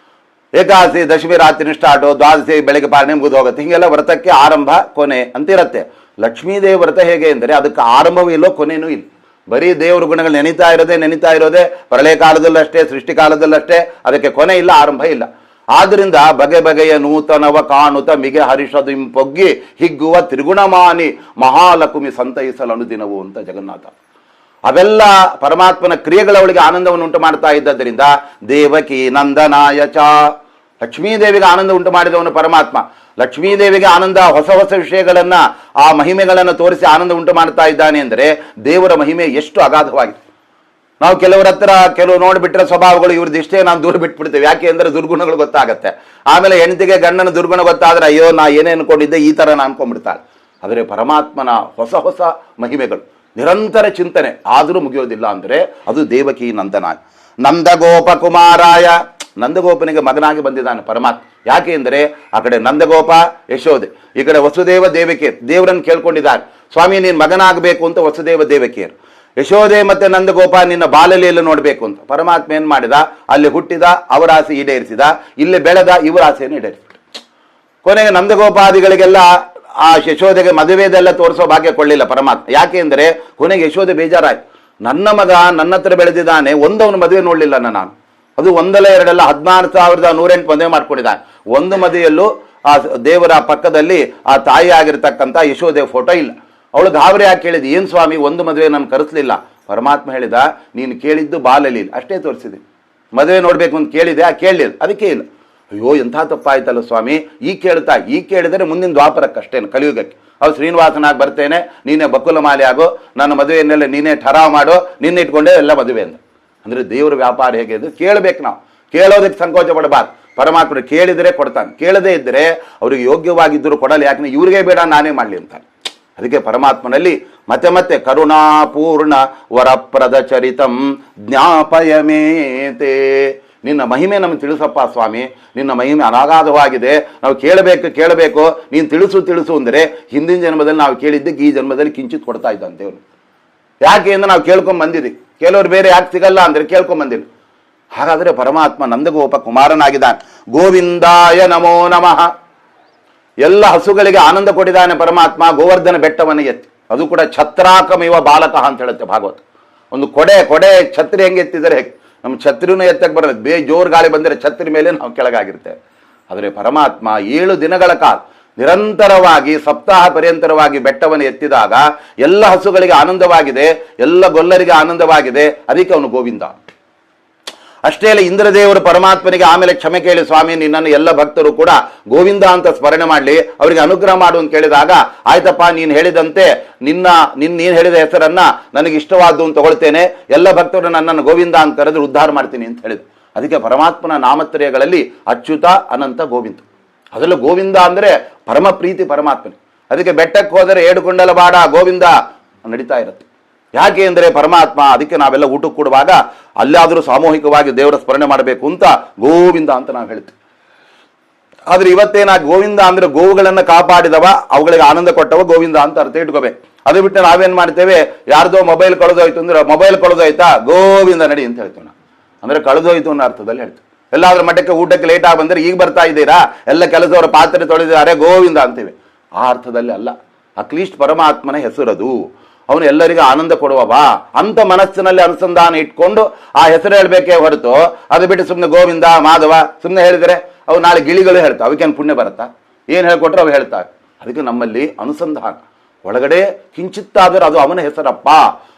ಏಕಾದಶಿ ದಶಮಿ ರಾತ್ರಿ ಸ್ಟಾರ್ಟು, ದ್ವಾದಶಿ ಬೆಳಗ್ಗೆ ಪಾರಣೆ ಮುಗಿದು ಹೋಗುತ್ತೆ. ಹೀಗೆಲ್ಲ ವ್ರತಕ್ಕೆ ಆರಂಭ ಕೊನೆ ಅಂತಿರತ್ತೆ. ಲಕ್ಷ್ಮೀದೇವಿ ವ್ರತ ಹೇಗೆ ಅಂದರೆ ಅದಕ್ಕೆ ಆರಂಭವೂ ಇಲ್ಲೋ ಕೊನೆಯೂ ಇಲ್ಲ. ಬರೀ ದೇವ್ರ ಗುಣಗಳು ನೆನೀತಾ ಇರೋದೇ ಪ್ರಳಯ ಕಾಲದಲ್ಲಷ್ಟೇ, ಸೃಷ್ಟಿ ಕಾಲದಲ್ಲಷ್ಟೇ. ಅದಕ್ಕೆ ಕೊನೆ ಇಲ್ಲ, ಆರಂಭ ಇಲ್ಲ. ಆದ್ದರಿಂದ ಬಗೆ ಬಗೆಯ ನೂತನವ ಕಾಣುತ್ತ ಮಿಗೆ ಹರಿಷದಿಂಪೊಗ್ಗಿ ಹಿಗ್ಗುವ ತ್ರಿಗುಣಮಾನಿ ಮಹಾಲಕ್ಷ್ಮಿ ಸಂತೈಸಲು ಅನುದಿನವು ಅಂತ ಜಗನ್ನಾಥ. ಅವೆಲ್ಲ ಪರಮಾತ್ಮನ ಕ್ರಿಯೆಗಳವಳಿಗೆ ಆನಂದವನ್ನು ಉಂಟು ಮಾಡ್ತಾ ಇದ್ದರಿಂದ ದೇವಕಿ ನಂದನಾಯಚ. ಲಕ್ಷ್ಮೀದೇವಿಗೆ ಆನಂದ ಉಂಟು ಮಾಡಿದವನು ಪರಮಾತ್ಮ. ಲಕ್ಷ್ಮೀದೇವಿಗೆ ಆನಂದ, ಹೊಸ ಹೊಸ ವಿಷಯಗಳನ್ನ, ಆ ಮಹಿಮೆಗಳನ್ನು ತೋರಿಸಿ ಆನಂದ ಉಂಟು ಮಾಡ್ತಾ ಇದ್ದಾನೆ ಅಂದರೆ ದೇವರ ಮಹಿಮೆ ಎಷ್ಟು ಅಗಾಧವಾಗಿದೆ. ನಾವು ಕೆಲವರ ಹತ್ರ ಕೆಲವು ನೋಡಿಬಿಟ್ರೆ ಸ್ವಭಾವಗಳು ಇವ್ರದ್ದು ಇಷ್ಟೇ, ನಾವು ದೂರ ಬಿಟ್ಬಿಡ್ತೇವೆ. ಯಾಕೆ ಅಂದರೆ ದುರ್ಗುಣಗಳು ಗೊತ್ತಾಗತ್ತೆ. ಆಮೇಲೆ ಹೆಂಡತಿಗೆ ಗಂಡನ ದುರ್ಗುಣ ಗೊತ್ತಾದ್ರೆ ಅಯ್ಯೋ ನಾ ಏನೇ ಅನ್ಕೊಂಡಿದ್ದೆ ಈ ಥರ ನಾ ಅನ್ಕೊಂಡ್ಬಿಡ್ತಾಳೆ. ಆದರೆ ಪರಮಾತ್ಮನ ಹೊಸ ಹೊಸ ಮಹಿಮೆಗಳು ನಿರಂತರ ಚಿಂತನೆ ಆದರೂ ಮುಗಿಯೋದಿಲ್ಲ ಅಂದರೆ ಅದು ದೇವಕಿ ನಂದನ. ನಂದಗೋಪ ಕುಮಾರಾಯ, ನಂದಗೋಪನಿಗೆ ಮಗನಾಗಿ ಬಂದಿದ್ದಾನೆ ಪರಮಾತ್ಮ. ಯಾಕೆ ಅಂದರೆ ಆ ಕಡೆ ನಂದಗೋಪ ಯಶೋದೆ, ಈ ಕಡೆ ವಸುದೇವ ದೇವಕಿ ದೇವರನ್ನು ಕೇಳ್ಕೊಂಡಿದ್ದಾರೆ. ಸ್ವಾಮಿ ನೀನು ಮಗನಾಗಬೇಕು ಅಂತ ವಸುದೇವ ದೇವಕಿಯರು. ಯಶೋದೆ ಮತ್ತೆ ನಂದಗೋಪ ನಿನ್ನ ಬಾಲಲಿಯಲ್ಲಿ ನೋಡಬೇಕು ಅಂತ ಪರಮಾತ್ಮ ಏನು ಮಾಡಿದ, ಅಲ್ಲಿ ಹುಟ್ಟಿದ, ಅವರ ಆಸೆ ಈಡೇರಿಸಿದ, ಇಲ್ಲಿ ಬೆಳೆದ, ಇವರ ಆಸೆಯನ್ನು ಈಡೇರಿಸಿದ. ಕೊನೆಗೆ ನಂದಗೋಪಾದಿಗಳಿಗೆಲ್ಲ ಆ ಯಶೋದೆಗೆ ಮದುವೆದೆಲ್ಲ ತೋರಿಸೋ ಭಾಗ್ಯ ಕೊಳ್ಳಿಲ್ಲ ಪರಮಾತ್ಮ. ಯಾಕೆ ಅಂದರೆ ಕೊನೆಗೆ ಯಶೋದೆ ಬೇಜಾರಾಯ್ತು. ನನ್ನ ಮಗ ನನ್ನ ಹತ್ರ ಬೆಳೆದಿದ್ದಾನೆ, ಒಂದವನು ಮದುವೆ ನೋಡಲಿಲ್ಲ ನಾನು. ಅದು ಒಂದಲ್ಲ ಎರಡಲ್ಲ 16,108 ಮದುವೆ ಮಾಡ್ಕೊಂಡಿದ್ದಾನೆ. ಒಂದು ಮದುವೆಯಲ್ಲೂ ಆ ದೇವರ ಪಕ್ಕದಲ್ಲಿ ಆ ತಾಯಿ ಆಗಿರ್ತಕ್ಕಂಥ ಯಶೋದೆ ಫೋಟೋ ಇಲ್ಲ. ಅವಳು ಗಾಬರಿ ಆಗಿ ಕೇಳಿದ, ಏನು ಸ್ವಾಮಿ ಒಂದು ಮದುವೆ ನಾನು ಕರೆಸಲಿಲ್ಲ. ಪರಮಾತ್ಮ ಹೇಳಿದ, ನೀನು ಕೇಳಿದ್ದು ಬಾಲಲಿ ಅಷ್ಟೇ ತೋರಿಸಿದೆ, ಮದುವೆ ನೋಡಬೇಕು ಅಂತ ಕೇಳಿದೆ, ಆ ಕೇಳಲಿಲ್ಲ, ಅದಕ್ಕೆ ಇಲ್ಲ. ಅಯ್ಯೋ ಎಂಥ ತಪ್ಪಾಯ್ತಲ್ಲ ಸ್ವಾಮಿ, ಈಗ ಕೇಳಿದರೆ ಮುಂದಿನ ದ್ವಾಪರಕ್ಕಷ್ಟೇನು, ಕಲಿಯುಗಕ್ಕೆ ಅವ್ರು ಶ್ರೀನಿವಾಸನಾಗಿ ಬರ್ತೇನೆ, ನೀನೇ ಬಕುಲ ಮಾಲೆ ಆಗೋ, ನನ್ನ ಮದುವೆಯನ್ನೆಲ್ಲ ನೀನೇ ಠರಾವ್ ಮಾಡೋ, ನಿನ್ನ ಇಟ್ಕೊಂಡೇ ಎಲ್ಲ ಮದುವೆ ಅಂತ. ಅಂದರೆ ದೇವರ ವ್ಯಾಪಾರ ಹೇಗೆ ಇದು ಕೇಳಬೇಕು. ನಾವು ಕೇಳೋದಕ್ಕೆ ಸಂಕೋಚ ಪಡಬಾರ್ದು. ಪರಮಾತ್ಮ ಕೇಳಿದರೆ ಕೊಡ್ತಾನೆ, ಕೇಳದೇ ಇದ್ದರೆ ಅವ್ರಿಗೆ ಯೋಗ್ಯವಾಗಿದ್ದರೂ ಕೊಡಲ್ಲ. ಯಾಕಂದ್ರೆ ಇವ್ರಿಗೆ ಬೇಡ ನಾನೇ ಮಾಡಲಿ ಅಂತಾನೆ. ಅದಕ್ಕೆ ಪರಮಾತ್ಮನಲ್ಲಿ ಮತ್ತೆ ಮತ್ತೆ ಕರುಣಾಪೂರ್ಣ ವರಪ್ರದ ಚರಿತಂ ಜ್ಞಾಪಯಮೇತೆ. ನಿನ್ನ ಮಹಿಮೆ ನಮ್ಗೆ ತಿಳಿಸಪ್ಪ ಸ್ವಾಮಿ, ನಿನ್ನ ಮಹಿಮೆ ಅನಾಗಾಧವಾಗಿದೆ, ನಾವು ಕೇಳಬೇಕು, ನೀನು ತಿಳಿಸು ಅಂದರೆ ಹಿಂದಿನ ಜನ್ಮದಲ್ಲಿ ನಾವು ಕೇಳಿದ್ದಕ್ಕೆ ಈ ಜನ್ಮದಲ್ಲಿ ಕಿಂಚಿತ್ ಕೊಡ್ತಾ ಇದ್ದ ದೇವರು. ಯಾಕೆ ಅಂದ್ರೆ ನಾವು ಕೇಳ್ಕೊಂಡ್ ಬಂದಿದ್ದೀವಿ, ಕೆಲವರು ಬೇರೆ ಯಾಕೆ ಸಿಗಲ್ಲ ಅಂದರೆ ಕೇಳ್ಕೊಂಡ್ ಬಂದಿಲ್ಲ. ಹಾಗಾದರೆ ಪರಮಾತ್ಮ ನಂದಗೋಪ ಕುಮಾರನಾಗಿದ್ದಾನೆ. ಗೋವಿಂದಾಯ ನಮೋ ನಮಃ. ಎಲ್ಲ ಹಸುಗಳಿಗೆ ಆನಂದ ಕೊಟ್ಟಿದ್ದಾನೆ ಪರಮಾತ್ಮ. ಗೋವರ್ಧನ ಬೆಟ್ಟವನ್ನು ಎತ್ತಿ, ಅದು ಕೂಡ ಛತ್ರಾಕಮಿವ ಬಾಲಕ ಅಂತ ಹೇಳುತ್ತೆ ಭಾಗವತ. ಒಂದು ಕೊಡೆ ಛತ್ರಿ ಹೆಂಗೆ ಎತ್ತಿದರೆ ಹೇಗೆ, ನಮ್ಮ ಛತ್ರಿನೂ ಎತ್ತಕ್ಕೆ ಬರೋದು, ಜೋರು ಗಾಳಿ ಬಂದರೆ ಛತ್ರಿ ಮೇಲೆ ನಾವು ಕೆಳಗಾಗಿರ್ತೇವೆ. ಆದರೆ ಪರಮಾತ್ಮ 7 ದಿನಗಳ ಕಾಲ ನಿರಂತರವಾಗಿ ಸಪ್ತಾಹ ಪರ್ಯಂತರವಾಗಿ ಬೆಟ್ಟವನ್ನು ಎತ್ತಿದಾಗ ಎಲ್ಲ ಹಸುಗಳಿಗೆ ಆನಂದವಾಗಿದೆ, ಎಲ್ಲ ಗೊಲ್ಲರಿಗೆ ಆನಂದವಾಗಿದೆ. ಅದಕ್ಕೆ ಅವನು ಗೋವಿಂದ. ಅಷ್ಟೇ ಅಲ್ಲ, ಇಂದ್ರದೇವರು ಪರಮಾತ್ಮನಿಗೆ ಆಮೇಲೆ ಕ್ಷಮೆ ಕೇಳಿ, ಸ್ವಾಮಿ ನಿನ್ನನ್ನು ಎಲ್ಲ ಭಕ್ತರು ಕೂಡ ಗೋವಿಂದ ಅಂತ ಸ್ಮರಣೆ ಮಾಡಲಿ, ಅವರಿಗೆ ಅನುಗ್ರಹ ಮಾಡು ಅಂತ ಕೇಳಿದಾಗ, ಆಯ್ತಪ್ಪ ನೀನು ಹೇಳಿದಂತೆ ನೀನು ಹೇಳಿದ ಹೆಸರನ್ನ ನನಗೆ ಇಷ್ಟವಾದ್ದು ಅಂತ ತಗೊಳ್ತೇನೆ, ಎಲ್ಲ ಭಕ್ತರು ನನ್ನನ್ನು ಗೋವಿಂದ ಅಂತ ಕರೆದ್ರೆ ಉದ್ಧಾರ ಮಾಡ್ತೀನಿ ಅಂತ ಹೇಳಿದ್ರು. ಅದಕ್ಕೆ ಪರಮಾತ್ಮನ ನಾಮತ್ರಯಗಳಲ್ಲಿ ಅಚ್ಯುತ, ಅನಂತ, ಗೋವಿಂದ. ಅದರಲ್ಲೂ ಗೋವಿಂದ ಅಂದರೆ ಪರಮ ಪ್ರೀತಿ ಪರಮಾತ್ಮನೆ. ಅದಕ್ಕೆ ಬೆಟ್ಟಕ್ಕೆ ಹೋದರೆ ಏಡುಕೊಂಡಲ ಬಾಡ ಗೋವಿಂದ ನಡೀತಾ ಇರುತ್ತೆ. ಯಾಕೆ ಅಂದರೆ ಪರಮಾತ್ಮ. ಅದಕ್ಕೆ ನಾವೆಲ್ಲ ಊಟಕ್ಕೆ ಕೊಡುವಾಗ ಅಲ್ಲಾದರೂ ಸಾಮೂಹಿಕವಾಗಿ ದೇವರ ಸ್ಮರಣೆ ಮಾಡಬೇಕು ಅಂತ ಗೋವಿಂದ ಅಂತ ನಾವು ಹೇಳ್ತೀವಿ. ಆದ್ರೆ ಇವತ್ತೇನ ಗೋವಿಂದ ಅಂದ್ರೆ ಗೋವುಗಳನ್ನು ಕಾಪಾಡಿದವ, ಅವುಗಳಿಗೆ ಆನಂದ ಕೊಟ್ಟವ ಗೋವಿಂದ ಅಂತ ಅರ್ಥ ಇಟ್ಕೋಬೇಕು. ಅದು ಬಿಟ್ಟು ನಾವೇನ್ ಮಾಡ್ತೇವೆ, ಯಾರ್ದೋ ಮೊಬೈಲ್ ಕಳೆದೋಯ್ತು ಅಂದ್ರೆ ಮೊಬೈಲ್ ಕಳೆದೋಯ್ತಾ ಗೋವಿಂದ ನಡಿ ಅಂತ ಹೇಳ್ತೀವಿ ನಾವು. ಅಂದ್ರೆ ಕಳೆದೋಯ್ತು ಅನ್ನೋ ಅರ್ಥದಲ್ಲಿ ಹೇಳ್ತೀವಿ. ಎಲ್ಲಾದ್ರೂ ಮಠಕ್ಕೆ ಊಟಕ್ಕೆ ಲೇಟ್ ಆಗಿ ಬಂದ್ರೆ ಈಗ ಬರ್ತಾ ಇದ್ದೀರಾ, ಎಲ್ಲ ಕೆಲಸದವರ ಪಾತ್ರೆ ತೊಳೆದಿದ್ದಾರೆ ಗೋವಿಂದ ಅಂತೀವಿ. ಆ ಅರ್ಥದಲ್ಲಿ ಅಲ್ಲ. ಅಟ್ಲೀಸ್ಟ್ ಪರಮಾತ್ಮನ ಹೆಸರದು, ಅವನು ಎಲ್ಲರಿಗೂ ಆನಂದ ಕೊಡುವವ ಅಂತ ಮನಸ್ಸಿನಲ್ಲಿ ಅನುಸಂಧಾನ ಇಟ್ಕೊಂಡು ಆ ಹೆಸರು ಹೇಳ್ಬೇಕೇ ಹೊರತು ಅದು ಬಿಟ್ಟು ಸುಮ್ಮನೆ ಗೋವಿಂದ ಮಾಧವ ಸುಮ್ಮನೆ ಹೇಳಿದರೆ ಅವು ನಾಳೆ ಗಿಳಿಗಳು ಹೇಳ್ತಾವೆ. ಅವಕ್ಕೇನು ಪುಣ್ಯ ಬರುತ್ತಾ? ಏನು ಹೇಳ್ಕೊಟ್ರೆ ಅವು ಹೇಳ್ತಾರೆ. ಅದಕ್ಕೆ ನಮ್ಮಲ್ಲಿ ಅನುಸಂಧಾನ ಒಳಗಡೆ ಕಿಂಚಿತ್ತಾದರೂ ಅದು ಅವನ ಹೆಸರಪ್ಪ,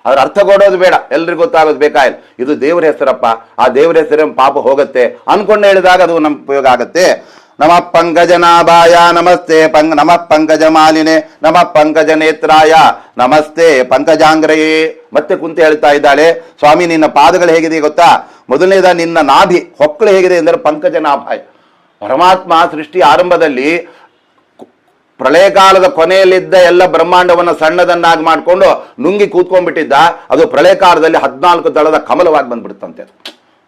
ಅದ್ರ ಅರ್ಥ ಕೊಡೋದು ಬೇಡ, ಎಲ್ರಿಗೂ ಗೊತ್ತಾಗೋದು ಬೇಕಾಗಿಲ್ಲ. ಇದು ದೇವರ ಹೆಸರಪ್ಪ, ಆ ದೇವರ ಹೆಸರೇ ಪಾಪ ಹೋಗುತ್ತೆ ಅನ್ಕೊಂಡು ಹೇಳಿದಾಗ ಅದು ನಮ್ಮ ಉಪಯೋಗ ಆಗತ್ತೆ. ನಮಃ ಪಂಕಜನಾಭಾಯ ನಮಸ್ತೆ ನಮಃ ಪಂಕಜ ಮಾಲಿನೆ ನಮಃ ಪಂಕಜ ನೇತ್ರಾಯ ನಮಸ್ತೆ ಪಂಕಜಾಂಗ್ರಯೇ. ಮತ್ತೆ ಕುಂತ ಹೇಳ್ತಾ ಇದ್ದಾಳೆ, ಸ್ವಾಮಿ ನಿನ್ನ ಪಾದಗಳು ಹೇಗಿದೆ ಗೊತ್ತಾ? ಮೊದಲನೇದ ನಿನ್ನ ನಾಭಿ ಹೊಕ್ಕಳು ಹೇಗಿದೆ ಅಂದರೆ ಪಂಕಜನಾಭಾಯ. ಪರಮಾತ್ಮ ಸೃಷ್ಟಿ ಆರಂಭದಲ್ಲಿ ಪ್ರಳಯ ಕಾಲದ ಕೊನೆಯಲ್ಲಿದ್ದ ಎಲ್ಲ ಬ್ರಹ್ಮಾಂಡವನ್ನು ಸಣ್ಣದನ್ನಾಗಿ ಮಾಡಿಕೊಂಡು ನುಂಗಿ ಕೂತ್ಕೊಂಡ್ಬಿಟ್ಟಿದ್ದ. ಅದು ಪ್ರಳಯ ಕಾಲದಲ್ಲಿ 14 ದಳದ ಕಮಲವಾಗಿ ಬಂದ್ಬಿಡುತ್ತಂತೆ.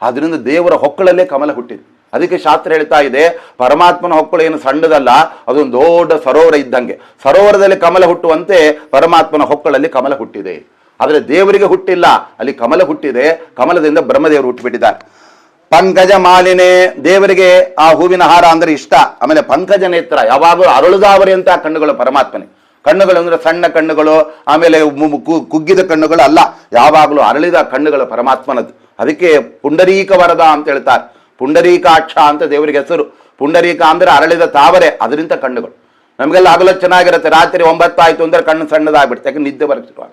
ಆದ್ರಿಂದ ದೇವರ ಹೊಕ್ಕಳಲ್ಲೇ ಕಮಲ ಹುಟ್ಟಿದೆ. ಅದಕ್ಕೆ ಶಾಸ್ತ್ರ ಹೇಳ್ತಾ ಇದೆ, ಪರಮಾತ್ಮನ ಹೊಕ್ಕಳು ಏನು ಸಣ್ಣದಲ್ಲ, ಅದೊಂದು ದೊಡ್ಡ ಸರೋವರ ಇದ್ದಂಗೆ. ಸರೋವರದಲ್ಲಿ ಕಮಲ ಹುಟ್ಟುವಂತೆ ಪರಮಾತ್ಮನ ಹೊಕ್ಕಳಲ್ಲಿ ಕಮಲ ಹುಟ್ಟಿದೆ. ಆದರೆ ದೇವರಿಗೆ ಹುಟ್ಟಿಲ್ಲ, ಅಲ್ಲಿ ಕಮಲ ಹುಟ್ಟಿದೆ. ಕಮಲದಿಂದ ಬ್ರಹ್ಮದೇವರು ಹುಟ್ಟುಬಿಟ್ಟಿದ್ದಾರೆ. ಪಂಕಜ ಮಾಲಿನೇ, ದೇವರಿಗೆ ಆ ಹೂವಿನ ಹಾರ ಅಂದ್ರೆ ಇಷ್ಟ. ಆಮೇಲೆ ಪಂಕಜ ನೇತ್ರ, ಯಾವಾಗಲೂ ಅರಳುದಾವರಿ ಅಂತ ಕಣ್ಣುಗಳು ಪರಮಾತ್ಮನೆ. ಕಣ್ಣುಗಳು ಅಂದ್ರೆ ಸಣ್ಣ ಕಣ್ಣುಗಳು, ಆಮೇಲೆ ಕುಗ್ಗಿದ ಕಣ್ಣುಗಳು ಅಲ್ಲ, ಯಾವಾಗಲೂ ಅರಳಿದ ಕಣ್ಣುಗಳು ಪರಮಾತ್ಮನದ್ದು. ಅದಕ್ಕೆ ಪುಂಡರೀಕ ವರದ ಅಂತ ಹೇಳ್ತಾರೆ. ಪುಂಡರೀಕಾಕ್ಷ ಅಂತ ದೇವರಿಗೆ ಹೆಸರು. ಪುಂಡರೀಕ ಅಂದ್ರೆ ಅರಳಿದ ತಾವರೆ, ಅದರಿಂದ ಕಣ್ಣುಗಳು. ನಮಗೆಲ್ಲ ಹಗಲು ಚೆನ್ನಾಗಿರುತ್ತೆ, ರಾತ್ರಿ 9 ಆಯ್ತು ಅಂದ್ರೆ ಕಣ್ಣು ಸಣ್ಣದಾಗ್ಬಿಡುತ್ತೆ. ಯಾಕೆ ನಿದ್ದೆ ಬರುತ್ತಿರುವಾಗ.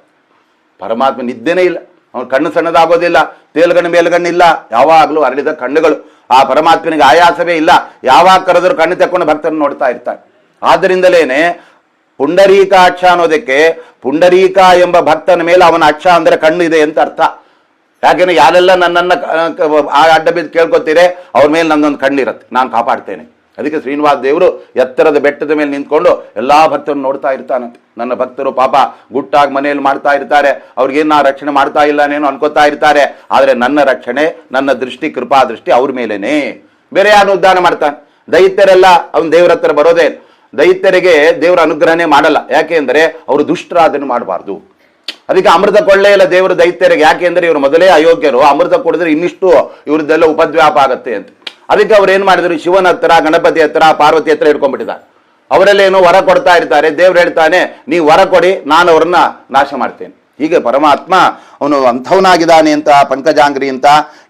ಪರಮಾತ್ಮ ನಿದ್ದೆನೇ ಇಲ್ಲ, ಅವನ ಕಣ್ಣು ಸಣ್ಣದಾಗೋದಿಲ್ಲ, ತೇಲ್ಗಣ್ಣು ಮೇಲ್ಗಣ್ಣಿಲ್ಲ, ಯಾವಾಗಲೂ ಅರಳಿದ ಕಣ್ಣುಗಳು. ಆ ಪರಮಾತ್ಮನಿಗೆ ಆಯಾಸವೇ ಇಲ್ಲ, ಯಾವಾಗ ಕರೆದರೂ ಕಣ್ಣು ತಕ್ಕೊಂಡು ಭಕ್ತರನ್ನು ನೋಡ್ತಾ ಇರ್ತಾರೆ. ಆದ್ದರಿಂದಲೇನೆ ಪುಂಡರೀಕಾಕ್ಷ ಅನ್ನೋದಕ್ಕೆ, ಪುಂಡರೀಕ ಎಂಬ ಭಕ್ತನ ಮೇಲೆ ಅವನ ಅಕ್ಷ ಅಂದ್ರೆ ಕಣ್ಣು ಇದೆ ಅಂತ ಅರ್ಥ. ಯಾಕೆಂದ್ರೆ ಯಾರೆಲ್ಲ ನನ್ನನ್ನು ಅಡ್ಡ ಬಿದ್ದು ಕೇಳ್ಕೊತೀರೆ ಅವ್ರ ಮೇಲೆ ನನ್ನೊಂದು ಕಣ್ಣಿರುತ್ತೆ, ನಾನು ಕಾಪಾಡ್ತೇನೆ. ಅದಕ್ಕೆ ಶ್ರೀನಿವಾಸ ದೇವರು ಎತ್ತರದ ಬೆಟ್ಟದ ಮೇಲೆ ನಿಂತ್ಕೊಂಡು ಎಲ್ಲಾ ಭಕ್ತರನ್ನು ನೋಡ್ತಾ ಇರ್ತಾನಂತೆ. ನನ್ನ ಭಕ್ತರು ಪಾಪ ಗುಟ್ಟಾಗಿ ಮನೆಯಲ್ಲಿ ಮಾಡ್ತಾ ಇರ್ತಾರೆ, ಅವ್ರಿಗೇನು ನಾ ರಕ್ಷಣೆ ಮಾಡ್ತಾ ಇಲ್ಲ ನೇನು ಅನ್ಕೋತಾ ಇರ್ತಾರೆ. ಆದರೆ ನನ್ನ ರಕ್ಷಣೆ, ನನ್ನ ದೃಷ್ಟಿ, ಕೃಪಾ ದೃಷ್ಟಿ ಅವ್ರ ಮೇಲೇನೆ. ಬೇರೆ ಯಾರು ಉದ್ಧಾರ ಮಾಡ್ತಾನೆ? ದೈತ್ಯರೆಲ್ಲ ಅವನ ದೇವರ ಹತ್ರ ಬರೋದೇ. ದೈತ್ಯರಿಗೆ ದೇವರ ಅನುಗ್ರಹಣೆ ಮಾಡಲ್ಲ. ಯಾಕೆ ಅಂದರೆ ಅವರು ದುಷ್ಟರ ಅದನ್ನು ಮಾಡಬಾರ್ದು. ಅದಕ್ಕೆ ಅಮೃತ ಕೊಳ್ಳೇ ಇಲ್ಲ ದೇವರು ದೈತ್ಯರಿಗೆ. ಯಾಕೆ ಅಂದರೆ ಇವರು ಮೊದಲೇ ಅಯೋಗ್ಯರು, ಅಮೃತ ಕೊಡಿದ್ರೆ ಇನ್ನಿಷ್ಟು ಇವ್ರದ್ದೆಲ್ಲ ಉಪದ್ವ್ಯಾಪ ಆಗತ್ತೆ ಅಂತ. ಅದಕ್ಕೆ ಅವ್ರು ಏನ್ ಮಾಡಿದ್ರು, ಶಿವನ ಹತ್ರ, ಗಣಪತಿ ಹತ್ರ, ಪಾರ್ವತಿ ಹತ್ರ ಹಿಡ್ಕೊಂಡ್ಬಿಟ್ಟಿದ್ದಾರೆ. ಅವರಲ್ಲೇನೋ ವರ ಕೊಡ್ತಾ ಇರ್ತಾರೆ. ದೇವ್ರು ಹೇಳ್ತಾನೆ, ನೀವು ವರ ಕೊಡಿ, ನಾನು ಅವ್ರನ್ನ ನಾಶ ಮಾಡ್ತೇನೆ. ಹೀಗೆ ಪರಮಾತ್ಮ ಅವನು ಅಂಥವನಾಗಿದ್ದಾನೆ ಅಂತ, ಪಂಕಜಾಂಗ್ರಿ ಅಂತ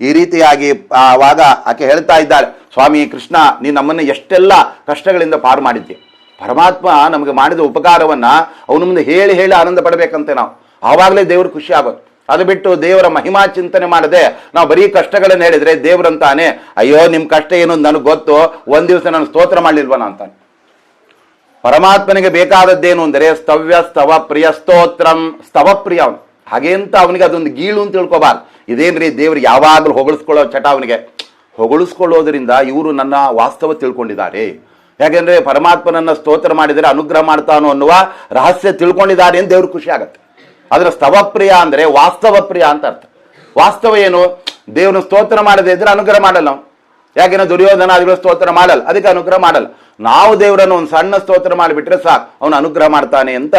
ಈ ರೀತಿಯಾಗಿ ಆವಾಗ ಆಕೆ ಹೇಳ್ತಾ ಇದ್ದಾಳೆ, ಸ್ವಾಮಿ ಕೃಷ್ಣ ನೀನು ನಮ್ಮನ್ನು ಎಷ್ಟೆಲ್ಲ ಕಷ್ಟಗಳಿಂದ ಪಾರು ಮಾಡಿದ್ದೆ. ಪರಮಾತ್ಮ ನಮಗೆ ಮಾಡಿದ ಉಪಕಾರವನ್ನ ಅವನ ಮುಂದೆ ಹೇಳಿ ಹೇಳಿ ಆನಂದ ಪಡಬೇಕಂತೆ ನಾವು. ಆವಾಗಲೇ ದೇವರು ಖುಷಿ ಆಗೋದು. ಅದು ಬಿಟ್ಟು ದೇವರ ಮಹಿಮಾ ಚಿಂತನೆ ಮಾಡದೆ ನಾವು ಬರೀ ಕಷ್ಟಗಳನ್ನು ಹೇಳಿದ್ರೆ ದೇವರಂತಾನೆ, ಅಯ್ಯೋ ನಿಮ್ ಕಷ್ಟ ಏನು ನನಗೆ ಗೊತ್ತು, ಒಂದ್ ದಿವಸ ನಾನು ಸ್ತೋತ್ರ ಮಾಡಲಿಲ್ವನ ಅಂತಾನೆ. ಪರಮಾತ್ಮನಿಗೆ ಬೇಕಾದದ್ದೇನು ಅಂದರೆ ಸ್ತವ್ಯ ಸ್ತವ ಪ್ರಿಯ ಸ್ತೋತ್ರಂ. ಸ್ತವ ಪ್ರಿಯ ಅವನು. ಹಾಗೆ ಅಂತ ಅವನಿಗೆ ಅದೊಂದು ಗೀಳು ಅಂತ ತಿಳ್ಕೊಬಾರ್ದು. ಇದೇನ್ರಿ ದೇವ್ರಿಗೆ ಯಾವಾಗಲೂ ಹೊಗಳಿಸ್ಕೊಳ್ಳೋ ಚಟ ಅವನಿಗೆ. ಹೊಗಳಿಸ್ಕೊಳ್ಳೋದ್ರಿಂದ ಇವರು ನನ್ನ ವಾಸ್ತವ ತಿಳ್ಕೊಂಡಿದ್ದಾರೆ. ಯಾಕೆಂದ್ರೆ ಪರಮಾತ್ಮನನ್ನ ಸ್ತೋತ್ರ ಮಾಡಿದರೆ ಅನುಗ್ರಹ ಮಾಡ್ತಾನೋ ಅನ್ನುವ ರಹಸ್ಯ ತಿಳ್ಕೊಂಡಿದ್ದಾರೆ ಅಂತ ದೇವ್ರಿಗೆ ಖುಷಿ ಆಗತ್ತೆ. ಆದ್ರೆ ಸ್ತವಪ್ರಿಯ ಅಂದ್ರೆ ವಾಸ್ತವ ಪ್ರಿಯ ಅಂತ ಅರ್ಥ. ವಾಸ್ತವ ಏನು? ದೇವನ ಸ್ತೋತ್ರ ಮಾಡದೇ ಇದ್ರೆ ಅನುಗ್ರಹ ಮಾಡಲ್ಲ ಅವನು. ಯಾಕೆಂದ್ರೆ ದುರ್ಯೋಧನಾದಿಗಳು ಸ್ತೋತ್ರ ಮಾಡಲ್ಲ, ಅದಕ್ಕೆ ಅನುಗ್ರಹ ಮಾಡಲ್ಲ. ನಾವು ದೇವರನ್ನು ಒಂದು ಸಣ್ಣ ಸ್ತೋತ್ರ ಮಾಡಿಬಿಟ್ರೆ ಸಾಕು, ಅವನು ಅನುಗ್ರಹ ಮಾಡ್ತಾನೆ ಅಂತ.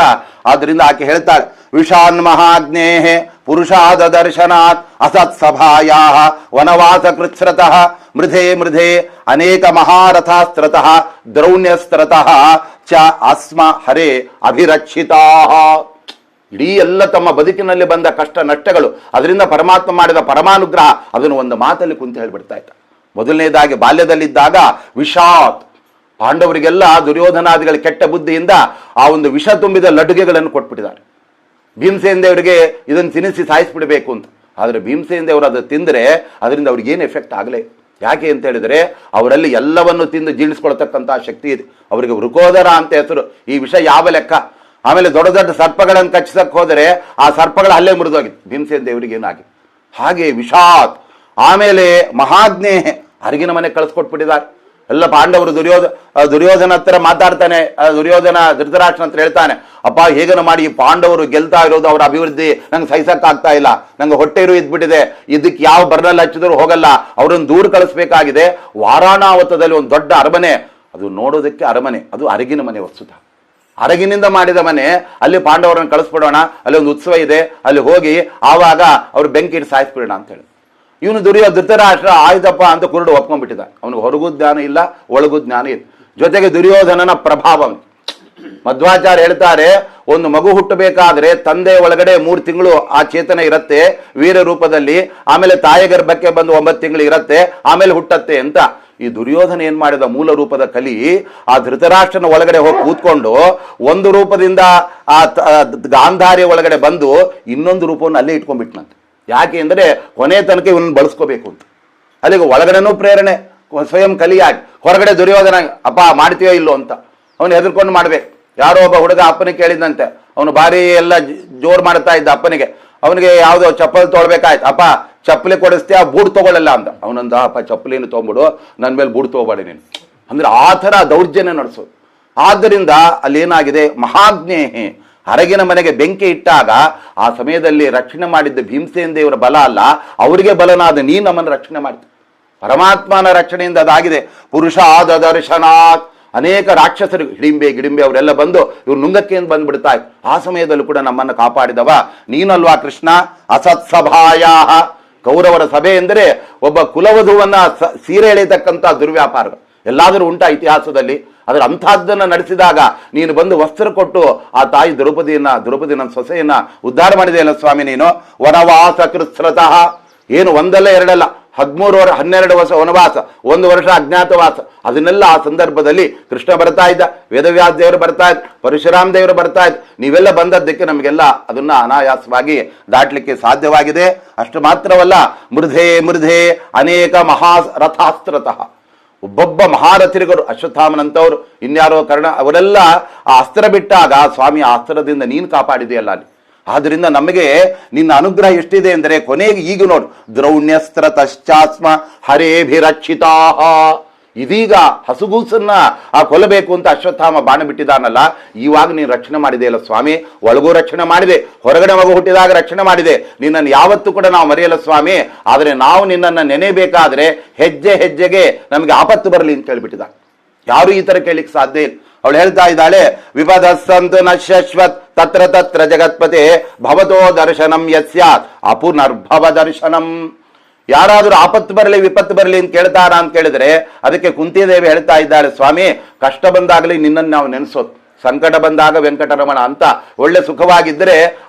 ಆದ್ರಿಂದ ಆಕೆ ಹೇಳ್ತಾಳೆ, ವಿಷಾನ್ ಮಹಾಗ್ನೇಹೆ ಪುರುಷಾದ ದರ್ಶನಾತ್ ಅಸತ್ ಸಭಾಯಾ ವನವಾಸ ಕೃಚ್ಛ್ರತಃ ಮೃಧೇ ಮೃಧೇ ಅನೇಕ ಮಹಾರಥಾಸ್ತ್ರತಃ ದ್ರೌಣ್ಯಸ್ತ್ರತಃ ಚ ಅಸ್ಮ ಹರೇ ಅಭಿರಕ್ಷಿತಾ. ಇಡೀ ಎಲ್ಲ ತಮ್ಮ ಬದುಕಿನಲ್ಲಿ ಬಂದ ಕಷ್ಟ ನಷ್ಟಗಳು, ಅದರಿಂದ ಪರಮಾತ್ಮ ಮಾಡಿದ ಪರಮಾನುಗ್ರಹ, ಅದನ್ನು ಒಂದು ಮಾತಲ್ಲಿ ಕುಂತು ಹೇಳ್ಬಿಡ್ತಾ ಇದ್ದ. ಮೊದಲನೇದಾಗಿ ಬಾಲ್ಯದಲ್ಲಿದ್ದಾಗ ವಿಷಾತ್, ಪಾಂಡವರಿಗೆಲ್ಲ ದುರ್ಯೋಧನಾದಿಗಳ ಕೆಟ್ಟ ಬುದ್ಧಿಯಿಂದ ಆ ಒಂದು ವಿಷ ತುಂಬಿದ ಲಡ್ಡುಗೆಗಳನ್ನು ಕೊಟ್ಬಿಟ್ಟಿದ್ದಾರೆ. ಭೀಮಸೇನ ದೇವರಿಗೆ ಇದನ್ನು ತಿನ್ನಿಸಿ ಸಾಯಿಸ್ಬಿಡ್ಬೇಕು ಅಂತ. ಆದರೆ ಭೀಮಸೇನ ದೇವರು ಅದು ತಿಂದರೆ ಅದರಿಂದ ಅವ್ರಿಗೇನು ಎಫೆಕ್ಟ್ ಆಗಲೇ. ಯಾಕೆ ಅಂತ ಹೇಳಿದ್ರೆ ಅವರಲ್ಲಿ ಎಲ್ಲವನ್ನು ತಿಂದು ಜೀರ್ಣಿಸ್ಕೊಳ್ತಕ್ಕಂಥ ಶಕ್ತಿ ಇದೆ. ಅವರಿಗೆ ವೃಕೋದರ ಅಂತ ಹೆಸರು. ಈ ವಿಷ ಯಾವ ಲೆಕ್ಕ. ಆಮೇಲೆ ದೊಡ್ಡ ದೊಡ್ಡ ಸರ್ಪಗಳನ್ನು ಕಚ್ಚಿಸಕ್ಕೆ ಹೋದರೆ ಆ ಸರ್ಪಗಳ ಹಲ್ಲೆ ಮುರಿದೋಗಿತ್ತು. ಭೀಮಸೇನ ದೇವರಿಗೆ ಏನಾಗಿ. ಹಾಗೆ ವಿಷಾತ್ ಆಮೇಲೆ ಮಹಾಜ್ಞೆ ಅರಗಿನ ಮನೆ ಕಳಿಸ್ಕೊಟ್ಬಿಟ್ಟಿದ್ದಾರೆ. ಎಲ್ಲ ಪಾಂಡವರು ದುರ್ಯೋಧನ ಹತ್ರ ಮಾತಾಡ್ತಾನೆ. ದುರ್ಯೋಧನ ಧೃತರಾಷ್ಟ್ರನ ಹತ್ರ ಹೇಳ್ತಾನೆ, ಅಪ್ಪ ಹೇಗನ ಮಾಡಿ ಪಾಂಡವರು ಗೆಲ್ತಾ ಇರೋದು ಅವರ ಅಭಿವೃದ್ಧಿ ನಂಗೆ ಸಹಿಸಕ್ಕಾಗ್ತಾ ಇಲ್ಲ, ನಂಗೆ ಹೊಟ್ಟೆರು ಇದ್ಬಿಟ್ಟಿದೆ, ಇದಕ್ಕೆ ಯಾವ ಬರ್ನಲ್ಲಿ ಹಚ್ಚಿದ್ರು ಹೋಗಲ್ಲ, ಅವ್ರನ್ನ ದೂರ ಕಳಿಸ್ಬೇಕಾಗಿದೆ. ವಾರಾಣಾವತದಲ್ಲಿ ಒಂದು ದೊಡ್ಡ ಅರಮನೆ, ಅದು ನೋಡೋದಕ್ಕೆ ಅರಮನೆ, ಅದು ಅರಗಿನ ಮನೆ ವಸ್ತುತ, ಅರಗಿನಿಂದ ಮಾಡಿದ ಮನೆ. ಅಲ್ಲಿ ಪಾಂಡವರನ್ನು ಕಳಿಸ್ಬಿಡೋಣ, ಅಲ್ಲಿ ಒಂದು ಉತ್ಸವ ಇದೆ, ಅಲ್ಲಿ ಹೋಗಿ ಆವಾಗ ಅವ್ರು ಬೆಂಕಿ ಇಟ್ಟು ಸಾಯಿಸ್ಬಿಡೋಣ ಅಂತ ಹೇಳಿ. ಇವನು ಧೃತರಾಷ್ಟ್ರ ಆಯ್ತಪ್ಪ ಅಂತ ಕುರುಡು ಒಪ್ಕೊಂಡ್ಬಿಟ್ಟಿದ್ದ. ಅವನಿಗೆ ಹೊರಗೂ ಜ್ಞಾನ ಇಲ್ಲ, ಒಳಗೂ ಜ್ಞಾನ ಇಲ್ಲ. ಜೊತೆಗೆ ದುರ್ಯೋಧನನ ಪ್ರಭಾವ. ಮಧ್ವಾಚಾರ್ಯ ಹೇಳ್ತಾರೆ, ಒಂದು ಮಗು ಹುಟ್ಟಬೇಕಾದ್ರೆ ತಂದೆ ಒಳಗಡೆ 3 ತಿಂಗಳು ಆ ಚೇತನ ಇರುತ್ತೆ ವೀರ ರೂಪದಲ್ಲಿ, ಆಮೇಲೆ ತಾಯಿ ಗರ್ಭಕ್ಕೆ ಬಂದು 9 ತಿಂಗಳು ಇರುತ್ತೆ, ಆಮೇಲೆ ಹುಟ್ಟತ್ತೆ ಅಂತ. ಈ ದುರ್ಯೋಧನ ಏನ್ ಮಾಡಿದ, ಮೂಲ ರೂಪದ ಕಲಿ ಆ ಧೃತರಾಷ್ಟ್ರನ ಒಳಗಡೆ ಹೋಗಿ ಕೂತ್ಕೊಂಡು ಒಂದು ರೂಪದಿಂದ ಆ ಗಾಂಧಾರಿ ಒಳಗಡೆ ಬಂದು ಇನ್ನೊಂದು ರೂಪವನ್ನು ಅಲ್ಲೇ ಇಟ್ಕೊಂಡ್ಬಿಟ್ನಂತೆ. ಯಾಕೆ ಅಂದರೆ ಕೊನೆ ತನಕ ಇವನ್ನ ಬಳಸ್ಕೋಬೇಕು ಅಂತ. ಅಲ್ಲಿಗೆ ಒಳಗಡೆನೂ ಪ್ರೇರಣೆ, ಸ್ವಯಂ ಕಲಿಯಾಗಿ, ಹೊರಗಡೆ ದುರ್ಯೋಧನ ಅಪ್ಪ ಮಾಡ್ತೀಯೋ ಇಲ್ಲೋ ಅಂತ ಅವನು ಹೆದರ್ಕೊಂಡು ಮಾಡ್ಬೇಕು. ಯಾರೋ ಒಬ್ಬ ಹುಡುಗ ಅಪ್ಪನಿಗೆ ಕೇಳಿದಂತೆ, ಅವನು ಭಾರಿ ಎಲ್ಲ ಜೋರು ಮಾಡ್ತಾ ಇದ್ದ ಅಪ್ಪನಿಗೆ. ಅವನಿಗೆ ಯಾವುದೋ ಚಪ್ಪಲ್ ತೊಗೊಳ್ಬೇಕಾಯ್ತು, ಅಪ್ಪ ಚಪ್ಪಲಿ ಕೊಡಿಸ್ತೀಯ, ಬೂಟ್ ತಗೊಳ್ಳಲ್ಲ ಅಂತ. ಅವನಂದ, ಅಪ್ಪ ಚಪ್ಪಲಿನ ತೊಗೊಂಬಿಡು, ನನ್ನ ಮೇಲೆ ಬೂಟ್ ತಗೋಬೇಡಿ ನೀನು ಅಂದ್ರೆ ಆ ಥರ ದೌರ್ಜನ್ಯ ನಡೆಸೋದು. ಆದ್ದರಿಂದ ಅಲ್ಲೇನಾಗಿದೆ, ಮಹಾಜ್ಞೇಹಿ ಅರಗಿನ ಮನೆಗೆ ಬೆಂಕಿ ಇಟ್ಟಾಗ ಆ ಸಮಯದಲ್ಲಿ ರಕ್ಷಣೆ ಮಾಡಿದ್ದ ಭೀಮಸೇನ ದೇವರ ಬಲ ಅಲ್ಲ, ಅವರಿಗೆ ಬಲನಾದ ನೀ ನಮ್ಮನ್ನು ರಕ್ಷಣೆ ಮಾಡ್ತೀವಿ. ಪರಮಾತ್ಮನ ರಕ್ಷಣೆಯಿಂದ ಅದಾಗಿದೆ. ಪುರುಷಾದ ದರ್ಶನಾತ್ ಅನೇಕ ರಾಕ್ಷಸರು ಗಿಡಿಂಬೆ ಅವರೆಲ್ಲ ಬಂದು ಇವ್ರು ನುಂಗಕ್ಕೆ ಬಂದ್ಬಿಡ್ತಾ ಇದ್ರು. ಆ ಸಮಯದಲ್ಲೂ ಕೂಡ ನಮ್ಮನ್ನು ಕಾಪಾಡಿದವ ನೀನಲ್ವಾ ಕೃಷ್ಣ. ಅಸತ್ಸಭಾಯ, ಕೌರವರ ಸಭೆ ಎಂದರೆ ಒಬ್ಬ ಕುಲವಧುವನ್ನ ಸೀರೆ ಎಳೆಯತಕ್ಕಂಥ ದುರ್ವ್ಯಾಪಾರ ಎಲ್ಲಾದರೂ ಉಂಟಾ ಇತಿಹಾಸದಲ್ಲಿ? ಅದರ ಅಂಥದ್ದನ್ನು ನಡೆಸಿದಾಗ ನೀನು ಬಂದು ವಸ್ತ್ರ ಕೊಟ್ಟು ಆ ತಾಯಿ ದ್ರೌಪದಿನ ಸೊಸೆಯನ್ನ ಉದ್ಧಾರ ಮಾಡಿದೆಯಲ್ಲ ಸ್ವಾಮಿ ನೀನು. ವನವಾಸ ಕೃತ್ಸೃತಃ, ಏನು ಒಂದಲ್ಲ ಎರಡಲ್ಲ, 12 ವರ್ಷ ವನವಾಸ, 1 ವರ್ಷ ಅಜ್ಞಾತವಾಸ. ಅದನ್ನೆಲ್ಲ ಆ ಸಂದರ್ಭದಲ್ಲಿ ಕೃಷ್ಣ ಬರ್ತಾ ಇದ್ದ, ವೇದವ್ಯಾಸ ದೇವರು ಬರ್ತಾ ಇದ್ದ, ಪರಶುರಾಮ ದೇವರು ಬರ್ತಾ ಇದ್ದ. ನೀವೆಲ್ಲ ಬಂದದ್ದಕ್ಕೆ ನಮಗೆಲ್ಲ ಅದನ್ನ ಅನಾಯಾಸವಾಗಿ ದಾಟ್ಲಿಕ್ಕೆ ಸಾಧ್ಯವಾಗಿದೆ. ಅಷ್ಟು ಮಾತ್ರವಲ್ಲ, ಮೃಧೆ ಅನೇಕ ಮಹಾರಥಾಸ್ತ್ರತಃ, ಒಬ್ಬೊಬ್ಬ ಮಹಾರಥಿರಿಗರು, ಅಶ್ವತ್ಥಾಮನಂತವರು, ಇನ್ಯಾರೋ ಕರ್ಣ, ಅವರೆಲ್ಲ ಆ ಅಸ್ತ್ರ ಬಿಟ್ಟಾಗ ಸ್ವಾಮಿ ಆ ಅಸ್ತ್ರದಿಂದ ನೀನು ಕಾಪಾಡಿದೆಯಲ್ಲ ಅಲ್ಲಿ. ಆದ್ರಿಂದ ನಮಗೆ ನಿನ್ನ ಅನುಗ್ರಹ ಎಷ್ಟಿದೆ ಅಂದರೆ ಕೊನೆಗೆ ಈಗ ನೋಡು, ದ್ರೌಣ್ಯಸ್ತ್ರ ತಶ್ಚಾಸ್ಮ ಹರೇಭಿರಕ್ಷಿತಾ. ಇದೀಗ ಹಸುಗೂಸನ್ನ ಆ ಕೊಲ್ಲಬೇಕು ಅಂತ ಅಶ್ವತ್ಥಾಮ ಬಾಣ ಬಿಟ್ಟಿದ್ದಾನಲ್ಲ, ಇವಾಗ ನೀನು ರಕ್ಷಣೆ ಮಾಡಿದೆಯಲ್ಲ ಸ್ವಾಮಿ. ಒಳಗೂ ರಕ್ಷಣೆ ಮಾಡಿದೆ, ಹೊರಗಡೆ ಮಗು ಹುಟ್ಟಿದಾಗ ರಕ್ಷಣೆ ಮಾಡಿದೆ. ನಿನ್ನನ್ನು ಯಾವತ್ತೂ ಕೂಡ ನಾವು ಮರೆಯಲ್ಲ ಸ್ವಾಮಿ. ಆದರೆ ನಾವು ನಿನ್ನನ್ನು ನೆನೆಯಬೇಕಾದ್ರೆ ಹೆಜ್ಜೆ ಹೆಜ್ಜೆಗೆ ನಮಗೆ ಆಪತ್ತು ಬರಲಿ ಅಂತ ಹೇಳ್ಬಿಟ್ಟಿದ್ದ. ಯಾರು ಈ ತರ ಕೇಳಿಕ್ ಸಾಧ್ಯ ಇಲ್ಲ. ಅವಳು ಹೇಳ್ತಾ ಇದ್ದಾಳೆ, ವಿಪದಸ್ಸಂತು ನಶ್ಯಶ್ವತ್ ತತ್ರ ತತ್ರ ಜಗತ್ಪತೆ ಭವತೋ ದರ್ಶನಂ ಯಸ್ಯಾತ್ ಅಪುನರ್ಭವ ದರ್ಶನಂ. ಯಾರಾದರೂ ಆಪತ್ತು ಬರಲಿ ವಿಪತ್ತು ಬರಲಿ ಅಂತ ಕೇಳ್ತಾರ ಅಂತ ಕೇಳಿದ್ರೆ ಅದಕ್ಕೆ ಕುಂತಿದೇವಿ ಹೇಳ್ತಾ ಇದ್ದಾಳೆ, ಸ್ವಾಮಿ ಕಷ್ಟ ಬಂದಾಗಲಿ ನಿನ್ನನ್ನು ನಾವು ನೆನೆಸೋದು, ಸಂಕಟ ಬಂದಾಗ ವೆಂಕಟರಮಣ ಅಂತ. ಒಳ್ಳೆ ಸುಖವಾಗಿದ್ದರೆ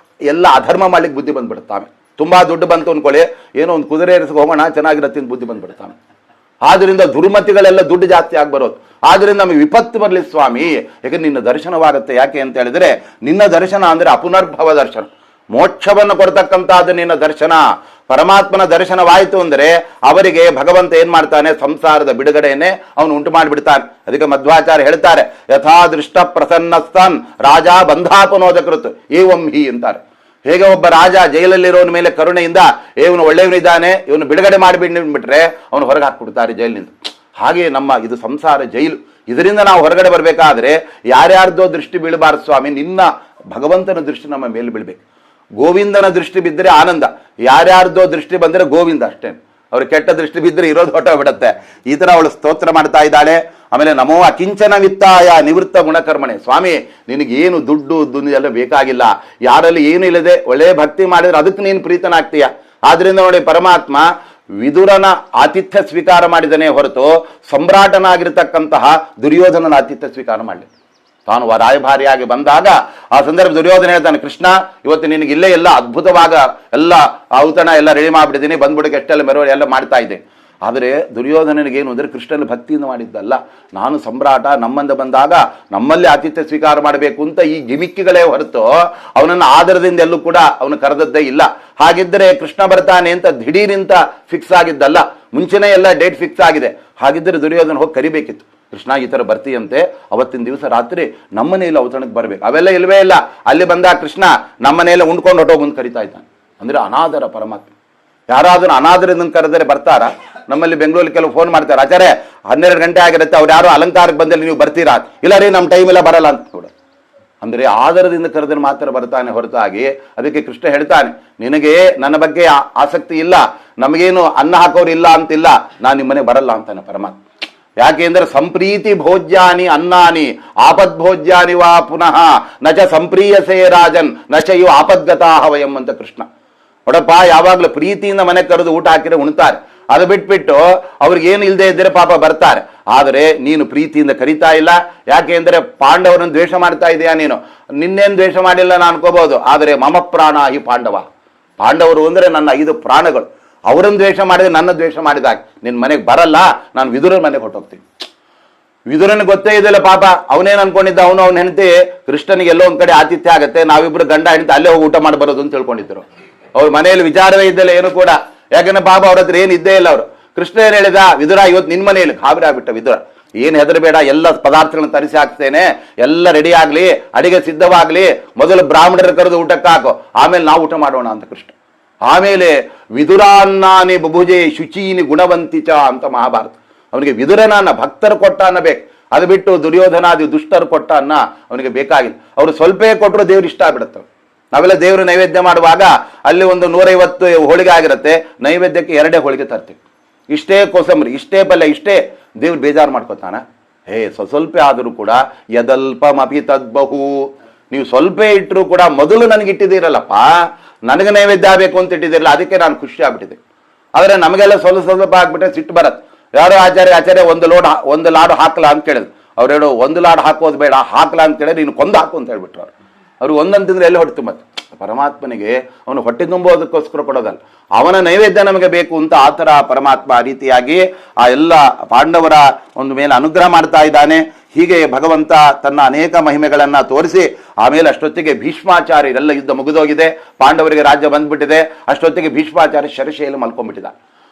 ಎಲ್ಲ ಅಧರ್ಮ ಮಾಡ್ಲಿಕ್ಕೆ ಬುದ್ಧಿ ಬಂದ್ಬಿಡ್ತಾವೆ. ತುಂಬಾ ದುಡ್ಡು ಬಂತು ಅನ್ಕೊಳ್ಳಿ, ಏನೋ ಒಂದು ಕುದುರೆ ಏರಿಸ್ಕೊ ಹೋಗೋಣ ಚೆನ್ನಾಗಿರತ್ತೆ ಅಂತ ಬುದ್ಧಿ ಬಂದ್ಬಿಡ್ತಾನೆ. ಆದ್ರಿಂದ ದುರ್ಮತಿಗಳೆಲ್ಲ ದುಡ್ಡು ಜಾಸ್ತಿ ಆಗಿ ಬರೋದು. ಆದ್ರಿಂದ ನಮಗೆ ವಿಪತ್ತು ಬರಲಿ ಸ್ವಾಮಿ, ಯಾಕೆ ನಿನ್ನ ದರ್ಶನವಾಗುತ್ತೆ. ಯಾಕೆ ಅಂತ ಹೇಳಿದ್ರೆ ನಿನ್ನ ದರ್ಶನ ಅಂದ್ರೆ ಅಪುನರ್ಭವ ದರ್ಶನ, ಮೋಕ್ಷವನ್ನು ಕೊಡ್ತಕ್ಕಂಥದ್ದು ನಿನ್ನ ದರ್ಶನ. ಪರಮಾತ್ಮನ ದರ್ಶನವಾಯಿತು ಅಂದರೆ ಅವರಿಗೆ ಭಗವಂತ ಏನ್ ಮಾಡ್ತಾನೆ, ಸಂಸಾರದ ಬಿಡುಗಡೆಯನ್ನೇ ಅವನು ಉಂಟು ಮಾಡಿಬಿಡ್ತಾನೆ. ಅದಕ್ಕೆ ಮಧ್ವಾಚಾರ್ಯ ಹೇಳ್ತಾರೆ, ಯಥಾ ದೃಷ್ಟ ಪ್ರಸನ್ನಸ್ತನ್ ರಾಜ ಬಂಧಾಪನೋದಕೃತ್ ಏವಂ ಹಿ ಅಂತಾರೆ. ಹೇಗೆ ಒಬ್ಬ ರಾಜ ಜೈಲಲ್ಲಿರೋನ ಮೇಲೆ ಕರುಣೆಯಿಂದ ಇವನು ಒಳ್ಳೆಯವನಿದ್ದಾನೆ, ಇವನು ಬಿಡುಗಡೆ ಮಾಡಿಬಿಟ್ರೆ ಅವನು ಹೊರಗೆ ಹಾಕ್ಬಿಡ್ತಾರೆ ಜೈಲಿನಿಂದ. ಹಾಗೆ ನಮ್ಮ ಇದು ಸಂಸಾರ ಜೈಲು. ಇದರಿಂದ ನಾವು ಹೊರಗಡೆ ಬರಬೇಕಾದ್ರೆ ಯಾರ್ಯಾರ್ದೋ ದೃಷ್ಟಿ ಬೀಳಬಾರದು ಸ್ವಾಮಿ, ನಿನ್ನ ಭಗವಂತನ ದೃಷ್ಟಿ ನಮ್ಮ ಮೇಲೆ ಬೀಳ್ಬೇಕು. ಗೋವಿಂದನ ದೃಷ್ಟಿ ಬಿದ್ದರೆ ಆನಂದ, ಯಾರ್ಯಾರ್ದೋ ದೃಷ್ಟಿ ಬಂದರೆ ಗೋವಿಂದ ಅಷ್ಟೇ. ಅವ್ರಿಗೆ ಕೆಟ್ಟ ದೃಷ್ಟಿ ಬಿದ್ದರೆ ಇರೋದು ಹೊರಟೋಗ್ಬಿಡತ್ತೆ. ಈ ತರ ಅವಳು ಸ್ತೋತ್ರ ಮಾಡ್ತಾ ಇದ್ದಾಳೆ. ಆಮೇಲೆ ನಮೋ ಅಕಿಂಚನ ವಿತ್ತಾಯ ನಿವೃತ್ತ ಗುಣಕರ್ಮಣೆ. ಸ್ವಾಮಿ ನಿನಗೇನು ದುಡ್ಡು ಎಲ್ಲ ಬೇಕಾಗಿಲ್ಲ, ಯಾರಲ್ಲಿ ಏನು ಇಲ್ಲದೆ ಒಳ್ಳೆ ಭಕ್ತಿ ಮಾಡಿದ್ರೆ ಅದಕ್ಕೆ ನೀನು ಪ್ರೀತನಾಗ್ತೀಯ. ಆದ್ರಿಂದ ನೋಡಿ ಪರಮಾತ್ಮ ವಿದುರನ ಆತಿಥ್ಯ ಸ್ವೀಕಾರ ಮಾಡಿದನೇ ಹೊರತು ಸಮ್ರಾಟನಾಗಿರ್ತಕ್ಕಂತಹ ದುರ್ಯೋಧನನ ಆತಿಥ್ಯ ಸ್ವೀಕಾರ ಮಾಡಲಿ. ತಾನು ರಾಯಭಾರಿಯಾಗಿ ಬಂದಾಗ ಆ ಸಂದರ್ಭ ದುರ್ಯೋಧನ ಹೇಳ್ತಾನೆ, ಕೃಷ್ಣ ಇವತ್ತು ನಿನಗೆ ಇಲ್ಲೇ ಎಲ್ಲ ಅದ್ಭುತವಾಗ ಎಲ್ಲ ಔತಣ ಎಲ್ಲ ರೆಡಿ ಮಾಡಿಬಿಟ್ಟಿದ್ದೀನಿ, ಬಂದ್ಬಿಡಕ್ಕೆ ಎಷ್ಟೆಲ್ಲ ಮೆರವಣಿಗೆ ಎಲ್ಲ ಮಾಡ್ತಾ ಇದ್ದೆ. ಆದರೆ ದುರ್ಯೋಧನನಿಗೇನು ಅಂದರೆ ಕೃಷ್ಣನ ಭಕ್ತಿಯಿಂದ ಮಾಡಿದ್ದಲ್ಲ, ನಾನು ಸಮ್ರಾಟ, ನಮ್ಮಂದ ಬಂದಾಗ ನಮ್ಮಲ್ಲಿ ಆತಿಥ್ಯ ಸ್ವೀಕಾರ ಮಾಡಬೇಕು ಅಂತ ಈ ಗಿಮಿಕ್ಕಿಗಳೇ ಹೊರತು ಅವನನ್ನು ಆದರದಿಂದ ಎಲ್ಲೂ ಕೂಡ ಅವನು ಕರೆದದ್ದೇ ಇಲ್ಲ. ಹಾಗಿದ್ದರೆ ಕೃಷ್ಣ ಬರ್ತಾನೆ ಅಂತ ದಿಢೀರಿಂತ ಫಿಕ್ಸ್ ಆಗಿದ್ದಲ್ಲ, ಮುಂಚೆನೇ ಎಲ್ಲ ಡೇಟ್ ಫಿಕ್ಸ್ ಆಗಿದೆ. ಹಾಗಿದ್ದರೆ ದುರ್ಯೋಧನ ಹೋಗಿ ಕರಿಬೇಕಿತ್ತು, ಕೃಷ್ಣ ಈ ಥರ ಬರ್ತೀಯಂತೆ, ಅವತ್ತಿನ ದಿವಸ ರಾತ್ರಿ ನಮ್ಮನೆಯಲ್ಲಿ ಔತಣಕ್ಕೆ ಬರಬೇಕು. ಅವೆಲ್ಲ ಇಲ್ವೇ ಇಲ್ಲ. ಅಲ್ಲಿ ಬಂದಾಗ ಕೃಷ್ಣ ನಮ್ಮನೆಯಲ್ಲ ಉಂಡ್ಕೊಂಡು ಹೊಟ್ಟೋಗಿ ಮುಂದೆ ಕರಿತಾ ಇದ್ದಾನೆ. ಅಂದರೆ ಅನಾದರ ಪರಮಾತ್ಮ. ಯಾರಾದ್ರೂ ಅನಾದರದಿಂದ ಕರೆದರೆ ಬರ್ತಾರಾ? ನಮ್ಮಲ್ಲಿ ಬೆಂಗಳೂರಲ್ಲಿ ಕೆಲವು ಫೋನ್ ಮಾಡ್ತಾರೆ, ಆಚಾರ್ಯ 12 ಗಂಟೆ ಆಗಿರುತ್ತೆ, ಅವ್ರು ಯಾರು ಅಲಂಕಾರಕ್ಕೆ ಬಂದಲ್ಲಿ ನೀವು ಬರ್ತೀರಾ? ಇಲ್ಲ ರೀ, ನಮ್ಮ ಟೈಮ್ ಎಲ್ಲ ಬರಲ್ಲ ಅಂತ ಕೂಡ. ಅಂದರೆ ಆದರದಿಂದ ಕರೆದ್ರೆ ಮಾತ್ರ ಬರ್ತಾನೆ ಹೊರತಾಗಿ. ಅದಕ್ಕೆ ಕೃಷ್ಣ ಹೇಳ್ತಾನೆ, ನಿನಗೆ ನನ್ನ ಬಗ್ಗೆ ಆಸಕ್ತಿ ಇಲ್ಲ, ನಮಗೇನು ಅನ್ನ ಹಾಕೋರು ಇಲ್ಲ ಅಂತಿಲ್ಲ, ನಾನು ನಿಮ್ಮನೆ ಬರಲ್ಲ ಅಂತಾನೆ ಪರಮಾತ್ಮ. ಯಾಕೆಂದ್ರೆ ಸಂಪ್ರೀತಿ ಭೋಜ್ಯಾನಿ ಅನ್ನಾನಿ ಆಪದ್ ಭೋಜ್ಯಾನಿ ವಾ ಪುನಃ ನಚ ಸಂಪ್ರೀಯಸೇ ರಾಜನ್ ನಚ ಇವು ಆಪದ್ಗತಾಹ ವಯಂ ಅಂತ ಕೃಷ್ಣ. ನೋಡಪ್ಪ, ಯಾವಾಗಲೂ ಪ್ರೀತಿಯಿಂದ ಮನೆ ಕರೆದು ಊಟ ಹಾಕಿದ್ರೆ ಉಣ್ತಾರೆ, ಅದು ಬಿಟ್ಬಿಟ್ಟು ಅವ್ರಿಗೇನು ಇಲ್ಲದೆ ಇದ್ದರೆ ಪಾಪ ಬರ್ತಾರೆ. ಆದರೆ ನೀನು ಪ್ರೀತಿಯಿಂದ ಕರಿತಾ ಇಲ್ಲ. ಯಾಕೆಂದ್ರೆ ಪಾಂಡವರನ್ನು ದ್ವೇಷ ಮಾಡ್ತಾ ಇದೆಯಾ ನೀನು? ನಿನ್ನೇನು ದ್ವೇಷ ಮಾಡಿಲ್ಲ ನಾನು ಅನ್ಕೋಬಹುದು, ಆದರೆ ಮಮ ಪ್ರಾಣ ಈ ಪಾಂಡವ, ಪಾಂಡವರು ಅಂದ್ರೆ ನನ್ನ 5 ಪ್ರಾಣಗಳು, ಅವರನ್ನು ದ್ವೇಷ ಮಾಡಿದ್ರೆ ನನ್ನ ದ್ವೇಷ ಮಾಡಿದಾಗ ನಿನ್ನ ಮನೆಗೆ ಬರಲ್ಲ, ನಾನು ವಿದುರನ ಮನೆಗೆ ಹೊಟ್ಟೋಗ್ತೀನಿ. ವಿದುರನ ಗೊತ್ತೇ ಇದೆಯಲ್ಲ ಪಾಪ, ಅವನೇನು ಅನ್ಕೊಂಡಿದ್ದ, ಅವನ ಹೆಂಡತಿ ಕೃಷ್ಣನಿಗೆ ಎಲ್ಲೋ ಒಂದ್ ಕಡೆ ಆತಿಥ್ಯ ಆಗತ್ತೆ, ನಾವಿಬ್ರು ಗಂಡ ಹೆಂಡತಿ ಅಲ್ಲೇ ಹೋಗಿ ಊಟ ಮಾಡಿ ಬರೋದು ಅಂತ ತಿಳ್ಕೊಂಡಿದ್ರು. ಅವ್ರ ಮನೆಯಲ್ಲಿ ವಿಚಾರವೇ ಇದ್ದಲ್ಲ ಏನು ಕೂಡ. ಯಾಕಂದ್ರೆ ಪಾಪ ಅವ್ರ ಹತ್ರ ಏನು ಇದ್ದೇ ಇಲ್ಲ ಅವರು. ಕೃಷ್ಣ ಏನ್ ಹೇಳಿದ, ವಿದುರ ಇವತ್ತು ನಿನ್ ಮನೆಯಲ್ಲಿ ಗಾಬರಿ ಆಗ್ಬಿಟ್ಟ ವಿದುರ, ಏನ್ ಹೆದರಬೇಡ, ಎಲ್ಲ ಪದಾರ್ಥಗಳನ್ನ ತರಿಸಿ ಹಾಕ್ತೇನೆ, ಎಲ್ಲ ರೆಡಿ ಆಗ್ಲಿ, ಅಡಿಗೆ ಸಿದ್ಧವಾಗ್ಲಿ, ಮೊದಲು ಬ್ರಾಹ್ಮಣರ ಕರೆದು ಊಟಕ್ಕೆ ಹಾಕೋ, ಆಮೇಲೆ ನಾವು ಊಟ ಮಾಡೋಣ ಅಂತ ಕೃಷ್ಣ. ಆಮೇಲೆ ವಿದುರಾನ್ನಾನಿ ಬಭುಜೆ ಶುಚೀನಿ ಗುಣವಂತಿಚ ಅಂತ ಮಹಾಭಾರತ. ಅವನಿಗೆ ವಿದುರನನ್ನ ಭಕ್ತರು ಕೊಟ್ಟ ಅನ್ನ ಬೇಕು, ಅದು ಬಿಟ್ಟು ದುರ್ಯೋಧನಾದಿ ದುಷ್ಟರು ಕೊಟ್ಟ ಅನ್ನ ಅವನಿಗೆ ಬೇಕಾಗಿಲ್ಲ. ಅವರು ಸ್ವಲ್ಪ ಕೊಟ್ಟರು ದೇವ್ರು ಇಷ್ಟ ಆಗ್ಬಿಡುತ್ತೆ. ನಾವೆಲ್ಲ ದೇವರು ನೈವೇದ್ಯ ಮಾಡುವಾಗ ಅಲ್ಲಿ ಒಂದು 150 ಹೋಳಿಗೆ ಆಗಿರುತ್ತೆ, ನೈವೇದ್ಯಕ್ಕೆ 2 ಹೋಳಿಗೆ ತರ್ತೀವಿ, ಇಷ್ಟೇ ಕೋಸಂಬರಿ, ಇಷ್ಟೇ ಪಲ್ಯ, ಇಷ್ಟೇ. ದೇವ್ರು ಬೇಜಾರು ಮಾಡ್ಕೋತಾನ? ಸ್ವಲ್ಪ ಆದರೂ ಕೂಡ ಯದಲ್ಪಮಪಿ ತದ್ಬಹು, ನೀವು ಸ್ವಲ್ಪ ಇಟ್ಟರು ಕೂಡ ಮೊದಲು ನನಗೆ ಇಟ್ಟಿದ್ದೀರಲ್ಲಪ್ಪ, ನನಗೆ ನೈವೇದ್ಯ ಆಗಬೇಕು ಅಂತ ಇಟ್ಟಿದ್ದೀರಲ್ಲ, ಅದಕ್ಕೆ ನಾನು ಖುಷಿ ಆಗ್ಬಿಟ್ಟಿದೆ. ಆದರೆ ನಮಗೆಲ್ಲ ಸ್ವಲ್ಪ ಆಗ್ಬಿಟ್ರೆ ಸಿಟ್ಟು ಬರತ್ತೆ. ಯಾರೋ ಆಚಾರ್ಯ ಒಂದು ಲಾಡು ಹಾಕಲ್ಲ ಅಂತ ಕೇಳಿದ್ರು. ಅವ್ರು ಹೇಳೋ 1 ಲಾಡು ಹಾಕೋದು ಬೇಡ, ಹಾಕಲ್ಲ ಅಂತ ಕೇಳಿದ್ರೆ ನೀನು ಕೊಂದು ಹಾಕು ಅಂತ ಹೇಳ್ಬಿಟ್ರು ಅವ್ರು. ಅವ್ರು ಒಂದಂತಿದ್ರೆ ಎಲ್ಲಿ ಹೊಟ್ಟೆ ಮತ್ತೆ ಪರಮಾತ್ಮನಿಗೆ ಅವನು ಹೊಟ್ಟೆ ತುಂಬೋದಕ್ಕೋಸ್ಕರ ಕೊಡೋದಲ್ಲ, ಅವನ ನೈವೇದ್ಯ ನಮಗೆ ಬೇಕು ಅಂತ ಆ ಥರ ಪರಮಾತ್ಮ ಆ ರೀತಿಯಾಗಿ ಆ ಎಲ್ಲ ಪಾಂಡವರ ಒಂದು ಮೇಲೆ ಅನುಗ್ರಹ ಮಾಡ್ತಾ ಇದ್ದಾನೆ. ಹೀಗೆ ಭಗವಂತ ತನ್ನ ಅನೇಕ ಮಹಿಮೆಗಳನ್ನ ತೋರಿಸಿ ಆಮೇಲೆ ಅಷ್ಟೊತ್ತಿಗೆ ಭೀಷ್ಮಾಚಾರ್ಯರೆಲ್ಲ ಯುದ್ಧ ಮುಗಿದೋಗಿದೆ, ಪಾಂಡವರಿಗೆ ರಾಜ್ಯ ಬಂದ್ಬಿಟ್ಟಿದೆ. ಅಷ್ಟೊತ್ತಿಗೆ ಭೀಷ್ಮಾಚಾರ್ಯ ಶರಶೈಲಿ ಮಲ್ಕೊಂಡ್ಬಿಟ್ಟಿದ.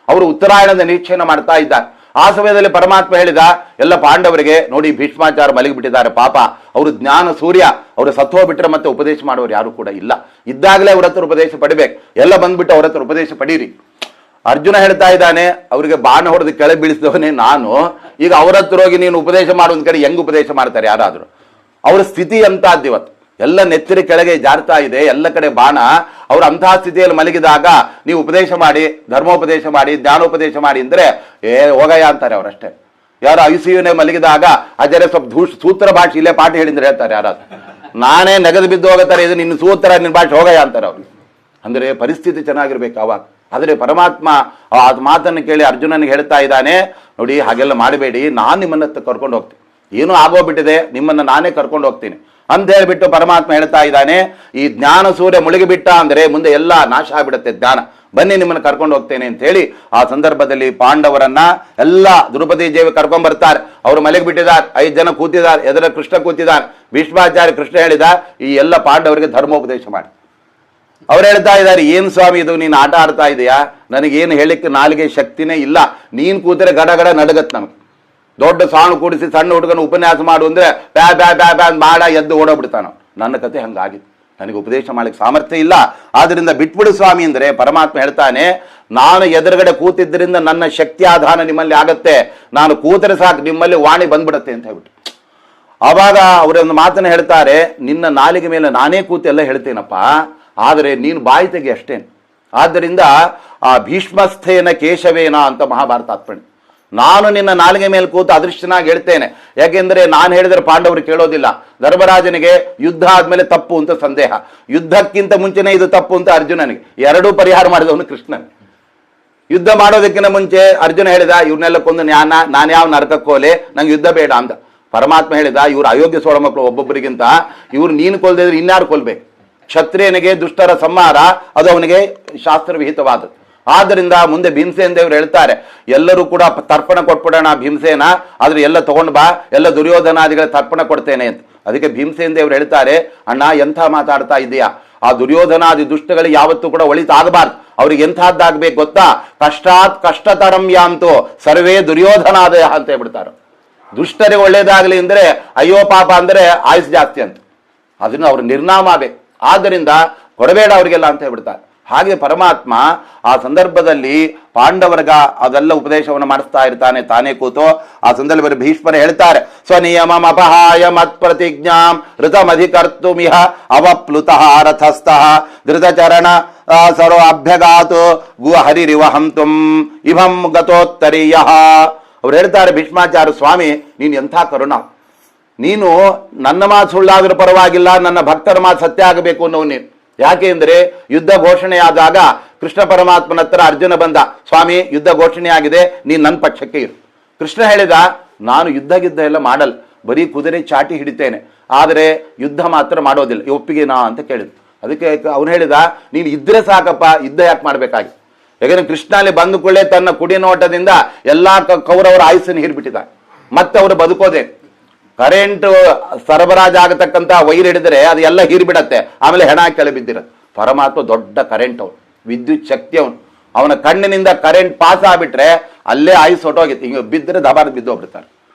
ಅವರು ಉತ್ತರಾಯಣದ ನಿರೀಕ್ಷೆಯನ್ನು ಮಾಡ್ತಾ ಇದ್ದಾರೆ. ಆ ಸಮಯದಲ್ಲಿ ಪರಮಾತ್ಮ ಹೇಳಿದ ಎಲ್ಲ ಪಾಂಡವರಿಗೆ, ನೋಡಿ ಭೀಷ್ಮಾಚಾರ್ಯ ಮಲಗಿಬಿಟ್ಟಿದ್ದಾರೆ ಪಾಪ, ಅವರು ಜ್ಞಾನ ಸೂರ್ಯ, ಅವರು ಸತ್ತೋಗ್ಬಿಟ್ರೆ ಮತ್ತೆ ಉಪದೇಶ ಮಾಡೋರು ಯಾರು ಕೂಡ ಇಲ್ಲ, ಇದ್ದಾಗಲೇ ಅವ್ರ ಹತ್ರ ಉಪದೇಶ ಪಡಿಬೇಕು, ಎಲ್ಲ ಬಂದ್ಬಿಟ್ಟು ಅವ್ರ ಹತ್ರ ಉಪದೇಶ ಪಡೀರಿ. ಅರ್ಜುನ ಹೇಳ್ತಾ ಇದ್ದಾನೆ, ಅವರಿಗೆ ಬಾಣ ಹೊಡೆದು ಕೆಳಗೆ ಬೀಳಿಸಿದವನೇ ನಾನು, ಈಗ ಅವ್ರ ಹತ್ರ ಹೋಗಿ ನೀನು ಉಪದೇಶ ಮಾಡೋದ್ ಕಡೆ ಹೆಂಗ್ ಉಪದೇಶ ಮಾಡ್ತಾರೆ ಯಾರಾದರೂ? ಅವ್ರ ಸ್ಥಿತಿ ಅಂತದ್ದು ಇವತ್ತು, ಎಲ್ಲ ನೆತ್ತರಿ ಕೆಳಗೆ ಜಾರ್ತಾ ಇದೆ, ಎಲ್ಲ ಕಡೆ ಬಾಣ. ಅವ್ರು ಅಂತಹ ಸ್ಥಿತಿಯಲ್ಲಿ ಮಲಗಿದಾಗ ನೀವು ಉಪದೇಶ ಮಾಡಿ, ಧರ್ಮೋಪದೇಶ ಮಾಡಿ, ಜ್ಞಾನೋಪದೇಶ ಮಾಡಿ ಅಂದ್ರೆ ಹೋಗಯ್ಯ ಅಂತಾರೆ ಅವರಷ್ಟೇ. ಯಾರು ಐಸಿಯುನೇ ಮಲಗಿದಾಗ ಅಜರೆ ಸ್ವಲ್ಪ ಸೂತ್ರ ಭಾಷೆ ಇಲ್ಲೇ ಪಾಠ ಹೇಳಿದ್ರೆ ಹೇಳ್ತಾರೆ ಯಾರಾದ್ರು, ನಾನೇ ನೆಗದು ಬಿದ್ದು ಹೋಗುತ್ತಾರೆ, ಇದು ನಿನ್ನ ಸೂತ್ರ ನಿನ್ನ ಭಾಷೆ ಹೋಗಯ್ಯ ಅಂತಾರೆ ಅವ್ರು. ಅಂದ್ರೆ ಪರಿಸ್ಥಿತಿ ಚೆನ್ನಾಗಿರ್ಬೇಕು ಅವಾಗ. ಆದರೆ ಪರಮಾತ್ಮ ಆ ಮಾತನ್ನು ಕೇಳಿ ಅರ್ಜುನನಿಗೆ ಹೇಳ್ತಾ ಇದ್ದಾನೆ, ನೋಡಿ ಹಾಗೆಲ್ಲ ಮಾಡಬೇಡಿ, ನಾನು ನಿಮ್ಮನ್ನ ಕರ್ಕೊಂಡು ಹೋಗ್ತೀನಿ, ಏನೋ ಆಗೋಗ್ಬಿಟ್ಟಿದೆ, ನಿಮ್ಮನ್ನ ನಾನೇ ಕರ್ಕೊಂಡು ಹೋಗ್ತೀನಿ ಅಂತ ಹೇಳ್ಬಿಟ್ಟು ಪರಮಾತ್ಮ ಹೇಳ್ತಾ ಇದ್ದಾನೆ. ಈ ಜ್ಞಾನ ಸೂರ್ಯ ಮುಳುಗಿಬಿಟ್ಟ ಅಂದ್ರೆ ಮುಂದೆ ಎಲ್ಲ ನಾಶ ಆಗ್ಬಿಡುತ್ತೆ ಜ್ಞಾನ, ಬನ್ನಿ ನಿಮ್ಮನ್ನು ಕರ್ಕೊಂಡು ಹೋಗ್ತೇನೆ ಅಂತ ಹೇಳಿ ಆ ಸಂದರ್ಭದಲ್ಲಿ ಪಾಂಡವರನ್ನ ಎಲ್ಲ ದ್ರೌಪದಿ ದೇವಿ ಕರ್ಕೊಂಡ್ ಬರ್ತಾರೆ. ಅವರು ಮಲಗಿ ಬಿಟ್ಟಿದ್ದಾರೆ, 5 ಜನ ಕೂತಿದ್ದಾರೆ, ಎದುರ ಕೃಷ್ಣ ಕೂತಿದ್ದಾರೆ. ಭೀಷ್ಮಾಚಾರ್ಯ ಕೃಷ್ಣ ಹೇಳಿದ ಈ ಎಲ್ಲ ಪಾಂಡವರಿಗೆ ಧರ್ಮೋಪದೇಶ ಮಾಡಿ. ಅವ್ರು ಹೇಳ್ತಾ ಇದ್ದಾರೆ, ಏನ್ ಸ್ವಾಮಿ ಇದು ನೀನು ಆಟ ಆಡ್ತಾ ಇದೆಯಾ, ನನಗೇನು ಹೇಳಿಕ್ಕೆ ನಾಲಿಗೆ ಶಕ್ತಿನೇ ಇಲ್ಲ, ನೀನ್ ಕೂತರೆ ಗಡಗಡ ನಡಗತ್ ನಮ್ಗೆ. ದೊಡ್ಡ ಸಾಣು ಕೂಡಿಸಿ ಸಣ್ಣ ಹುಡುಗನ ಉಪನ್ಯಾಸ ಮಾಡು ಅಂದ್ರೆ ಬ್ಯಾ ಬ್ಯಾ ಬ್ಯಾ ಬ್ಯಾ ಮಾಡ ಎದ್ದು ಓಡೋಗ್ಬಿಡ್ತಾನ. ನನ್ನ ಕತೆ ಹಂಗಾಗಿತ್ತು, ನನಗೆ ಉಪದೇಶ ಮಾಡ್ಲಿಕ್ಕೆ ಸಾಮರ್ಥ್ಯ ಇಲ್ಲ, ಆದ್ರಿಂದ ಬಿಟ್ಬಿಡು ಸ್ವಾಮಿ ಅಂದ್ರೆ ಪರಮಾತ್ಮ ಹೇಳ್ತಾನೆ, ನಾನು ಎದುರುಗಡೆ ಕೂತಿದ್ದರಿಂದ ನನ್ನ ಶಕ್ತಿ ಆಧಾನ ನಿಮ್ಮಲ್ಲಿ ಆಗತ್ತೆ, ನಾನು ಕೂತರೆ ಸಾಕು ನಿಮ್ಮಲ್ಲಿ ವಾಣಿ ಬಂದ್ಬಿಡತ್ತೆ ಅಂತ ಹೇಳ್ಬಿಟ್ಟು. ಆವಾಗ ಅವರೊಂದು ಮಾತನ್ನು ಹೇಳ್ತಾರೆ, ನಿನ್ನ ನಾಲಿಗೆ ಮೇಲೆ ನಾನೇ ಕೂತು ಎಲ್ಲ ಹೇಳ್ತೇನಪ್ಪ, ಆದರೆ ನೀನು ಬಾಯಿ ತೆಗೆ ಅಷ್ಟೇನು. ಆದ್ದರಿಂದ ಆ ಭೀಷ್ಮಸ್ಥೇನ ಕೇಶವೇನ ಅಂತ ಮಹಾಭಾರತ ಅರ್ಪಣೆ, ನಾನು ನಿನ್ನ ನಾಲಿಗೆ ಮೇಲೆ ಕೂತು ಅದೃಷ್ಟನಾಗಿ ಹೇಳ್ತೇನೆ. ಯಾಕೆಂದ್ರೆ ನಾನು ಹೇಳಿದ್ರೆ ಪಾಂಡವರು ಕೇಳೋದಿಲ್ಲ. ಧರ್ಮರಾಜನಿಗೆ ಯುದ್ಧ ಆದ್ಮೇಲೆ ತಪ್ಪು ಅಂತ ಸಂದೇಹ, ಯುದ್ಧಕ್ಕಿಂತ ಮುಂಚೆನೆ ಇದು ತಪ್ಪು ಅಂತ ಅರ್ಜುನನಿಗೆ, ಎರಡೂ ಪರಿಹಾರ ಮಾಡಿದವನು ಕೃಷ್ಣನ್. ಯುದ್ಧ ಮಾಡೋದಕ್ಕಿಂತ ಮುಂಚೆ ಅರ್ಜುನ ಹೇಳಿದ, ಇವ್ರನ್ನೆಲ್ಲ ಕೊಂದು ನಾನು ಯಾವ ನರಕಕ್ಕೋಲೆ, ನಂಗೆ ಯುದ್ಧ ಬೇಡ ಅಂತ. ಪರಮಾತ್ಮ ಹೇಳಿದ, ಇವ್ರು ಅಯೋಗ್ಯ ಸೋಳ ಮಕ್ಕಳು ಒಬ್ಬೊಬ್ಬರಿಗಿಂತ, ಇವ್ರು ನೀನು ಕೊಲ್ದಿದ್ರೆ ಇನ್ಯಾರು ಕೊಲ್ಬೇಕು? ಕ್ಷತ್ರಿಯನಿಗೆ ದುಷ್ಟರ ಸಂಹಾರ ಅದು ಅವನಿಗೆ ಶಾಸ್ತ್ರವಿಹಿತವಾದದ್ದು. ಆದ್ದರಿಂದ ಮುಂದೆ ಭೀಮಸೇನ ದೇವರು ಹೇಳ್ತಾರೆ, ಎಲ್ಲರೂ ಕೂಡ ತರ್ಪಣ ಕೊಟ್ಬಿಡೋಣ ಭೀಮಸೇನ, ಆದ್ರೆ ಎಲ್ಲ ತಗೊಂಡು ಬಾ, ಎಲ್ಲ ದುರ್ಯೋಧನಾದಿಗಳ ತರ್ಪಣ ಕೊಡ್ತೇನೆ ಅಂತ. ಅದಕ್ಕೆ ಭೀಮಸೇನ ದೇವರು ಹೇಳ್ತಾರೆ, ಅಣ್ಣ ಎಂಥ ಮಾತಾಡ್ತಾ ಇದೆಯಾ, ಆ ದುರ್ಯೋಧನಾದಿ ದುಷ್ಟಗಳಿಗೆ ಯಾವತ್ತೂ ಕೂಡ ಒಳಿತಾಗಬಾರ್ದು, ಅವ್ರಿಗೆ ಎಂಥದ್ದಾಗ್ಬೇಕು ಗೊತ್ತಾ, ಕಷ್ಟಾತ್ ಕಷ್ಟತರಂ ಯಾಂತೋ ಸರ್ವೇ ದುರ್ಯೋಧನಾದಯ ಅಂತ ಹೇಳ್ಬಿಡ್ತಾರೆ. ದುಷ್ಟರಿಗೆ ಒಳ್ಳೇದಾಗ್ಲಿ ಅಂದ್ರೆ ಅಯ್ಯೋ ಪಾಪ ಅಂದ್ರೆ ಆಯುಸ್ ಜಾಸ್ತಿ ಅಂತ, ಅದನ್ನು ಅವ್ರ ನಿರ್ನಾಮ ಆಗ್ಬೇಕು. ಆದ್ದರಿಂದ ಕೊಡಬೇಡ ಅವ್ರಿಗೆಲ್ಲ ಅಂತ ಹೇಳ್ಬಿಡ್ತಾರೆ. ಹಾಗೆ ಪರಮಾತ್ಮ ಆ ಸಂದರ್ಭದಲ್ಲಿ ಪಾಂಡವರ್ಗ ಅದೆಲ್ಲ ಉಪದೇಶವನ್ನು ಮಾಡಿಸ್ತಾ ಇರ್ತಾನೆ ತಾನೇ ಕೂತು. ಆ ಸಂದರ್ಭದಲ್ಲಿ ಭೀಷ್ಮರು ಹೇಳ್ತಾರೆ, ಸ್ವನಿಯಮಂ ಅಪಹಾಯ ಮತ್ ಪ್ರತಿಜ್ಞಾಂ ಋತಮಧಿಕರ್ತುಮಿಹ ಅವಪ್ಲುತಃ ರಥಸ್ಥಃ ಧೃತಚರಣ ಸರ್ವ ಅಭ್ಯಗಾತು ಗು ಹರಿರಿವ ಹಂತುಂ ಇಭಂ ಗತೋತ್ತರೀಯ. ಅವ್ರು ಹೇಳ್ತಾರೆ, ಭೀಷ್ಮಾಚಾರ್ಯ ಸ್ವಾಮಿ ನೀನು ಎಂಥ ಕರುಣ, ನೀನು ನನ್ನ ಮಾತು ಸುಳ್ಳಾದ್ರೂ ಪರವಾಗಿಲ್ಲ, ನನ್ನ ಭಕ್ತರ ಮಾತು ಸತ್ಯ ಆಗಬೇಕು ಅನ್ನೋ ನೀನು. ಯಾಕೆ ಅಂದರೆ ಯುದ್ಧ ಘೋಷಣೆಯಾದಾಗ ಕೃಷ್ಣ ಪರಮಾತ್ಮನ ಹತ್ರ ಅರ್ಜುನ ಬಂದ, ಸ್ವಾಮಿ ಯುದ್ಧ ಘೋಷಣೆ ಆಗಿದೆ, ನೀನು ನನ್ನ ಪಕ್ಷಕ್ಕೆ ಇರು. ಕೃಷ್ಣ ಹೇಳಿದ, ನಾನು ಯುದ್ಧ ಎಲ್ಲ ಮಾಡಲ್ಲ, ಬರೀ ಕುದುರೆ ಚಾಟಿ ಹಿಡಿತೇನೆ, ಆದರೆ ಯುದ್ಧ ಮಾತ್ರ ಮಾಡೋದಿಲ್ಲ, ಒಪ್ಪಿಗೆನಾ ಅಂತ ಕೇಳಿದ್ರು. ಅದಕ್ಕೆ ಅವನು ಹೇಳಿದ, ನೀನು ಇದ್ರೆ ಸಾಕಪ್ಪ, ಯುದ್ಧ ಯಾಕೆ ಮಾಡಬೇಕಾಗಿ. ಯಾಕಂದ್ರೆ ಕೃಷ್ಣ ಅಲ್ಲಿ ಬಂದುಕೊಳ್ಳೆ ತನ್ನ ಕುಡಿ ನೋಟದಿಂದ ಎಲ್ಲಾ ಕೌರವರ ಆಯುಸ್ಸನ್ನು ಹೀರ್ಬಿಟ್ಟಿದ, ಮತ್ತೆ ಅವರು ಬದುಕೋದೆ. ಕರೆಂಟ್ ಸರಬರಾಜು ಆಗತಕ್ಕಂಥ ವೈರ್ ಹಿಡಿದ್ರೆ ಅದು ಎಲ್ಲ ಹೀರ್ಬಿಡತ್ತೆ, ಆಮೇಲೆ ಹೆಣ ಕೆಳ ಬಿದ್ದಿರತ್ತೆ. ಪರಮಾತ್ಮ ದೊಡ್ಡ ಕರೆಂಟ್ ಅವನು, ವಿದ್ಯುತ್ ಶಕ್ತಿ ಅವನು. ಅವನ ಕಣ್ಣಿನಿಂದ ಕರೆಂಟ್ ಪಾಸ್ ಆಗ್ಬಿಟ್ರೆ ಅಲ್ಲೇ ಆಯುಸ್ ಹೊಟ್ಟೋಗಿತ್ತು, ಹಿಂಗೆ ಬಿದ್ದರೆ ದಬಾರ ಬಿದ್ದೋಗ್ಬಿಡ್ತಾರೆ.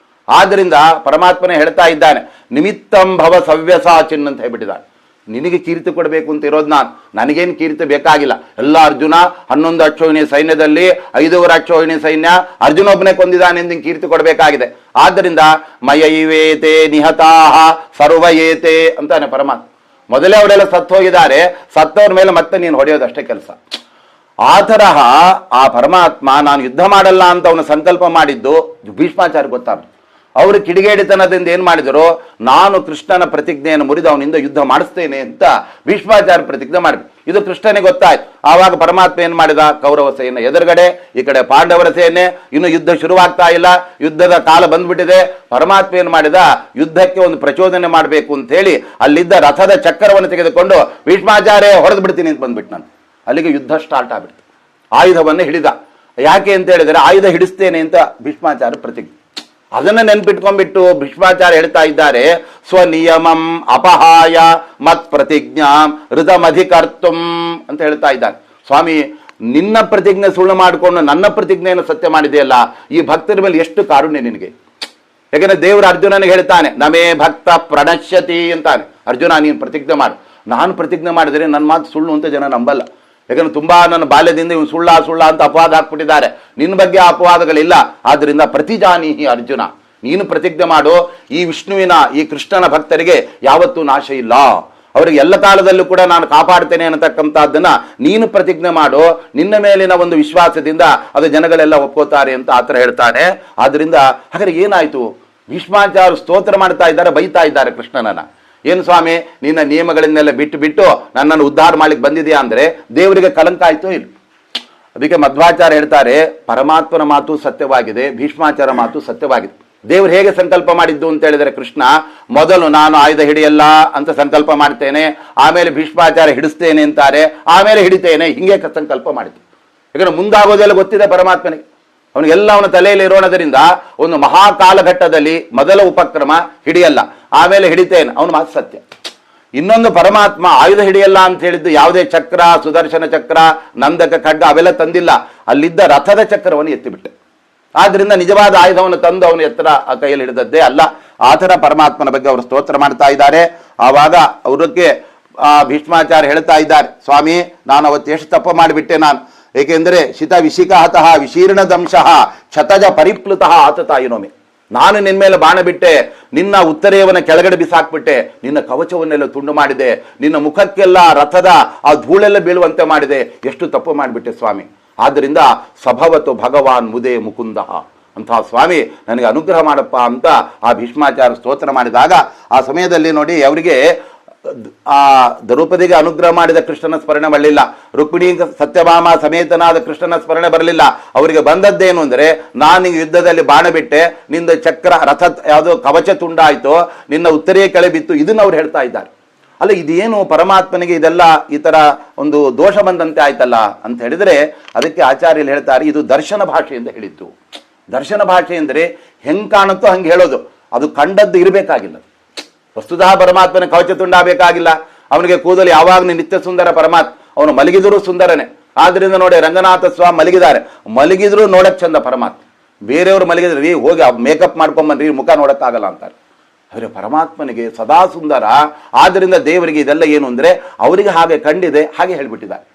ಆದ್ರಿಂದ ಪರಮಾತ್ಮನೇ ಹೇಳ್ತಾ ಇದ್ದಾನೆ, ನಿಮಿತ್ತಂ ಭವ ಸವ್ಯಸಾಚಿನ್ ಅಂತ ಹೇಳ್ಬಿಟ್ಟಿದ್ದಾನೆ. ನಿನಗೆ ಕೀರ್ತಿ ಕೊಡಬೇಕು ಅಂತ ಇರೋದು ನಾನು, ನನಗೇನು ಕೀರ್ತಿ ಬೇಕಾಗಿಲ್ಲ. ಎಲ್ಲ ಅರ್ಜುನ 11 ಅಕ್ಷೋಹಿಣಿ ಸೈನ್ಯದಲ್ಲಿ 5 ಅಕ್ಷೋಹಿಣಿ ಸೈನ್ಯ ಅರ್ಜುನೊಬ್ಬನೇ ಕೊಂದಿದ್ದಾನೆ ಎಂದು ಕೀರ್ತಿ ಕೊಡಬೇಕಾಗಿದೆ. ಆದ್ದರಿಂದ ಮಯೈವೇತೆ ನಿಹತಾಹ ಸರ್ವ ಏತೆ ಅಂತಾನೆ ಪರಮಾತ್ಮ. ಮೊದಲೇ ಅವರೆಲ್ಲ ಸತ್ತು ಹೋಗಿದ್ದಾರೆ, ಸತ್ತವ್ರ ಮೇಲೆ ಮತ್ತೆ ನೀನು ಹೊಡೆಯೋದಷ್ಟೇ ಕೆಲಸ. ಆ ತರಹ ಆ ಪರಮಾತ್ಮ ನಾನು ಯುದ್ಧ ಮಾಡಲ್ಲ ಅಂತ ಅವನು ಸಂಕಲ್ಪ ಮಾಡಿದ್ದು ಭೀಷ್ಮಾಚಾರ್ಯ ಗೊತ್ತಾಗ. ಅವರು ಕಿಡಿಗೇಡಿತನದಿಂದ ಏನ್ ಮಾಡಿದರು, ನಾನು ಕೃಷ್ಣನ ಪ್ರತಿಜ್ಞೆಯನ್ನು ಮುರಿದು ಅವನಿಂದ ಯುದ್ಧ ಮಾಡಿಸ್ತೇನೆ ಅಂತ ಭೀಷ್ಮಾಚಾರ್ಯ ಪ್ರತಿಜ್ಞೆ ಮಾಡಿದ್ರು. ಇದು ಕೃಷ್ಣನಿಗೆ ಗೊತ್ತಾಯ್ತು. ಆವಾಗ ಪರಮಾತ್ಮ ಏನ್ ಮಾಡಿದ, ಕೌರವ ಸೇನೆ ಎದುರುಗಡೆ, ಈ ಕಡೆ ಪಾಂಡವರ ಸೇನೆ, ಇನ್ನು ಯುದ್ಧ ಶುರುವಾಗ್ತಾ ಇಲ್ಲ, ಯುದ್ಧದ ಕಾಲ ಬಂದ್ಬಿಟ್ಟಿದೆ. ಪರಮಾತ್ಮ ಏನ್ ಮಾಡಿದ, ಯುದ್ಧಕ್ಕೆ ಒಂದು ಪ್ರಚೋದನೆ ಮಾಡಬೇಕು ಅಂತ ಹೇಳಿ ಅಲ್ಲಿದ್ದ ರಥದ ಚಕ್ರವನ್ನು ತೆಗೆದುಕೊಂಡು ಭೀಷ್ಮಾಚಾರ್ಯ ಹೊಡೆದು ಬಿಡ್ತೀನಿ ಅಂತ ಬಂದ್ಬಿಟ್ಟು ನಾನು. ಅಲ್ಲಿಗೆ ಯುದ್ಧ ಸ್ಟಾರ್ಟ್ ಆಗ್ಬಿಡ್ತು. ಆಯುಧವನ್ನು ಹಿಡಿದ. ಯಾಕೆ ಅಂತ ಹೇಳಿದರೆ ಆಯುಧ ಹಿಡಿಸ್ತೇನೆ ಅಂತ ಭೀಷ್ಮಾಚಾರ್ಯ ಪ್ರತಿಜ್ಞೆ. ಅದನ್ನ ನೆನ್ಪಿಟ್ಕೊಂಡ್ಬಿಟ್ಟು ಭೀಷ್ಮಾಚಾರ್ಯ ಹೇಳ್ತಾ ಇದ್ದಾರೆ, ಸ್ವನಿಯಮಂ ಅಪಹಾಯ ಮತ್ ಪ್ರತಿಜ್ಞಾಂ ಋತಮಧಿಕರ್ತುಂ ಅಂತ ಹೇಳ್ತಾ ಇದ್ದಾರೆ. ಸ್ವಾಮಿ ನಿನ್ನ ಪ್ರತಿಜ್ಞೆ ಸುಳ್ಳು ಮಾಡಿಕೊಂಡು ನನ್ನ ಪ್ರತಿಜ್ಞೆಯನ್ನು ಸತ್ಯ ಮಾಡಿದೆಯಲ್ಲ, ಈ ಭಕ್ತರ ಮೇಲೆ ಎಷ್ಟು ಕಾರುಣ್ಯ ನಿನಗೆ. ಯಾಕಂದ್ರೆ ದೇವರು ಅರ್ಜುನನಿಗೆ ಹೇಳ್ತಾನೆ, ನಮೇ ಭಕ್ತ ಪ್ರಣಶ್ಯತಿ ಅಂತಾನೆ. ಅರ್ಜುನ ನೀನು ಪ್ರತಿಜ್ಞೆ ಮಾಡು. ನಾನು ಪ್ರತಿಜ್ಞೆ ಮಾಡಿದರೆ ನನ್ನ ಮಾತು ಸುಳ್ಳು ಅಂತ ಜನ ನಂಬಲ್ಲ. ಯಾಕಂದ್ರೆ ತುಂಬಾ ನನ್ನ ಬಾಲ್ಯದಿಂದ ಇವನು ಸುಳ್ಳ ಅಂತ ಅಪವಾದ ಹಾಕ್ಬಿಟ್ಟಿದ್ದಾರೆ. ನಿನ್ನ ಬಗ್ಗೆ ಅಪವಾದಗಳಿಲ್ಲ. ಆದ್ರಿಂದ ಪ್ರತಿಜಾನೀಹಿ ಅರ್ಜುನ, ನೀನು ಪ್ರತಿಜ್ಞೆ ಮಾಡು, ಈ ವಿಷ್ಣುವಿನ ಈ ಕೃಷ್ಣನ ಭಕ್ತರಿಗೆ ಯಾವತ್ತೂ ನಾಶ ಇಲ್ಲ, ಅವರಿಗೆ ಎಲ್ಲ ಕಾಲದಲ್ಲೂ ಕೂಡ ನಾನು ಕಾಪಾಡ್ತೇನೆ ಅನ್ನತಕ್ಕಂಥದ್ದನ್ನ ನೀನು ಪ್ರತಿಜ್ಞೆ ಮಾಡು. ನಿನ್ನ ಮೇಲಿನ ಒಂದು ವಿಶ್ವಾಸದಿಂದ ಅದು ಜನಗಳೆಲ್ಲ ಒಪ್ಕೋತಾರೆ ಅಂತ ಆತರ ಹೇಳ್ತಾನೆ. ಆದ್ರಿಂದ ಹಾಗಾದ್ರೆ ಏನಾಯ್ತು, ಭೀಷ್ಮಾಚಾರ್ಯ ಸ್ತೋತ್ರ ಮಾಡ್ತಾ ಇದ್ದಾರೆ, ಬೈತಾ ಇದ್ದಾರೆ ಕೃಷ್ಣನನ್ನ. ಏನು ಸ್ವಾಮಿ ನಿನ್ನ ನಿಯಮಗಳನ್ನೆಲ್ಲ ಬಿಟ್ಟು ನನ್ನನ್ನು ಉದ್ಧಾರ ಮಾಡ್ಲಿಕ್ಕೆ ಬಂದಿದೆಯಾ ಅಂದ್ರೆ ದೇವರಿಗೆ ಕಲಂಕ ಆಯ್ತು ಇಲ್ಲ. ಅದಕ್ಕೆ ಮಧ್ವಾಚಾರ್ಯ ಹೇಳ್ತಾರೆ, ಪರಮಾತ್ಮನ ಮಾತು ಸತ್ಯವಾಗಿದೆ, ಭೀಷ್ಮಾಚಾರ್ಯ ಮಾತು ಸತ್ಯವಾಗಿದೆ. ದೇವರು ಹೇಗೆ ಸಂಕಲ್ಪ ಮಾಡಿದ್ದು ಅಂತ ಹೇಳಿದರೆ, ಕೃಷ್ಣ ಮೊದಲು ನಾನು ಆಯುಧ ಹಿಡಿಯಲ್ಲ ಅಂತ ಸಂಕಲ್ಪ ಮಾಡ್ತೇನೆ, ಆಮೇಲೆ ಭೀಷ್ಮಾಚಾರ್ಯ ಹಿಡಿಸ್ತೇನೆ ಅಂತಾರೆ, ಆಮೇಲೆ ಹಿಡಿತೇನೆ, ಹಿಂಗೆ ಸಂಕಲ್ಪ ಮಾಡಿದ್ದು. ಯಾಕಂದ್ರೆ ಮುಂದಾಗೋದೆಲ್ಲ ಗೊತ್ತಿದೆ ಪರಮಾತ್ಮನಿಗೆ. ಅವನಿಗೆಲ್ಲ ಅವನ ತಲೆಯಲ್ಲಿ ಇರೋಣದರಿಂದ ಒಂದು ಮಹಾಕಾಲಘಟ್ಟದಲ್ಲಿ ಮೊದಲ ಉಪಕ್ರಮ ಹಿಡಿಯಲ್ಲ, ಆಮೇಲೆ ಹಿಡಿತೇನೆ, ಅವನ ಮಾತು ಸತ್ಯ. ಇನ್ನೊಂದು ಪರಮಾತ್ಮ ಆಯುಧ ಹಿಡಿಯಲ್ಲ ಅಂತ ಹೇಳಿದ್ದು ಯಾವುದೇ ಚಕ್ರ, ಸುದರ್ಶನ ಚಕ್ರ, ನಂದಕ ಖಡ್ಗ ಅವೆಲ್ಲ ತಂದಿಲ್ಲ, ಅಲ್ಲಿದ್ದ ರಥದ ಚಕ್ರವನ್ನು ಎತ್ತಿಬಿಟ್ಟೆ. ಆದ್ರಿಂದ ನಿಜವಾದ ಆಯುಧವನ್ನು ತಂದು ಅವನು ಎತ್ತರ ಆ ಕೈಯಲ್ಲಿ ಹಿಡಿದದ್ದೇ ಅಲ್ಲ. ಆ ಥರ ಪರಮಾತ್ಮನ ಬಗ್ಗೆ ಅವರು ಸ್ತೋತ್ರ ಮಾಡ್ತಾ ಇದ್ದಾರೆ. ಆವಾಗ ಅವರಿಗೆ ಭೀಷ್ಮಾಚಾರ್ಯ ಹೇಳ್ತಾ ಇದ್ದಾರೆ, ಸ್ವಾಮಿ ನಾನು ಅವತ್ತು ಎಷ್ಟು ತಪ್ಪು ಮಾಡಿಬಿಟ್ಟೆ ನಾನು. ಏಕೆಂದರೆ ಶಿತ ವಿಶಿಖಾತಃ ವಿಶೀರ್ಣ ದಂಶಃ ಕ್ಷತಜ ಪರಿಪ್ಲುತಃ ಆತತಾಯಿನೋಮಿ. ನಾನು ನಿನ್ನ ಮೇಲೆ ಬಾಣ ಬಿಟ್ಟೆ, ನಿನ್ನ ಉತ್ತರೆಯವನ್ನ ಕೆಳಗಡೆ ಬಿಸಾಕ್ಬಿಟ್ಟೆ, ನಿನ್ನ ಕವಚವನ್ನೆಲ್ಲ ತುಂಡು ಮಾಡಿದೆ, ನಿನ್ನ ಮುಖಕ್ಕೆಲ್ಲ ರಥದ ಆ ಧೂಳೆಲ್ಲ ಬೀಳುವಂತೆ ಮಾಡಿದೆ, ಎಷ್ಟು ತಪ್ಪು ಮಾಡಿಬಿಟ್ಟೆ ಸ್ವಾಮಿ. ಆದ್ದರಿಂದ ಸಭವತು ಭಗವಾನ್ ಮುದೇ ಮುಕುಂದ ಅಂತಹ ಸ್ವಾಮಿ ನನಗೆ ಅನುಗ್ರಹ ಮಾಡಪ್ಪ ಅಂತ ಆ ಭೀಷ್ಮಾಚಾರ್ಯ ಸ್ತೋತ್ರ ಮಾಡಿದಾಗ ಆ ಸಮಯದಲ್ಲಿ ನೋಡಿ ಅವರಿಗೆ ಆ ದ್ರೌಪದಿಗೆ ಅನುಗ್ರಹ ಮಾಡಿದ ಕೃಷ್ಣನ ಸ್ಮರಣೆ ಬರಲಿಲ್ಲ, ರುಕ್ಮಿಣಿ ಸತ್ಯಭಾಮ ಸಮೇತನಾದ ಕೃಷ್ಣನ ಸ್ಮರಣೆ ಬರಲಿಲ್ಲ. ಅವರಿಗೆ ಬಂದದ್ದೇನು ಅಂದ್ರೆ, ನಾನು ಯುದ್ಧದಲ್ಲಿ ಬಾಣ ಬಿಟ್ಟೆ, ನಿಂದ ಚಕ್ರ ರಥ ಯಾವುದೋ ಕವಚ ತುಂಡಾಯ್ತು, ನಿನ್ನ ಉತ್ತರೆಯ ಕೆಳೆ ಬಿತ್ತು, ಇದನ್ನ ಅವ್ರು ಹೇಳ್ತಾ ಇದ್ದಾರೆ. ಅಲ್ಲ ಇದೇನು ಪರಮಾತ್ಮನಿಗೆ ಇದೆಲ್ಲ ಈ ತರ ಒಂದು ದೋಷ ಬಂದಂತೆ ಆಯ್ತಲ್ಲ ಅಂತ ಹೇಳಿದ್ರೆ, ಅದಕ್ಕೆ ಆಚಾರ್ಯರು ಹೇಳ್ತಾರೆ, ಇದು ದರ್ಶನ ಭಾಷೆ ಅಂತ ಹೇಳಿದ್ದು. ದರ್ಶನ ಭಾಷೆ ಅಂದ್ರೆ ಹೆಂಗ್ ಕಾಣುತ್ತೋ ಹಂಗೆ ಹೇಳೋದು, ಅದು ಕಂಡದ್ದು ಇರಬೇಕಾಗಿಲ್ಲ. ವಸ್ತುತಃ ಪರಮಾತ್ಮನ ಕವಚ ತುಂಡಾಗಬೇಕಾಗಿಲ್ಲ. ಅವನಿಗೆ ಕೂದಲು ಯಾವಾಗಲೂ ನಿತ್ಯ ಸುಂದರ ಪರಮಾತ್ಮ, ಅವನು ಮಲಗಿದರೂ ಸುಂದರನೇ. ಆದ್ರಿಂದ ನೋಡಿ ರಂಗನಾಥ ಸ್ವಾಮಿ ಮಲಗಿದ್ದಾರೆ, ಮಲಗಿದ್ರು ನೋಡಕ್ ಚಂದ ಪರಮಾತ್ಮ. ಬೇರೆಯವರು ಮಲಗಿದ್ರಿ ಹೋಗಿ ಮೇಕಪ್ ಮಾಡ್ಕೊಂಬನ್ರಿ ಮುಖ ನೋಡಕ್ಕಾಗಲ್ಲ ಅಂತಾರೆ. ಆದರೆ ಪರಮಾತ್ಮನಿಗೆ ಸದಾ ಸುಂದರ. ಆದ್ದರಿಂದ ದೇವರಿಗೆ ಇದೆಲ್ಲ ಏನು ಅಂದ್ರೆ ಅವರಿಗೆ ಹಾಗೆ ಕಂಡಿದೆ, ಹಾಗೆ ಹೇಳ್ಬಿಟ್ಟಿದ್ದಾರೆ.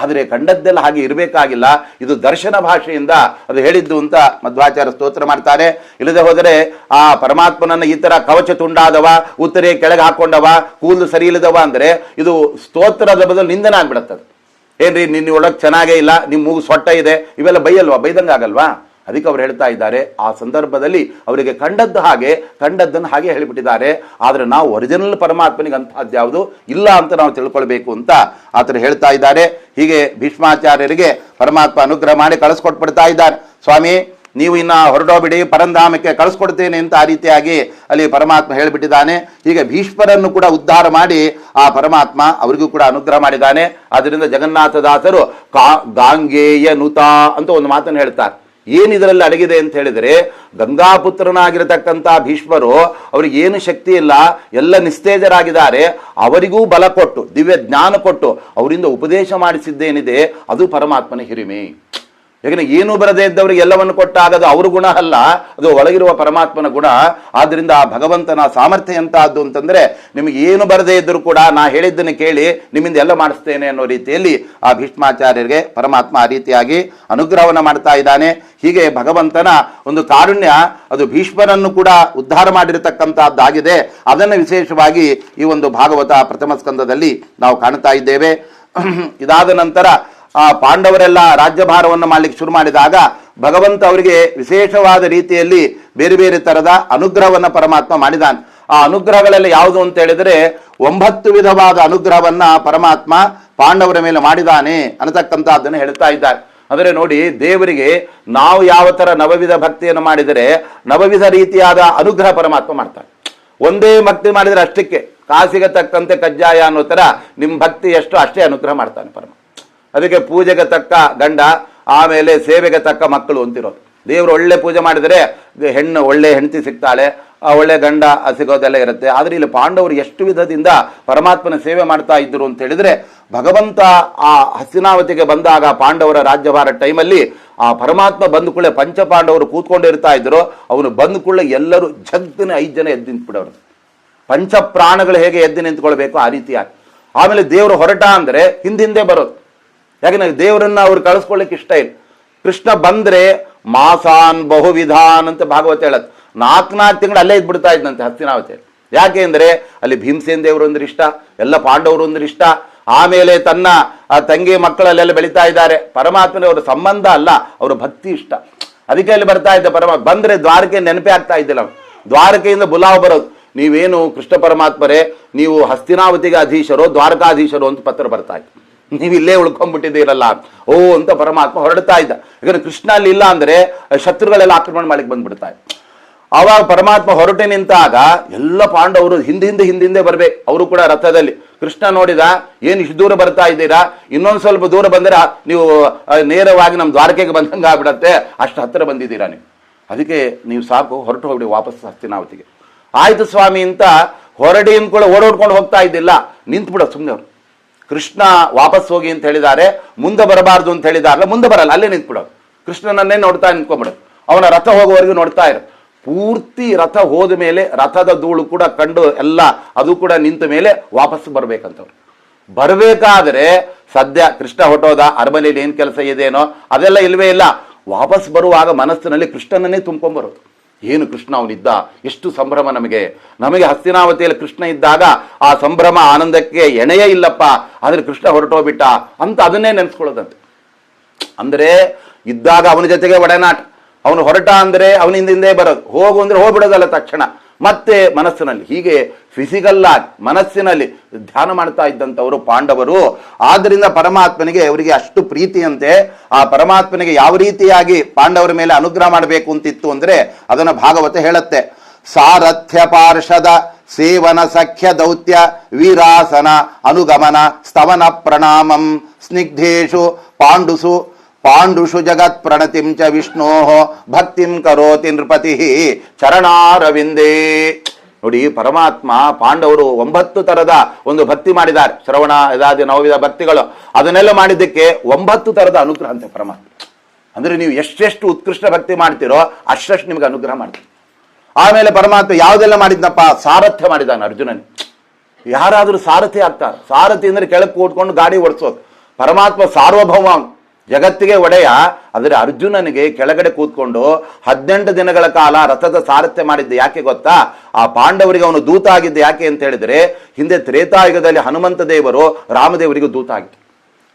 ಆದರೆ ಕಂಡದ್ದೆಲ್ಲ ಹಾಗೆ ಇರಬೇಕಾಗಿಲ್ಲ, ಇದು ದರ್ಶನ ಭಾಷೆಯಿಂದ ಅದು ಹೇಳಿದ್ದು ಅಂತ ಮಧ್ವಾಚಾರ್ಯ ಸ್ತೋತ್ರ ಮಾಡ್ತಾರೆ. ಇಲ್ಲದೆ ಹೋದರೆ ಆ ಪರಮಾತ್ಮನನ್ನ ಈ ತರ ಕವಚ ತುಂಡಾದವ, ಉತ್ತರೆ ಕೆಳಗೆ ಹಾಕೊಂಡವ, ಕೂದಲು ಸರಿ ಇಲ್ಲದವ ಅಂದ್ರೆ ಇದು ಸ್ತೋತ್ರದ ಬದಲು ನಿಂದನ ಆಗ್ಬಿಡತ್ತದ. ಏನ್ರಿ ನಿನ್ನ ಒಳಗೆ ಚೆನ್ನಾಗೇ ಇಲ್ಲ, ನಿಮ್ಮ ಮೂಗು ಸೊಟ್ಟ ಇದೆ, ಇವೆಲ್ಲ ಬೈಯಲ್ವಾ, ಬೈದಂಗಾಗಲ್ವಾ? ಅದಕ್ಕೆ ಅವ್ರು ಹೇಳ್ತಾ ಇದ್ದಾರೆ, ಆ ಸಂದರ್ಭದಲ್ಲಿ ಅವರಿಗೆ ಕಂಡದ್ದು ಹಾಗೆ, ಕಂಡದ್ದನ್ನು ಹಾಗೆ ಹೇಳಿಬಿಟ್ಟಿದ್ದಾರೆ. ಆದರೆ ನಾವು ಒರಿಜಿನಲ್ ಪರಮಾತ್ಮನಿಗೆ ಅಂತಹದ್ದು ಯಾವುದು ಇಲ್ಲ ಅಂತ ನಾವು ತಿಳ್ಕೊಳ್ಬೇಕು ಅಂತ ಆತರ ಹೇಳ್ತಾ ಇದ್ದಾರೆ. ಹೀಗೆ ಭೀಷ್ಮಾಚಾರ್ಯರಿಗೆ ಪರಮಾತ್ಮ ಅನುಗ್ರಹ ಮಾಡಿ ಕಳಿಸ್ಕೊಟ್ಬಿಡ್ತಾ ಇದ್ದಾರೆ. ಸ್ವಾಮಿ ನೀವು ಇನ್ನ ಹೊರಡೋಬಿಡಿ, ಪರಂಧಾಮಕ್ಕೆ ಕಳಿಸ್ಕೊಡ್ತೇನೆ ಅಂತ ಆ ರೀತಿಯಾಗಿ ಅಲ್ಲಿ ಪರಮಾತ್ಮ ಹೇಳಿಬಿಟ್ಟಿದ್ದಾನೆ. ಹೀಗೆ ಭೀಷ್ಮರನ್ನು ಕೂಡ ಉದ್ಧಾರ ಮಾಡಿ ಆ ಪರಮಾತ್ಮ ಅವರಿಗೂ ಕೂಡ ಅನುಗ್ರಹ ಮಾಡಿದ್ದಾನೆ. ಅದರಿಂದ ಜಗನ್ನಾಥದಾಸರು ಗಾಂಗೇಯ ನುತ ಅಂತ ಒಂದು ಮಾತನ್ನು ಹೇಳ್ತಾರೆ. ಏನಿದರಲ್ಲಿ ಅಡಗಿದೆ ಅಂತ ಹೇಳಿದರೆ, ಗಂಗಾಪುತ್ರನಾಗಿರತಕ್ಕಂಥ ಭೀಷ್ಮರು ಅವ್ರಿಗೆ ಏನು ಶಕ್ತಿ ಇಲ್ಲ, ಎಲ್ಲ ನಿಸ್ತೇಜರಾಗಿದ್ದಾರೆ. ಅವರಿಗೂ ಬಲ ಕೊಟ್ಟು ದಿವ್ಯ ಜ್ಞಾನ ಕೊಟ್ಟು ಅವರಿಂದ ಉಪದೇಶ ಮಾಡಿಸಿದ್ದೇನಿದೆ ಅದು ಪರಮಾತ್ಮನ ಹಿರಿಮೆ. ಯಾಕಂದ್ರೆ ಏನು ಬರದೇ ಇದ್ದವರಿಗೆ ಎಲ್ಲವನ್ನು ಕೊಟ್ಟಾಗದು ಅವ್ರ ಗುಣ ಅಲ್ಲ, ಅದು ಒಳಗಿರುವ ಪರಮಾತ್ಮನ ಗುಣ. ಆದ್ರಿಂದ ಆ ಭಗವಂತನ ಸಾಮರ್ಥ್ಯ ಎಂತಹದ್ದು ಅಂತಂದ್ರೆ, ನಿಮಗೆ ಏನು ಬರದೇ ಇದ್ದರೂ ಕೂಡ ನಾ ಹೇಳಿದ್ದನ್ನು ಕೇಳಿ ನಿಮ್ಮಿಂದ ಎಲ್ಲ ಮಾಡಿಸ್ತೇನೆ ಅನ್ನೋ ರೀತಿಯಲ್ಲಿ ಆ ಭೀಷ್ಮಾಚಾರ್ಯರಿಗೆ ಪರಮಾತ್ಮ ಆ ರೀತಿಯಾಗಿ ಅನುಗ್ರಹವನ್ನು ಮಾಡ್ತಾ ಇದ್ದಾನೆ. ಹೀಗೆ ಭಗವಂತನ ಒಂದು ಕಾರುಣ್ಯ ಅದು ಭೀಷ್ಮರನ್ನು ಕೂಡ ಉದ್ಧಾರ ಮಾಡಿರತಕ್ಕಂತಹದ್ದಾಗಿದೆ. ಅದನ್ನು ವಿಶೇಷವಾಗಿ ಈ ಒಂದು ಭಾಗವತ ಪ್ರಥಮ ಸ್ಕಂದದಲ್ಲಿ ನಾವು ಕಾಣ್ತಾ ಇದ್ದೇವೆ. ಇದಾದ ನಂತರ ಆ ಪಾಂಡವರೆಲ್ಲ ರಾಜ್ಯಭಾರವನ್ನು ಮಾಡಲಿಕ್ಕೆ ಶುರು ಮಾಡಿದಾಗ ಭಗವಂತ ಅವರಿಗೆ ವಿಶೇಷವಾದ ರೀತಿಯಲ್ಲಿ ಬೇರೆ ಬೇರೆ ತರದ ಅನುಗ್ರಹವನ್ನ ಪರಮಾತ್ಮ ಮಾಡಿದಾನೆ. ಆ ಅನುಗ್ರಹಗಳೆಲ್ಲ ಯಾವುದು ಅಂತ ಹೇಳಿದರೆ 9 ವಿಧವಾದ ಅನುಗ್ರಹವನ್ನ ಪರಮಾತ್ಮ ಪಾಂಡವರ ಮೇಲೆ ಮಾಡಿದಾನೆ ಅನ್ನತಕ್ಕಂಥದ್ದನ್ನು ಹೇಳ್ತಾ ಇದ್ದಾರೆ. ಅಂದರೆ ನೋಡಿ, ದೇವರಿಗೆ ನಾವು ಯಾವ ತರ ನವವಿಧ ಭಕ್ತಿಯನ್ನು ಮಾಡಿದರೆ ನವವಿಧ ರೀತಿಯಾದ ಅನುಗ್ರಹ ಪರಮಾತ್ಮ ಮಾಡ್ತಾನೆ. ಒಂದೇ ಭಕ್ತಿ ಮಾಡಿದರೆ ಅಷ್ಟಕ್ಕೆ ಕಾಸಿಗೆ ತಕ್ಕಂತೆ ಕಜ್ಜಾಯ ಅನ್ನೋ ತರ ನಿಮ್ಮ ಭಕ್ತಿ ಎಷ್ಟು ಅಷ್ಟೇ ಅನುಗ್ರಹ ಮಾಡ್ತಾನೆ ಪರಮಾತ್ಮ. ಅದಕ್ಕೆ ಪೂಜೆಗೆ ತಕ್ಕ ಗಂಡ, ಆಮೇಲೆ ಸೇವೆಗೆ ತಕ್ಕ ಮಕ್ಕಳು ಅಂತಿರೋದು. ದೇವರು ಒಳ್ಳೆ ಪೂಜೆ ಮಾಡಿದರೆ ಹೆಣ್ಣು ಒಳ್ಳೆ ಹೆಂಡತಿ ಸಿಗ್ತಾಳೆ, ಒಳ್ಳೆ ಗಂಡ ಸಿಗೋದೆಲ್ಲ ಇರುತ್ತೆ. ಆದರೆ ಇಲ್ಲಿ ಪಾಂಡವರು ಎಷ್ಟು ವಿಧದಿಂದ ಪರಮಾತ್ಮನ ಸೇವೆ ಮಾಡ್ತಾ ಇದ್ರು ಅಂತ ಹೇಳಿದ್ರೆ, ಭಗವಂತ ಆ ಹಸ್ತಿನಾವತಿಗೆ ಬಂದಾಗ ಪಾಂಡವರ ರಾಜ್ಯಭಾರ ಟೈಮಲ್ಲಿ ಆ ಪರಮಾತ್ಮ ಬಂದ ಕೂಡಲೇ ಪಂಚಪಾಂಡವರು ಕೂತ್ಕೊಂಡಿರ್ತಾ ಇದ್ರು. ಅವನು ಬಂದ ಕೂಡಲೇ ಎಲ್ಲರೂ ಜಗ್ಗನ 5 ಜನ ಎದ್ದು ನಿಂತ್ಬಿಡೋರು. ಪಂಚ ಪ್ರಾಣಗಳು ಹೇಗೆ ಎದ್ದು ನಿಂತ್ಕೊಳ್ಬೇಕು ಆ ರೀತಿಯಾಗಿ. ಆಮೇಲೆ ದೇವರು ಹೊರಟ ಅಂದ್ರೆ ಹಿಂದಿಂದೆ ಬರೋದು. ಯಾಕೆ ದೇವರನ್ನ ಅವ್ರು ಕಳಿಸ್ಕೊಳ್ಳಿಕ್ಕೆ ಇಷ್ಟ ಇಲ್ಲ. ಕೃಷ್ಣ ಬಂದ್ರೆ ಮಾಸಾನ್ ಬಹುವಿಧಾನ್ ಅಂತ ಭಾಗವತ ಹೇಳತ್. 4 ತಿಂಗಳು ಅಲ್ಲೇ ಇದ್ಬಿಡ್ತಾ ಇದ್ದಂತೆ ಹಸ್ತಿನಾವತಿ. ಯಾಕೆ ಅಂದ್ರೆ ಅಲ್ಲಿ ಭೀಮಸೇನ್ ದೇವರು ಅಂದ್ರೆ ಇಷ್ಟ, ಎಲ್ಲ ಪಾಂಡವರು ಅಂದ್ರೆ ಇಷ್ಟ. ಆಮೇಲೆ ತನ್ನ ತಂಗಿ ಮಕ್ಕಳಲ್ಲೆಲ್ಲ ಬೆಳೀತಾ ಇದ್ದಾರೆ. ಪರಮಾತ್ಮನ ಅವರ ಸಂಬಂಧ ಅಲ್ಲ, ಅವರ ಭಕ್ತಿ ಇಷ್ಟ. ಅದಕ್ಕೆ ಅಲ್ಲಿ ಬರ್ತಾ ಇದ್ದ ಪರಮಾತ್ಮ. ಬಂದ್ರೆ ದ್ವಾರಕೆ ನೆನಪೇ ಆಗ್ತಾ ಇದ್ದಿಲ್ಲ. ದ್ವಾರಕೆಯಿಂದ ಬುಲಾವ್ ಬರೋದು, ನೀವೇನು ಕೃಷ್ಣ ಪರಮಾತ್ಮರೇ, ನೀವು ಹಸ್ತಿನಾವತಿಗೆ ಅಧೀಶರು, ದ್ವಾರಕಾಧೀಶರು ಅಂತ ಪತ್ರ ಬರ್ತಾ ಇತ್ತು. ನೀವು ಇಲ್ಲೇ ಉಳ್ಕೊಂಡ್ಬಿಟ್ಟಿದ್ದೀರಲ್ಲ ಓ ಅಂತ ಪರಮಾತ್ಮ ಹೊರಡ್ತಾ ಇದ್ದ. ಯಾಕಂದ್ರೆ ಕೃಷ್ಣ ಅಲ್ಲಿ ಇಲ್ಲ ಅಂದ್ರೆ ಶತ್ರುಗಳೆಲ್ಲ ಆಕ್ರಮಣ ಮಾಡ್ಲಿಕ್ಕೆ ಬಂದ್ಬಿಡ್ತಾ ಇತ್ತು. ಆವಾಗ ಪರಮಾತ್ಮ ಹೊರಟೆ ನಿಂತಾಗ ಎಲ್ಲ ಪಾಂಡವರು ಹಿಂದೆ ಬರ್ಬೇಕು. ಅವರು ಕೂಡ ರಥದಲ್ಲಿ. ಕೃಷ್ಣ ನೋಡಿದ, ಏನು ಇಷ್ಟು ದೂರ ಬರ್ತಾ ಇದ್ದೀರಾ, ಇನ್ನೊಂದು ಸ್ವಲ್ಪ ದೂರ ಬಂದರೆ ನೀವು ನೇರವಾಗಿ ನಮ್ಮ ದ್ವಾರಕೆಗೆ ಬಂದಂಗೆ ಆಗ್ಬಿಡತ್ತೆ, ಅಷ್ಟು ಹತ್ತಿರ ಬಂದಿದ್ದೀರಾ ನೀವು, ಅದಕ್ಕೆ ನೀವು ಸಾಕು ಹೊರಟು ಹೋಗ್ಬಿಡಿ ವಾಪಸ್ ಹಸ್ತಿನಾವತಿಗೆ. ಆಯ್ತು ಸ್ವಾಮಿ ಅಂತ ಹೊರಡಿ ಅಂದ್ಕೊಳ್ಳಿ ಓಡೋಡ್ಕೊಂಡು ಹೋಗ್ತಾ ಇದ್ದಿಲ್ಲ, ನಿಂತ್ಬಿಡೋ ಸುಮ್ಮನೆ ಅವರು. ಕೃಷ್ಣ ವಾಪಸ್ ಹೋಗಿ ಅಂತ ಹೇಳಿದ್ದಾರೆ, ಮುಂದೆ ಬರಬಾರ್ದು ಅಂತ ಹೇಳಿದಾರಲ್ಲ, ಮುಂದೆ ಬರಲ್ಲ, ಅಲ್ಲೇ ನಿಂತ್ಬಿಡೋದು. ಕೃಷ್ಣನನ್ನೇ ನೋಡ್ತಾ ನಿಂತ್ಕೊಂಡ್ಬಿಡೋದು. ಅವನ ರಥ ಹೋಗುವವರೆಗೂ ನೋಡ್ತಾ ಇರೋ. ಪೂರ್ತಿ ರಥ ಹೋದ ಮೇಲೆ ರಥದ ಧೂಳು ಕೂಡ ಕಂಡು ಎಲ್ಲ ಅದು ಕೂಡ ನಿಂತ ಮೇಲೆ ವಾಪಸ್ ಬರ್ಬೇಕಂತವ್ರು. ಬರಬೇಕಾದ್ರೆ ಸದ್ಯ ಕೃಷ್ಣ ಹೊಟ್ಟೋದ, ಅರಮನೆಯಲ್ಲಿ ಏನ್ ಕೆಲಸ ಇದೆನೋ ಅದೆಲ್ಲ ಇಲ್ವೇ ಇಲ್ಲ. ವಾಪಸ್ ಬರುವಾಗ ಮನಸ್ಸಿನಲ್ಲಿ ಕೃಷ್ಣನನ್ನೇ ತುಂಬ್ಕೊಂಡ್ಬರೋದು. ಏನು ಕೃಷ್ಣ ಅವನಿದ್ದ, ಎಷ್ಟು ಸಂಭ್ರಮ ನಮಗೆ ಹಸ್ತಿನಾವತಿಯಲ್ಲಿ ಕೃಷ್ಣ ಇದ್ದಾಗ ಆ ಸಂಭ್ರಮ ಆನಂದಕ್ಕೆ ಎಣೆಯೇ ಇಲ್ಲಪ್ಪ. ಆದ್ರೆ ಕೃಷ್ಣ ಹೊರಟೋಗ್ಬಿಟ್ಟ ಅಂತ ಅದನ್ನೇ ನೆನೆಸ್ಕೊಳ್ಳೋದಂತೆ. ಅಂದ್ರೆ ಇದ್ದಾಗ ಅವನ ಜೊತೆಗೆ ಒಡನಾಟ, ಅವನು ಹೊರಟ ಅಂದ್ರೆ ಅವನಿಂದ ಹಿಂದೆ ಬರೋದು, ಹೋಗು ಅಂದ್ರೆ ಹೋಗ್ಬಿಡೋದಲ್ಲ ತಕ್ಷಣ. ಮತ್ತೆ ಮನಸ್ಸಿನಲ್ಲಿ ಹೀಗೆ ಫಿಸಿಕಲ್ ಆಗಿ ಮನಸ್ಸಿನಲ್ಲಿ ಧ್ಯಾನ ಮಾಡ್ತಾ ಇದ್ದಂಥವರು ಪಾಂಡವರು. ಆದ್ರಿಂದ ಪರಮಾತ್ಮನಿಗೆ ಅವರಿಗೆ ಅಷ್ಟು ಪ್ರೀತಿಯಂತೆ. ಆ ಪರಮಾತ್ಮನಿಗೆ ಯಾವ ರೀತಿಯಾಗಿ ಪಾಂಡವರ ಮೇಲೆ ಅನುಗ್ರಹ ಮಾಡಬೇಕು ಅಂತಿತ್ತು ಅಂದ್ರೆ ಅದನ್ನ ಭಾಗವತ ಹೇಳುತ್ತೆ. ಸಾರಥ್ಯ ಪಾರ್ಷದ ಸೇವನ ಸಖ್ಯ ದೌತ್ಯ ವೀರಾಸನ ಅನುಗಮನ ಸ್ತವನ ಪ್ರಣಾಮಂ ಸ್ನಿಗ್ಧೇಶು ಪಾಂಡುಷು ಜಗತ್ ಪ್ರಣತಿಂ ಚ ವಿಷ್ಣೋ ಭಕ್ತಿಂ ಕರೋತಿ ನೃಪತಿ ಚರಣಾರವಿಂದೇ. ನೋಡಿ, ಪರಮಾತ್ಮ ಪಾಂಡವರು 9 ತರದ ಒಂದು ಭಕ್ತಿ ಮಾಡಿದ್ದಾರೆ. ಶ್ರವಣ ಯದಾದಿ ನವವಿಧ ಭಕ್ತಿಗಳು ಅದನ್ನೆಲ್ಲ ಮಾಡಿದ್ದಕ್ಕೆ 9 ತರದ ಅನುಗ್ರಹ ಅಂತೆ ಪರಮಾತ್ಮ. ಅಂದ್ರೆ ನೀವು ಎಷ್ಟೆಷ್ಟು ಉತ್ಕೃಷ್ಟ ಭಕ್ತಿ ಮಾಡ್ತೀರೋ ಅಷ್ಟಷ್ಟು ನಿಮ್ಗೆ ಅನುಗ್ರಹ ಮಾಡ್ತೀರಿ. ಆಮೇಲೆ ಪರಮಾತ್ಮ ಯಾವುದೆಲ್ಲ ಮಾಡಿದ್ನಪ್ಪ, ಸಾರಥ್ಯ ಮಾಡಿದ್ದಾನೆ ಅರ್ಜುನನ್. ಯಾರಾದ್ರೂ ಸಾರಥಿ ಆಗ್ತಾರೆ. ಸಾರಥಿ ಅಂದ್ರೆ ಕೆಳಕ್ಕೆ ಕೂತ್ಕೊಂಡು ಗಾಡಿ ಓಡಿಸೋದು. ಪರಮಾತ್ಮ ಸಾರ್ವಭೌಮ, ಜಗತ್ತಿಗೆ ಒಡೆಯ. ಆದರೆ ಅರ್ಜುನನಿಗೆ ಕೆಳಗಡೆ ಕೂತ್ಕೊಂಡು 18 ದಿನಗಳ ಕಾಲ ರಥದ ಸಾರಥ್ಯ ಮಾಡಿದ್ದೆ ಯಾಕೆ ಗೊತ್ತಾ? ಆ ಪಾಂಡವರಿಗೆ ಅವನು ದೂತ ಆಗಿದ್ದೆ ಯಾಕೆ ಅಂತ ಹೇಳಿದ್ರೆ, ಹಿಂದೆ ತ್ರೇತಾಯುಗದಲ್ಲಿ ಹನುಮಂತ ದೇವರು ರಾಮದೇವರಿಗೂ ದೂತ ಆಗಿತ್ತು.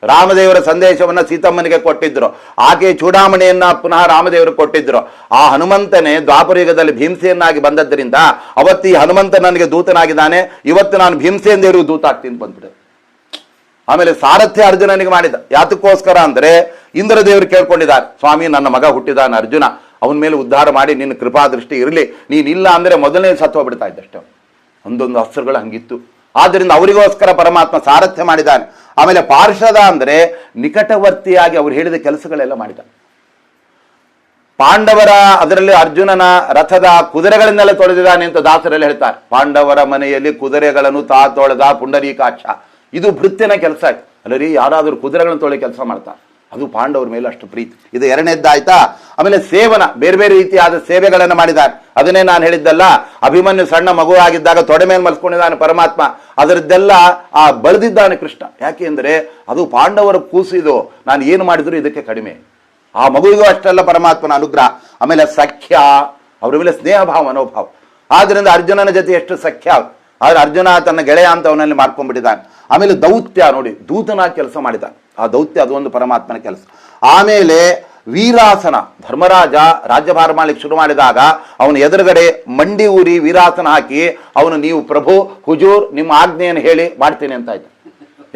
ರಾಮದೇವರ ಸಂದೇಶವನ್ನ ಸೀತಮ್ಮನಿಗೆ ಕೊಟ್ಟಿದ್ರು, ಆಕೆ ಚೂಡಾಮಣಿಯನ್ನ ಪುನಃ ರಾಮದೇವರು ಕೊಟ್ಟಿದ್ರು. ಆ ಹನುಮಂತನೇ ದ್ವಾಪರಯುಗದಲ್ಲಿ ಭೀಮಸೇನಾಗಿ ಬಂದದ್ದರಿಂದ ಅವತ್ತು ಈ ಹನುಮಂತ ನನಗೆ ದೂತನಾಗಿದ್ದಾನೆ, ಇವತ್ತು ನಾನು ಭೀಮಸೇನ ದೇವರಿಗೂ ದೂತ ಆಗ್ತೀನಿ ಬಂದ್ಬಿಟ್ಟೆ. ಆಮೇಲೆ ಸಾರಥ್ಯ ಅರ್ಜುನನಿಗೆ ಮಾಡಿದ ಯಾತಕ್ಕೋಸ್ಕರ ಅಂದ್ರೆ, ಇಂದ್ರದೇವರು ಕೇಳ್ಕೊಂಡಿದ್ದಾರೆ, ಸ್ವಾಮಿ ನನ್ನ ಮಗ ಹುಟ್ಟಿದಾನ ಅರ್ಜುನ, ಅವನ ಮೇಲೆ ಉದ್ಧಾರ ಮಾಡಿ ನಿನ್ನ ಕೃಪಾದೃಷ್ಟಿ ಇರಲಿ, ನೀನಿಲ್ಲ ಅಂದ್ರೆ ಮೊದಲನೇ ಸತ್ವ ಬಿಡ್ತಾ ಇದ್ದಷ್ಟೇ. ಒಂದೊಂದು ಅಸ್ತ್ರಗಳು ಹಂಗಿತ್ತು. ಆದ್ದರಿಂದ ಅವರಿಗೋಸ್ಕರ ಪರಮಾತ್ಮ ಸಾರಥ್ಯ ಮಾಡಿದ್ದಾನೆ. ಆಮೇಲೆ ಪಾರ್ಷದ ಅಂದ್ರೆ ನಿಕಟವರ್ತಿಯಾಗಿ ಅವ್ರು ಹೇಳಿದ ಕೆಲಸಗಳೆಲ್ಲ ಮಾಡಿದ. ಪಾಂಡವರ ಅದರಲ್ಲಿ ಅರ್ಜುನನ ರಥದ ಕುದುರೆಗಳನ್ನೆಲ್ಲ ತೊಳೆದಿದ್ದಾನೆ ಅಂತ ದಾಸರಲ್ಲಿ ಹೇಳ್ತಾರೆ. ಪಾಂಡವರ ಮನೆಯಲ್ಲಿ ಕುದುರೆಗಳನ್ನು ತೊಳೆದ ಪುಂಡರೀಕಾಕ್ಷ. ಇದು ಭೃತ್ಯನ ಕೆಲಸ ಆಯ್ತು ಅಲ್ಲರಿ, ಯಾರಾದರೂ ಕುದುರೆಗಳನ್ನು ತೊಳೆ ಕೆಲಸ ಮಾಡ್ತಾರೆ, ಅದು ಪಾಂಡವರ ಮೇಲೆ ಅಷ್ಟು ಪ್ರೀತಿ. ಇದು ಎರಡನೇದ್ದಾಯ್ತಾ. ಆಮೇಲೆ ಸೇವನ, ಬೇರೆ ಬೇರೆ ರೀತಿಯಾದ ಸೇವೆಗಳನ್ನು ಮಾಡಿದ್ದಾರೆ. ಅದನ್ನೇ ನಾನು ಹೇಳಿದ್ದಲ್ಲ, ಅಭಿಮನ್ಯು ಸಣ್ಣ ಮಗು ಆಗಿದ್ದಾಗ ತೊಡೆ ಮೇಲೆ ಮಲ್ಸ್ಕೊಂಡಿದ್ದಾನೆ ಪರಮಾತ್ಮ, ಅದರದ್ದೆಲ್ಲ ಆ ಬಳದಿದ್ದಾನೆ ಕೃಷ್ಣ. ಯಾಕೆ ಅಂದ್ರೆ ಅದು ಪಾಂಡವರ ಕೂಸು, ಇದು ನಾನು ಏನು ಮಾಡಿದ್ರು ಇದಕ್ಕೆ ಕಡಿಮೆ. ಆ ಮಗುವಿಗೂ ಅಷ್ಟೆಲ್ಲ ಪರಮಾತ್ಮನ ಅನುಗ್ರಹ. ಆಮೇಲೆ ಸಖ್ಯ, ಅವರ ಮೇಲೆ ಸ್ನೇಹ ಭಾವ ಮನೋಭಾವ. ಆದ್ರಿಂದ ಅರ್ಜುನನ ಜೊತೆ ಎಷ್ಟು ಸಖ್ಯ. ಆದ್ರೆ ಅರ್ಜುನ ತನ್ನ ಗೆಳೆಯ ಅಂತ ಅವನಲ್ಲಿ ಮಾಡ್ಕೊಂಡ್ಬಿಟ್ಟಿದ್ದಾನೆ. ಆಮೇಲೆ ದೌತ್ಯ ನೋಡಿ, ದೂತನಾಗಿ ಕೆಲಸ ಮಾಡಿದ್ದಾನೆ. ಆ ದೌತ್ಯ ಅದು ಒಂದು ಪರಮಾತ್ಮನ ಕೆಲಸ. ಆಮೇಲೆ ವೀರಾಸನ, ಧರ್ಮರಾಜ ರಾಜ್ಯಭಾರ ಮಾಡ್ಲಿಕ್ಕೆ ಶುರು ಮಾಡಿದಾಗ ಅವನ ಎದುರುಗಡೆ ಮಂಡಿ ಊರಿ ವೀರಾಸನ ಹಾಕಿ ಅವನು, ನೀವು ಪ್ರಭು ಹುಜೂರ್ ನಿಮ್ಮ ಆಜ್ಞೆಯನ್ನು ಹೇಳಿ ಮಾಡ್ತೇನೆ ಅಂತ ಆಯ್ತು.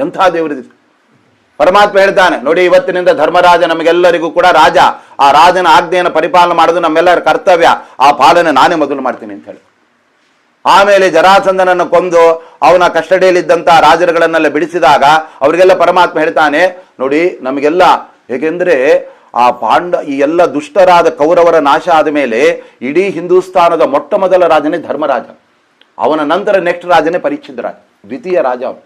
ಎಂಥ ದೇವರಿದೆ ಪರಮಾತ್ಮ ಹೇಳ್ತಾನೆ ನೋಡಿ, ಇವತ್ತಿನಿಂದ ಧರ್ಮರಾಜ ನಮಗೆಲ್ಲರಿಗೂ ಕೂಡ ರಾಜ, ಆ ರಾಜನ ಆಜ್ಞೆಯನ್ನು ಪರಿಪಾಲನೆ ಮಾಡೋದು ನಮ್ಮೆಲ್ಲರ ಕರ್ತವ್ಯ, ಆ ಪಾಲನೆ ನಾನೇ ಮೊದಲು ಮಾಡ್ತೀನಿ ಅಂತ ಹೇಳಿ. ಆಮೇಲೆ ಜರಾಸಂಧನನ್ನು ಕೊಂದು ಅವನ ಕಸ್ಟಡಿಯಲ್ಲಿದ್ದಂಥ ರಾಜರುಗಳನ್ನೆಲ್ಲ ಬಿಡಿಸಿದಾಗ ಅವರಿಗೆಲ್ಲ ಪರಮಾತ್ಮ ಹೇಳ್ತಾನೆ ನೋಡಿ, ನಮಗೆಲ್ಲ, ಏಕೆಂದ್ರೆ ಆ ಈ ಎಲ್ಲ ದುಷ್ಟರಾದ ಕೌರವರ ನಾಶ ಆದ ಮೇಲೆ ಇಡೀ ಹಿಂದೂಸ್ತಾನದ ಮೊಟ್ಟ ಮೊದಲ ರಾಜನೇ ಧರ್ಮರಾಜ. ಅವನ ನಂತರ ನೆಕ್ಸ್ಟ್ ರಾಜನೇ ಪರೀಕ್ಷಿತ ರಾಜ, ದ್ವಿತೀಯ ರಾಜ ಅವನು.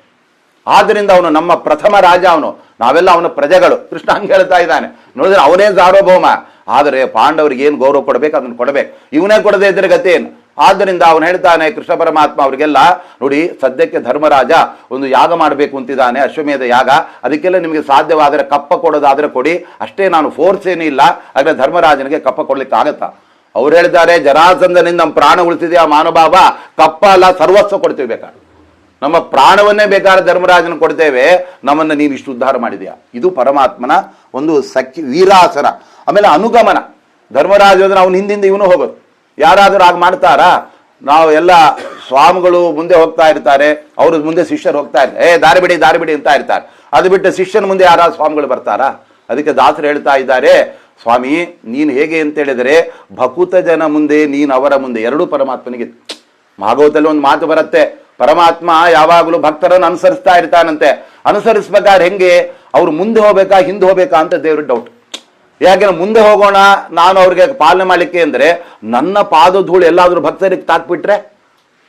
ಆದ್ದರಿಂದ ಅವನು ನಮ್ಮ ಪ್ರಥಮ ರಾಜ, ಅವನು, ನಾವೆಲ್ಲ ಅವನ ಪ್ರಜೆಗಳು. ಕೃಷ್ಣ ಹಂಗೆ ಹೇಳ್ತಾ ಇದ್ದಾನೆ. ನೋಡಿದ್ರೆ ಅವನೇ ಸಾರ್ವಭೌಮ, ಆದರೆ ಪಾಂಡವರಿಗೆ ಏನು ಗೌರವ ಕೊಡಬೇಕು ಅದನ್ನು ಕೊಡಬೇಕು, ಇವನೇ ಕೊಡದೇ ಇದ್ರೆ ಗತಿ ಏನು? ಆದ್ದರಿಂದ ಅವನು ಹೇಳ್ತಾನೆ ಕೃಷ್ಣ ಪರಮಾತ್ಮ ಅವರಿಗೆಲ್ಲ, ನೋಡಿ ಸದ್ಯಕ್ಕೆ ಧರ್ಮರಾಜ ಒಂದು ಯಾಗ ಮಾಡಬೇಕು ಅಂತಿದ್ದಾನೆ, ಅಶ್ವಮೇಧ ಯಾಗ, ಅದಕ್ಕೆಲ್ಲ ನಿಮಗೆ ಸಾಧ್ಯವಾದರೆ ಕಪ್ಪ ಕೊಡೋದಾದ್ರೆ ಕೊಡಿ, ಅಷ್ಟೇ, ನಾನು ಫೋರ್ಸ್ ಏನೂ ಇಲ್ಲ, ಆದರೆ ಧರ್ಮರಾಜನಿಗೆ ಕಪ್ಪ ಕೊಡ್ಲಿಕ್ಕೆ ಆಗತ್ತಾ? ಅವ್ರು ಹೇಳ್ತಾರೆ, ಜರಾಸಂಧನಿಂದ ನಮ್ಮ ಪ್ರಾಣ ಉಳಿಸಿದೆಯಾ ಮಾನಭಾವ, ಕಪ್ಪ ಅಲ್ಲ ಸರ್ವಸ್ವ ಕೊಡ್ತೀವಿ ಬೇಕಾದ್ರೆ, ನಮ್ಮ ಪ್ರಾಣವನ್ನೇ ಬೇಕಾದ್ರೆ ಧರ್ಮರಾಜನ ಕೊಡ್ತೇವೆ, ನಮ್ಮನ್ನು ನೀನು ಇಷ್ಟು ಉದ್ಧಾರ ಮಾಡಿದೆಯಾ. ಇದು ಪರಮಾತ್ಮನ ಒಂದು ವೀರಾಸನ. ಆಮೇಲೆ ಅನುಗಮನ, ಧರ್ಮರಾಜ ಅಂದ್ರೆ ಅವನ ಹಿಂದಿಂದ ಇವನು ಹೋಗೋದು. ಯಾರಾದರೂ ಆಗ ಮಾಡ್ತಾರಾ? ನಾವು ಎಲ್ಲ ಸ್ವಾಮಿಗಳು ಮುಂದೆ ಹೋಗ್ತಾ ಇರ್ತಾರೆ, ಅವ್ರ ಮುಂದೆ ಶಿಷ್ಯರು ಹೋಗ್ತಾ ಇರ್ತಾರೆ, ದಾರಿ ಬಿಡಿ ದಾರಿ ಬಿಡಿ ಅಂತ ಇರ್ತಾರೆ. ಅದು ಬಿಟ್ಟು ಶಿಷ್ಯನ ಮುಂದೆ ಯಾರಾದ್ರು ಸ್ವಾಮಿಗಳು ಬರ್ತಾರಾ? ಅದಕ್ಕೆ ದಾಸರು ಹೇಳ್ತಾ ಇದ್ದಾರೆ, ಸ್ವಾಮಿ ನೀನು ಹೇಗೆ ಅಂತ ಹೇಳಿದರೆ, ಭಕುತ ಜನ ಮುಂದೆ ನೀನು ಅವರ ಮುಂದೆ, ಎರಡೂ ಪರಮಾತ್ಮನಿಗೆ. ಭಾಗವತದಲ್ಲಿ ಒಂದು ಮಾತು ಬರುತ್ತೆ, ಪರಮಾತ್ಮ ಯಾವಾಗಲೂ ಭಕ್ತರನ್ನು ಅನುಸರಿಸ್ತಾ ಇರ್ತಾನಂತೆ. ಅನುಸರಿಸ್ಬೇಕಾದ್ರೆ ಹೆಂಗೆ, ಅವ್ರು ಮುಂದೆ ಹೋಗ್ಬೇಕಾ ಹಿಂದೆ ಹೋಗ್ಬೇಕಾ ಅಂತ ದೇವ್ರಿಗೆ ಡೌಟ್. ಯಾಕೆಂದ್ರೆ ಮುಂದೆ ಹೋಗೋಣ ನಾನು ಅವ್ರಿಗೆ ಪಾಲನೆ ಮಾಡಲಿಕ್ಕೆ ಅಂದ್ರೆ, ನನ್ನ ಪಾದ ಧೂಳು ಎಲ್ಲಾದ್ರೂ ಭಕ್ತರಿಗೆ ತಾಕ್ಬಿಟ್ರೆ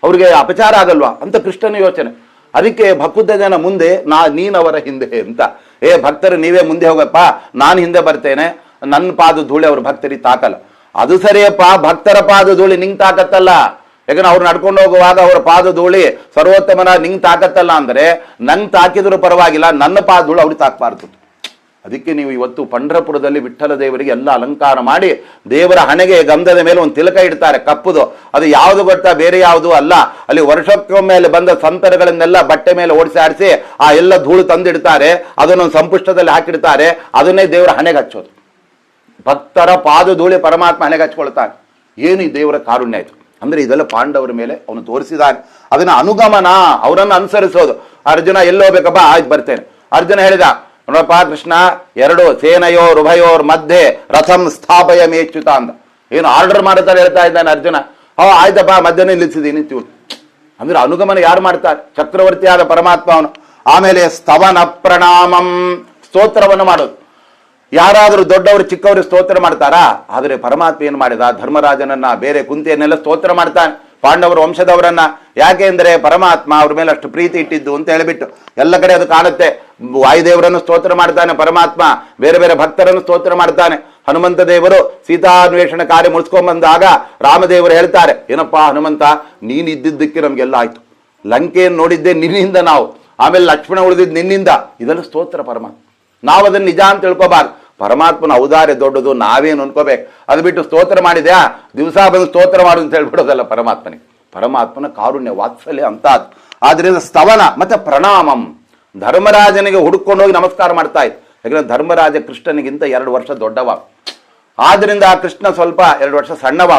ಅವ್ರಿಗೆ ಅಪಚಾರ ಆಗಲ್ವಾ ಅಂತ ಕೃಷ್ಣನ ಯೋಚನೆ. ಅದಕ್ಕೆ ಭಕುತ ಜನ ಮುಂದೆ, ನೀನವರ ಹಿಂದೆ ಅಂತ. ಭಕ್ತರು ನೀವೇ ಮುಂದೆ ಹೋಗಪ್ಪ, ನಾನು ಹಿಂದೆ ಬರ್ತೇನೆ, ನನ್ನ ಪಾದ ಧೂಳಿ ಅವ್ರ ಭಕ್ತರಿಗೆ ತಾಕಲ್ಲ. ಅದು ಸರಿಯಪ್ಪ, ಭಕ್ತರ ಪಾದ ಧೂಳಿ ನಿಂಗೆ ತಾಕತ್ತಲ್ಲ. ಯಾಕಂದ್ರೆ ಅವ್ರು ನಡ್ಕೊಂಡು ಹೋಗುವಾಗ ಅವರ ಪಾದ ಧೂಳಿ ಸರ್ವೋತ್ತಮನ ನಿಂಗೆ ತಾಕತ್ತಲ್ಲ ಅಂದ್ರೆ, ನಂಗೆ ತಾಕಿದ್ರು ಪರವಾಗಿಲ್ಲ, ನನ್ನ ಪಾದ ಧೂಳು ಅವ್ರಿಗೆ ತಾಕಬಾರ್ದು. ಅದಕ್ಕೆ ನೀವು ಇವತ್ತು ಪಂಢರಪುರದಲ್ಲಿ ವಿಠ್ಠಲ ದೇವರಿಗೆ ಎಲ್ಲ ಅಲಂಕಾರ ಮಾಡಿ ದೇವರ ಹಣೆಗೆ ಗಂಧದ ಮೇಲೆ ಒಂದು ತಿಲಕ ಇಡ್ತಾರೆ, ಕಪ್ಪುದು. ಅದು ಯಾವುದು ಗೊತ್ತಾ, ಬೇರೆ ಯಾವುದು ಅಲ್ಲ, ಅಲ್ಲಿ ವರ್ಷಕ್ಕೊಮ್ಮೆ ಅಲ್ಲಿ ಬಂದ ಸಂತರಗಳನ್ನೆಲ್ಲ ಬಟ್ಟೆ ಮೇಲೆ ಓಡಿಸಿ ಆಡಿಸಿ ಆ ಎಲ್ಲ ಧೂಳು ತಂದಿಡ್ತಾರೆ, ಅದನ್ನೊಂದು ಸಂಪುಷ್ಟದಲ್ಲಿ ಹಾಕಿಡ್ತಾರೆ, ಅದನ್ನೇ ದೇವರ ಹಣೆಗೆ ಹಚ್ಚೋದು. ಭಕ್ತರ ಪಾದ ಧೂಳಿ ಪರಮಾತ್ಮ ಹಣೆಗೆ ಹಚ್ಕೊಳ್ತಾನೆ. ಏನು ಈ ದೇವರ ಕಾರುಣ್ಯ ಆಯ್ತು ಅಂದ್ರೆ, ಇದೆಲ್ಲ ಪಾಂಡವರ ಮೇಲೆ ಅವನು ತೋರಿಸಿದಾನೆ. ಅದನ್ನ ಅನುಗಮನ, ಅವರನ್ನು ಅನುಸರಿಸೋದು. ಅರ್ಜುನ ಎಲ್ಲೋಗ್ಬೇಕಪ್ಪ, ಆಯ್ತು ಬರ್ತೇನೆ. ಅರ್ಜುನ ಹೇಳಿದ, ನೋಡಪ್ಪ ಕೃಷ್ಣ, ಎರಡು ಸೇನೆಯೋರ್ ಉಭಯೋರ್ ಮಧ್ಯೆ ರಥಂ ಸ್ಥಾಪಯ ಮೇಚ್ಯುತ ಅಂತ ಏನು ಆರ್ಡರ್ ಮಾಡುತ್ತಾರೆ ಹೇಳ್ತಾ ಇದ್ದಾನೆ ಅರ್ಜುನ. ಆಯ್ತಪ್ಪ, ಮಧ್ಯನೇ ನಿಲ್ಲಿಸಿದೀನಿ ತಿಳು. ಅಂದ್ರೆ ಅನುಗಮನ ಯಾರು ಮಾಡ್ತಾರೆ? ಚಕ್ರವರ್ತಿಯಾದ ಪರಮಾತ್ಮ ಅವನು. ಆಮೇಲೆ ಸ್ತವನ ಪ್ರಣಾಮಂ, ಸ್ತೋತ್ರವನ್ನು ಮಾಡೋದು. ಯಾರಾದರೂ ದೊಡ್ಡವರು ಚಿಕ್ಕವರು ಸ್ತೋತ್ರ ಮಾಡ್ತಾರಾ? ಆದರೆ ಪರಮಾತ್ಮ ಏನು ಮಾಡಿದ, ಧರ್ಮರಾಜನನ್ನ ಬೇರೆ ಕುಂತಿಯನ್ನೆಲ್ಲ ಸ್ತೋತ್ರ ಮಾಡ್ತಾನೆ, ಪಾಂಡವರ ವಂಶದವರನ್ನ. ಯಾಕೆ ಅಂದ್ರೆ ಪರಮಾತ್ಮ ಅವ್ರ ಮೇಲೆ ಅಷ್ಟು ಪ್ರೀತಿ ಇಟ್ಟಿದ್ದು ಅಂತ ಹೇಳಿಬಿಟ್ಟು ಎಲ್ಲ ಕಡೆ ಅದು ಕಾಣುತ್ತೆ. ವಾಯುದೇವರನ್ನು ಸ್ತೋತ್ರ ಮಾಡ್ತಾನೆ ಪರಮಾತ್ಮ, ಬೇರೆ ಬೇರೆ ಭಕ್ತರನ್ನು ಸ್ತೋತ್ರ ಮಾಡ್ತಾನೆ. ಹನುಮಂತ ದೇವರು ಸೀತಾನ್ವೇಷಣ ಕಾರ್ಯ ಮುಗಿಸ್ಕೊಂಡ್ ಬಂದಾಗ ರಾಮದೇವರು ಹೇಳ್ತಾರೆ, ಏನಪ್ಪಾ ಹನುಮಂತ, ನೀನ್ ಇದ್ದಿದ್ದಕ್ಕೆ ನಮ್ಗೆಲ್ಲ ಆಯ್ತು, ಲಂಕೆಯನ್ನು ನೋಡಿದ್ದೆ ನಿನ್ನಿಂದ ನಾವು, ಆಮೇಲೆ ಲಕ್ಷ್ಮಣ ಉಳಿದಿದ್ದು ನಿನ್ನಿಂದ, ಇದೆಲ್ಲ ಸ್ತೋತ್ರ ಪರಮಾತ್ಮ. ನಾವು ಅದನ್ನು ನಿಜ ಅಂತ ತಿಳ್ಕೊಬಾರ್ದು. ಪರಮಾತ್ಮನ ಔದಾರ್ಯ ದೊಡ್ಡದು, ನಾವೇನು ಅನ್ಕೋಬೇಕು. ಅದು ಬಿಟ್ಟು ಸ್ತೋತ್ರ ಮಾಡಿದ್ಯಾ ದಿವಸ ಬಂದು ಸ್ತೋತ್ರ ಮಾಡು ಅಂತ ಹೇಳ್ಬಿಡೋದಲ್ಲ ಪರಮಾತ್ಮನಿಗೆ. ಪರಮಾತ್ಮನ ಕಾರುಣ್ಯ ವಾತ್ಸಲ್ಯ ಅಂತಾದ್. ಆದ್ರಿಂದ ಸ್ತವನ ಮತ್ತೆ ಪ್ರಣಾಮಂ. ಧರ್ಮರಾಜನಿಗೆ ಹುಡುಕೊಂಡು ಹೋಗಿ ನಮಸ್ಕಾರ ಮಾಡ್ತಾ ಇತ್ತು. ಯಾಕಂದ್ರೆ ಧರ್ಮರಾಜ ಕೃಷ್ಣನಿಗಿಂತ 2 ವರ್ಷ ದೊಡ್ಡವ. ಆದ್ರಿಂದ ಕೃಷ್ಣ ಸ್ವಲ್ಪ 2 ವರ್ಷ ಸಣ್ಣವ.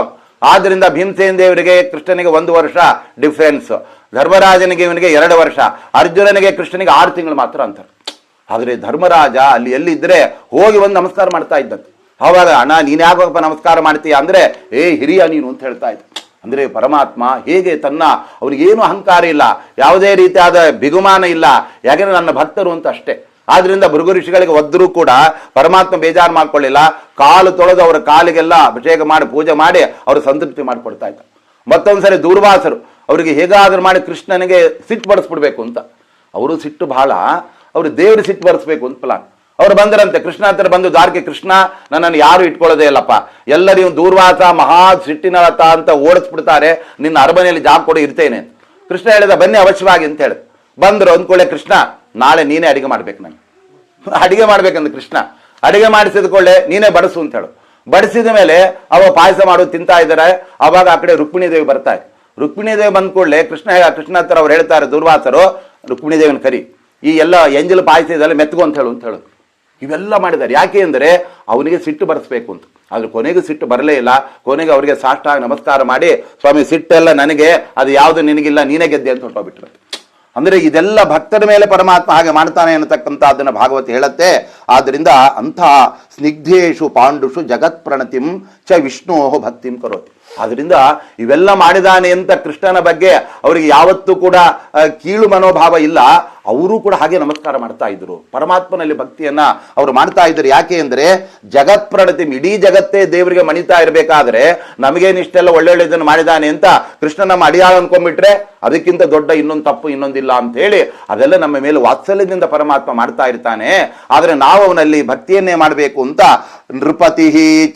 ಆದ್ರಿಂದ ಭೀಮಸೇನ ದೇವರಿಗೆ ಕೃಷ್ಣನಿಗೆ 1 ವರ್ಷ ಡಿಫರೆನ್ಸ್, ಧರ್ಮರಾಜನಿಗೆ ಇವನಿಗೆ 2 ವರ್ಷ, ಅರ್ಜುನನಿಗೆ ಕೃಷ್ಣನಿಗೆ 6 ತಿಂಗಳು ಮಾತ್ರ ಅಂತಾರೆ. ಆದ್ರೆ ಧರ್ಮರಾಜ ಅಲ್ಲಿ ಎಲ್ಲಿದ್ರೆ ಹೋಗಿ ಒಂದು ನಮಸ್ಕಾರ ಮಾಡ್ತಾ ಇದ್ದಂತೆ. ಅವಾಗ ಅಣ್ಣ ನೀನ್ ಯಾಕಪ್ಪ ನಮಸ್ಕಾರ ಮಾಡ್ತೀಯ ಅಂದ್ರೆ, ಹಿರಿಯ ನೀನು ಅಂತ ಹೇಳ್ತಾ ಇದ್ದ. ಅಂದ್ರೆ ಪರಮಾತ್ಮ ಹೇಗೆ ತನ್ನ, ಅವನಿಗೇನು ಅಹಂಕಾರ ಇಲ್ಲ, ಯಾವುದೇ ರೀತಿಯಾದ ಬಿಗುಮಾನ ಇಲ್ಲ, ಯಾಕೆಂದ್ರೆ ನನ್ನ ಭಕ್ತರು ಅಂತ ಅಷ್ಟೇ. ಆದ್ರಿಂದ ಭೃಗು ಋಷಿಗಳಿಗೆ ಒದ್ರೂ ಕೂಡ ಪರಮಾತ್ಮ ಬೇಜಾರು ಮಾಡ್ಕೊಳ್ಳಿಲ್ಲ. ಕಾಲು ತೊಳೆದು ಅವರ ಕಾಲಿಗೆಲ್ಲ ಅಭಿಷೇಕ ಮಾಡಿ ಪೂಜೆ ಮಾಡಿ ಅವರು ಸಂತೃಪ್ತಿ ಮಾಡಿಕೊಡ್ತಾ ಇದ್ದ. ಮತ್ತೊಂದ್ಸರಿ ದೂರ್ವಾಸರು ಅವರಿಗೆ ಹೇಗಾದ್ರೂ ಮಾಡಿ ಕೃಷ್ಣನಿಗೆ ಸಿಟ್ಟು ಬಡಿಸ್ಬಿಡ್ಬೇಕು ಅಂತ. ಅವರು ಸಿಟ್ಟು ಬಹಳ, ಅವರು ದೇವ್ರ ಸಿಟ್ಟು ಬರೆಸ್ಬೇಕು ಅಂತ ಪ್ಲಾನ್. ಅವ್ರು ಬಂದರಂತೆ ಕೃಷ್ಣ ಹತ್ರ ಬಂದು, ದ್ವಾರಕೆ ಕೃಷ್ಣ ನನ್ನನ್ನು ಯಾರು ಇಟ್ಕೊಳ್ಳೋದೇ ಇಲ್ಲಪ್ಪ, ಎಲ್ಲರಿಗೂ ದೂರ್ವಾಸ ಮಹಾ ಸಿಟ್ಟಿನ ರಥ ಅಂತ ಓಡಿಸ್ಬಿಡ್ತಾರೆ, ನಿನ್ನ ಅರಮನೆಯಲ್ಲಿ ಜಾಗ ಕೊಡಿ ಇರ್ತೇನೆ. ಕೃಷ್ಣ ಹೇಳಿದ ಬನ್ನಿ ಅವಶ್ಯವಾಗಿ ಅಂತ ಹೇಳಿದ. ಬಂದ್ರು. ಅಂದ್ಕೊಳ್ಳೆ ಕೃಷ್ಣ ನಾಳೆ ನೀನೇ ಅಡಿಗೆ ಮಾಡ್ಬೇಕು, ನಂಗೆ ಅಡಿಗೆ ಮಾಡ್ಬೇಕಂದ್ರೆ ಕೃಷ್ಣ ಅಡಿಗೆ ಮಾಡಿಸಿದ್ಕೊಳ್ಳೆ ನೀನೇ ಬಡಿಸು ಅಂತ ಹೇಳು. ಬಡಿಸಿದ ಮೇಲೆ ಅವ ಪಾಯಸ ಮಾಡೋದು ತಿಂತಾ ಇದ್ದಾರೆ. ಅವಾಗ ಆ ಕಡೆ ರುಕ್ಮಿಣಿ ದೇವಿ ಬರ್ತಾರೆ. ರುಕ್ಮಿಣಿ ದೇವಿ ಬಂದ ಕೂಡಲೇ ಕೃಷ್ಣ ಹತ್ರ ಅವ್ರು ಹೇಳ್ತಾರೆ ದೂರ್ವಾಸರು, ರುಕ್ಮಿಣಿ ದೇವಿನ ಕರಿ, ಈ ಎಲ್ಲ ಎಂಜಲು ಪಾಯಸ ಇದೆಲ್ಲ ಮೆತ್ತಗು ಅಂತ ಹೇಳು. ಇವೆಲ್ಲ ಮಾಡಿದ್ದಾರೆ. ಯಾಕೆ ಅಂದರೆ ಅವನಿಗೆ ಸಿಟ್ಟು ಬರೆಸ್ಬೇಕು ಅಂತ. ಆದ್ರೆ ಕೊನೆಗೂ ಸಿಟ್ಟು ಬರಲೇ ಇಲ್ಲ. ಕೊನೆಗೆ ಅವರಿಗೆ ಸಾಷ್ಟಾಂಗ ನಮಸ್ಕಾರ ಮಾಡಿ, ಸ್ವಾಮಿ ಸಿಟ್ಟೆಲ್ಲ ನನಗೆ, ಅದು ಯಾವುದು ನಿನಗಿಲ್ಲ, ನೀನೇ ಗೆದ್ದೆ ಅಂತ ಹೊರಟೋಗ್ಬಿಟ್ರು. ಅಂದ್ರೆ ಇದೆಲ್ಲ ಭಕ್ತರ ಮೇಲೆ ಪರಮಾತ್ಮ ಹಾಗೆ ಮಾಡ್ತಾನೆ ಅನ್ನತಕ್ಕಂಥದ್ದನ್ನು ಭಾಗವತ ಹೇಳುತ್ತೆ. ಆದ್ದರಿಂದ ಅಂಥ ಸ್ನಿಗ್ಧೇಶು ಪಾಂಡುಷು ಜಗತ್ ಪ್ರಣತಿಂ ಚ ವಿಷ್ಣೋ ಭಕ್ತಿಂ ಕರೋತಿ. ಆದ್ರಿಂದ ಇವೆಲ್ಲ ಮಾಡಿದಾನೆ ಅಂತ ಕೃಷ್ಣನ ಬಗ್ಗೆ ಅವರಿಗೆ ಯಾವತ್ತೂ ಕೂಡ ಕೀಳು ಮನೋಭಾವ ಇಲ್ಲ. ಅವರು ಕೂಡ ಹಾಗೆ ನಮಸ್ಕಾರ ಮಾಡ್ತಾ ಇದ್ರು. ಪರಮಾತ್ಮನಲ್ಲಿ ಭಕ್ತಿಯನ್ನ ಅವರು ಮಾಡ್ತಾ ಇದ್ರು. ಯಾಕೆ ಅಂದ್ರೆ ಜಗತ್ ಪ್ರಣತಿ, ಇಡೀ ಜಗತ್ತೇ ದೇವರಿಗೆ ಮಣಿತಾ ಇರಬೇಕಾದ್ರೆ ನಮಗೇನಿಷ್ಟೆಲ್ಲ ಒಳ್ಳೊಳ್ಳೆದನ್ನು ಮಾಡಿದಾನೆ ಅಂತ ಕೃಷ್ಣ ನಮ್ಮ ಅಡಿಯಾಳ ಅನ್ಕೊಂಡ್ಬಿಟ್ರೆ ಅದಕ್ಕಿಂತ ದೊಡ್ಡ ಇನ್ನೊಂದು ತಪ್ಪು ಇನ್ನೊಂದಿಲ್ಲ ಅಂತ ಹೇಳಿ ಅದೆಲ್ಲ ನಮ್ಮ ಮೇಲೆ ವಾತ್ಸಲ್ಯದಿಂದ ಪರಮಾತ್ಮ ಮಾಡ್ತಾ ಇರ್ತಾನೆ. ಆದ್ರೆ ನಾವು ಅವನಲ್ಲಿ ಭಕ್ತಿಯನ್ನೇ ಮಾಡಬೇಕು ಅಂತ ನೃಪತಿ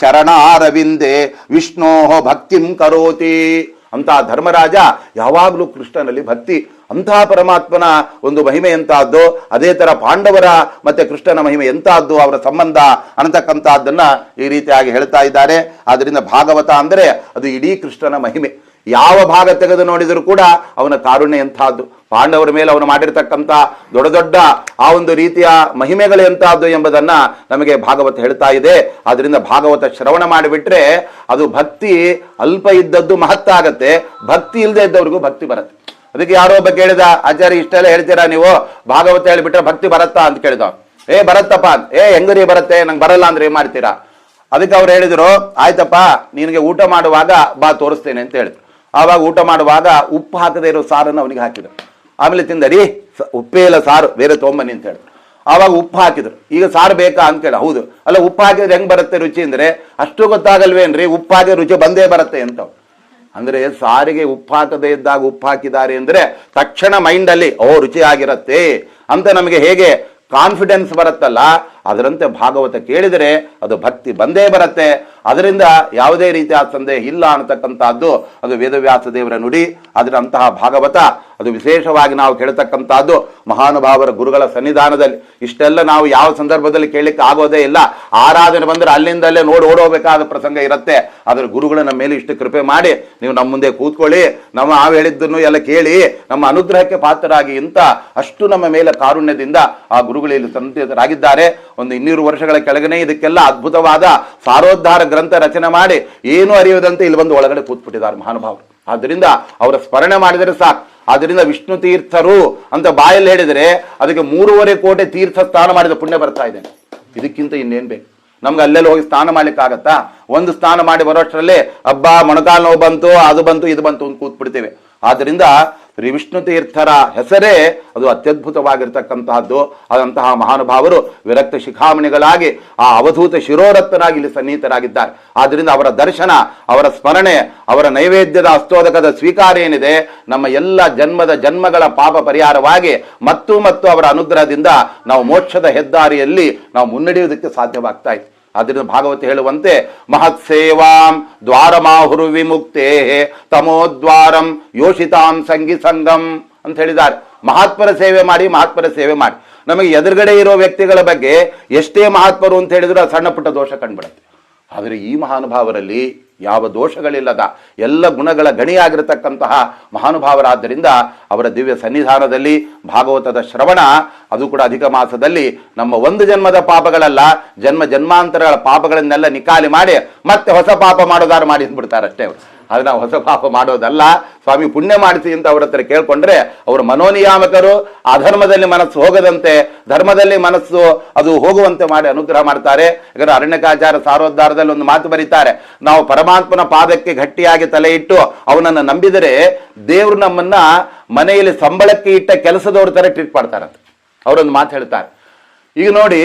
ಚರಣಾರವಿಂದೆ ವಿಷ್ಣೋ ಭಕ್ತಿಂ ಕರೋತಿ ಅಂತ ಧರ್ಮರಾಜ ಯಾವಾಗಲೂ ಕೃಷ್ಣನಲ್ಲಿ ಭಕ್ತಿ. ಅಂತಹ ಪರಮಾತ್ಮನ ಒಂದು ಮಹಿಮೆ ಎಂತಹದ್ದು, ಅದೇ ತರ ಪಾಂಡವರ ಮತ್ತೆ ಕೃಷ್ಣನ ಮಹಿಮೆ ಎಂತಹದ್ದು, ಅವರ ಸಂಬಂಧ ಅನ್ನತಕ್ಕಂತಹದ್ದನ್ನ ಈ ರೀತಿಯಾಗಿ ಹೇಳ್ತಾ ಇದ್ದಾರೆ. ಆದ್ರಿಂದ ಭಾಗವತ ಅಂದ್ರೆ ಅದು ಇಡೀ ಕೃಷ್ಣನ ಮಹಿಮೆ. ಯಾವ ಭಾಗ ತೆಗೆದು ನೋಡಿದರೂ ಕೂಡ ಅವನ ಕಾರುಣ್ಯ ಎಂತಹದ್ದು, ಪಾಂಡವರ ಮೇಲೆ ಅವನು ಮಾಡಿರ್ತಕ್ಕಂಥ ದೊಡ್ಡ ದೊಡ್ಡ ಆ ಒಂದು ರೀತಿಯ ಮಹಿಮೆಗಳು ಎಂತಹದ್ದು ಎಂಬುದನ್ನ ನಮಗೆ ಭಾಗವತ ಹೇಳ್ತಾ ಇದೆ. ಆದ್ರಿಂದ ಭಾಗವತ ಶ್ರವಣ ಮಾಡಿಬಿಟ್ರೆ ಅದು ಭಕ್ತಿ ಅಲ್ಪ ಇದ್ದದ್ದು ಮಹತ್ತಾಗತ್ತೆ, ಭಕ್ತಿ ಇಲ್ಲದೆ ಇದ್ದವ್ರಿಗೂ ಭಕ್ತಿ ಬರುತ್ತೆ. ಅದಕ್ಕೆ ಯಾರೋ ಒಬ್ಬ ಕೇಳಿದ, ಆಚಾರ್ಯ ಇಷ್ಟೆಲ್ಲ ಹೇಳ್ತೀರಾ ನೀವು, ಭಾಗವತ ಹೇಳಿಬಿಟ್ರೆ ಭಕ್ತಿ ಬರತ್ತಾ ಅಂತ ಕೇಳಿದ. ಬರತ್ತಪ್ಪ, ಹೆಂಗರಿ ಬರುತ್ತೆ, ನಂಗೆ ಬರಲ್ಲ ಅಂದ್ರೆ ಏನ್ ಮಾಡ್ತೀರಾ? ಅದಕ್ಕೆ ಅವ್ರು ಹೇಳಿದ್ರು, ಆಯ್ತಪ್ಪ ನಿನಗೆ ಊಟ ಮಾಡುವಾಗ ಬಾ ತೋರಿಸ್ತೇನೆ ಅಂತ ಹೇಳಿದ್ರು. ಆವಾಗ ಊಟ ಮಾಡುವಾಗ ಉಪ್ಪು ಹಾಕದೇ ಇರೋ ಸಾರನ್ನು ಅವನಿಗೆ ಹಾಕಿದ್ರು. ಆಮೇಲೆ ತಿಂದರಿ ಉಪ್ಪೇ ಇಲ್ಲ ಸಾರು, ಬೇರೆ ತೊಗೊಂಬನ್ನಿ ಅಂತ ಹೇಳಿದ್ರು. ಆವಾಗ ಉಪ್ಪು ಹಾಕಿದ್ರು. ಈಗ ಸಾರು ಬೇಕಾ ಅಂತ ಕೇಳ. ಹೌದು. ಅಲ್ಲ ಉಪ್ಪು ಹಾಕಿದ್ರೆ ಹೆಂಗ್ ಬರುತ್ತೆ ರುಚಿ ಅಂದ್ರೆ, ಅಷ್ಟು ಗೊತ್ತಾಗಲ್ವೇನ್ರಿ, ಉಪ್ಪು ಹಾಕಿ ರುಚಿ ಬಂದೇ ಬರುತ್ತೆ ಅಂತ. ಅಂದ್ರೆ ಸಾರಿಗೆ ಉಪ್ಪು ಹಾಕದೇ ಇದ್ದಾಗ ಉಪ್ಪು ಹಾಕಿದ್ದಾರೆ ಅಂದ್ರೆ ತಕ್ಷಣ ಮೈಂಡ್ ಅಲ್ಲಿ ರುಚಿ ಆಗಿರತ್ತೆ ಅಂತ ನಮಗೆ ಹೇಗೆ ಕಾನ್ಫಿಡೆನ್ಸ್ ಬರುತ್ತಲ್ಲ, ಅದರಂತೆ ಭಾಗವತ ಕೇಳಿದರೆ ಅದು ಭಕ್ತಿ ಬಂದೇ ಬರುತ್ತೆ. ಅದರಿಂದ ಯಾವುದೇ ರೀತಿಯ ಸಂದೇಹ ಇಲ್ಲ ಅನ್ನತಕ್ಕಂಥದ್ದು ಅದು ವೇದವ್ಯಾಸ ದೇವರ ನುಡಿ. ಅದರಂತಹ ಭಾಗವತ ಅದು ವಿಶೇಷವಾಗಿ ನಾವು ಕೇಳತಕ್ಕಂಥದ್ದು ಮಹಾನುಭಾವರ ಗುರುಗಳ ಸನ್ನಿಧಾನದಲ್ಲಿ. ಇಷ್ಟೆಲ್ಲ ನಾವು ಯಾವ ಸಂದರ್ಭದಲ್ಲಿ ಕೇಳಲಿಕ್ಕೆ ಆಗೋದೇ ಇಲ್ಲ. ಆರಾಧನೆ ಬಂದರೆ ಅಲ್ಲಿಂದಲ್ಲೇ ಓಡೋಬೇಕಾದ ಪ್ರಸಂಗ ಇರುತ್ತೆ. ಆದರೆ ಗುರುಗಳು ನಮ್ಮ ಮೇಲೆ ಇಷ್ಟು ಕೃಪೆ ಮಾಡಿ ನೀವು ನಮ್ಮ ಮುಂದೆ ಕೂತ್ಕೊಳ್ಳಿ, ನಾವು ಹೇಳಿದ್ದನ್ನು ಎಲ್ಲ ಕೇಳಿ ನಮ್ಮ ಅನುಗ್ರಹಕ್ಕೆ ಪಾತ್ರರಾಗಿ ಇಂತ ಅಷ್ಟು ನಮ್ಮ ಮೇಲೆ ಕಾರುಣ್ಯದಿಂದ ಆ ಗುರುಗಳು ಇಲ್ಲಿ ಸಂತರಾಗಿದ್ದಾರೆ. ಒಂದು 200 ವರ್ಷಗಳ ಕೆಳಗನೆ ಇದಕ್ಕೆಲ್ಲ ಅದ್ಭುತವಾದ ಸಾರೋದ್ಧಾರ ಗ್ರಂಥ ರಚನೆ ಮಾಡಿ ಏನೂ ಅರಿಯದಂತೆ ಇಲ್ಲಿ ಬಂದು ಒಳಗಡೆ ಕೂತ್ಬಿಟ್ಟಿದ್ದಾರೆ ಮಹಾನುಭಾವರು. ಆದ್ದರಿಂದ ಅವರ ಸ್ಮರಣೆ ಮಾಡಿದರೆ ಸಾಕು. ಆದ್ದರಿಂದ ವಿಷ್ಣು ತೀರ್ಥರು ಅಂತ ಬಾಯಲ್ಲಿ ಹೇಳಿದರೆ ಅದಕ್ಕೆ 3.5 ಕೋಟಿ ತೀರ್ಥ ಸ್ನಾನ ಮಾಡಿದ ಪುಣ್ಯ ಬರ್ತಾ ಇದೆ. ಇದಕ್ಕಿಂತ ಇನ್ನೇನ್ ಬೇಕು ನಮ್ಗೆ? ಅಲ್ಲೆಲ್ಲ ಹೋಗಿ ಸ್ನಾನ ಮಾಡ್ಲಿಕ್ಕೆ ಆಗತ್ತಾ? ಒಂದು ಸ್ನಾನ ಮಾಡಿ ಬರೋಷ್ಟರಲ್ಲೇ ಹಬ್ಬ ಮೊಣಕಾಲು ನೋವು ಬಂತು, ಅದು ಬಂತು, ಇದು ಬಂತು ಅಂತ ಕೂತ್ಬಿಡ್ತೇವೆ. ಆದ್ರಿಂದ ಶ್ರೀ ವಿಷ್ಣು ತೀರ್ಥರ ಹೆಸರೇ ಅದು ಅತ್ಯದ್ಭುತವಾಗಿರ್ತಕ್ಕಂತಹದ್ದು. ಆದಂತಹ ಮಹಾನುಭಾವರು ವಿರಕ್ತ ಶಿಖಾಮಣಿಗಳಾಗಿ ಆ ಅವಧೂತ ಶಿರೋರತ್ನಾಗಿ ಇಲ್ಲಿ ಸನ್ನಿಹಿತರಾಗಿದ್ದಾರೆ. ಆದ್ದರಿಂದ ಅವರ ದರ್ಶನ, ಅವರ ಸ್ಮರಣೆ, ಅವರ ನೈವೇದ್ಯದ ಹಸ್ತೋದಕದ ಸ್ವೀಕಾರ ಏನಿದೆ ನಮ್ಮ ಎಲ್ಲ ಜನ್ಮಗಳ ಪಾಪ ಪರಿಹಾರವಾಗಿ ಮತ್ತು ಅವರ ಅನುಗ್ರಹದಿಂದ ನಾವು ಮೋಕ್ಷದ ಹೆದ್ದಾರಿಯಲ್ಲಿ ನಾವು ಮುನ್ನಡೆಯುವುದಕ್ಕೆ ಸಾಧ್ಯವಾಗ್ತಾ ಇದೆ. ಆದ್ದರಿಂದ ಭಾಗವತ ಹೇಳುವಂತೆ ಮಹತ್ ಸೇವಾಂ ದ್ವಾರಮಾಹುರು ವಿಮುಕ್ತೇ ತಮೋದ್ವಾರಂ ಯೋಷಿತಾಂ ಸಂಗಿ ಸಂಗಂ ಅಂತ ಹೇಳಿದ್ದಾರೆ. ಮಹಾತ್ಮರ ಸೇವೆ ಮಾಡಿ, ಮಹಾತ್ಮರ ಸೇವೆ ಮಾಡಿ. ನಮಗೆ ಎದುರುಗಡೆ ಇರೋ ವ್ಯಕ್ತಿಗಳ ಬಗ್ಗೆ ಎಷ್ಟೇ ಮಹಾತ್ಮರು ಅಂತ ಹೇಳಿದ್ರು ಅದು ಸಣ್ಣ ಪುಟ್ಟ ದೋಷ ಕಂಡುಬಿಡುತ್ತೆ. ಆದರೆ ಈ ಮಹಾನುಭಾವರಲ್ಲಿ ಯಾವ ದೋಷಗಳಿಲ್ಲದ ಎಲ್ಲ ಗುಣಗಳ ಗಣಿಯಾಗಿರತಕ್ಕಂತಹ ಮಹಾನುಭಾವರಾದ್ದರಿಂದ ಅವರ ದಿವ್ಯ ಸನ್ನಿಧಾನದಲ್ಲಿ ಭಾಗವತದ ಶ್ರವಣ, ಅದು ಕೂಡ ಅಧಿಕ ಮಾಸದಲ್ಲಿ ನಮ್ಮ ಒಂದು ಜನ್ಮದ ಪಾಪಗಳಲ್ಲ, ಜನ್ಮ ಜನ್ಮಾಂತರಗಳ ಪಾಪಗಳನ್ನೆಲ್ಲ ನಿಕಾಲಿ ಮಾಡಿ ಮತ್ತೆ ಹೊಸ ಪಾಪ ಮಾಡೋದಾರು ಮಾಡಿ ಅಂದ್ಬಿಡ್ತಾರೆ ಅಷ್ಟೇ ಅವರು. ಅದು ನಾವು ಹೊಸ ಪಾಪ ಮಾಡೋದಲ್ಲ, ಸ್ವಾಮಿ ಪುಣ್ಯ ಮಾಡಿಸಿ ಅಂತ ಅವ್ರ ಹತ್ರ ಕೇಳ್ಕೊಂಡ್ರೆ ಅವರು ಮನೋನಿಯಾಮಕರು. ಅಧರ್ಮದಲ್ಲಿ ಮನಸ್ಸು ಹೋಗದಂತೆ, ಧರ್ಮದಲ್ಲಿ ಮನಸ್ಸು ಅದು ಹೋಗುವಂತೆ ಮಾಡಿ ಅನುಗ್ರಹ ಮಾಡ್ತಾರೆ. ಯಾಕಂದ್ರೆ ಅರಣ್ಯಕಾಚಾರ ಸಾರೋದ್ಧಾರದಲ್ಲಿ ಒಂದು ಮಾತು ಬರೀತಾರೆ, ನಾವು ಪರಮಾತ್ಮನ ಪಾದಕ್ಕೆ ಗಟ್ಟಿಯಾಗಿ ತಲೆ ಇಟ್ಟು ಅವನನ್ನು ನಂಬಿದರೆ ದೇವರು ನಮ್ಮನ್ನ ಮನೆಯಲ್ಲಿ ಸಂಬಳಕ್ಕೆ ಇಟ್ಟ ಕೆಲಸದವ್ರ ತರ ಟ್ರೀಟ್ ಮಾಡ್ತಾರಂತೆ. ಅವರೊಂದು ಮಾತು ಹೇಳ್ತಾರೆ, ಈಗ ನೋಡಿ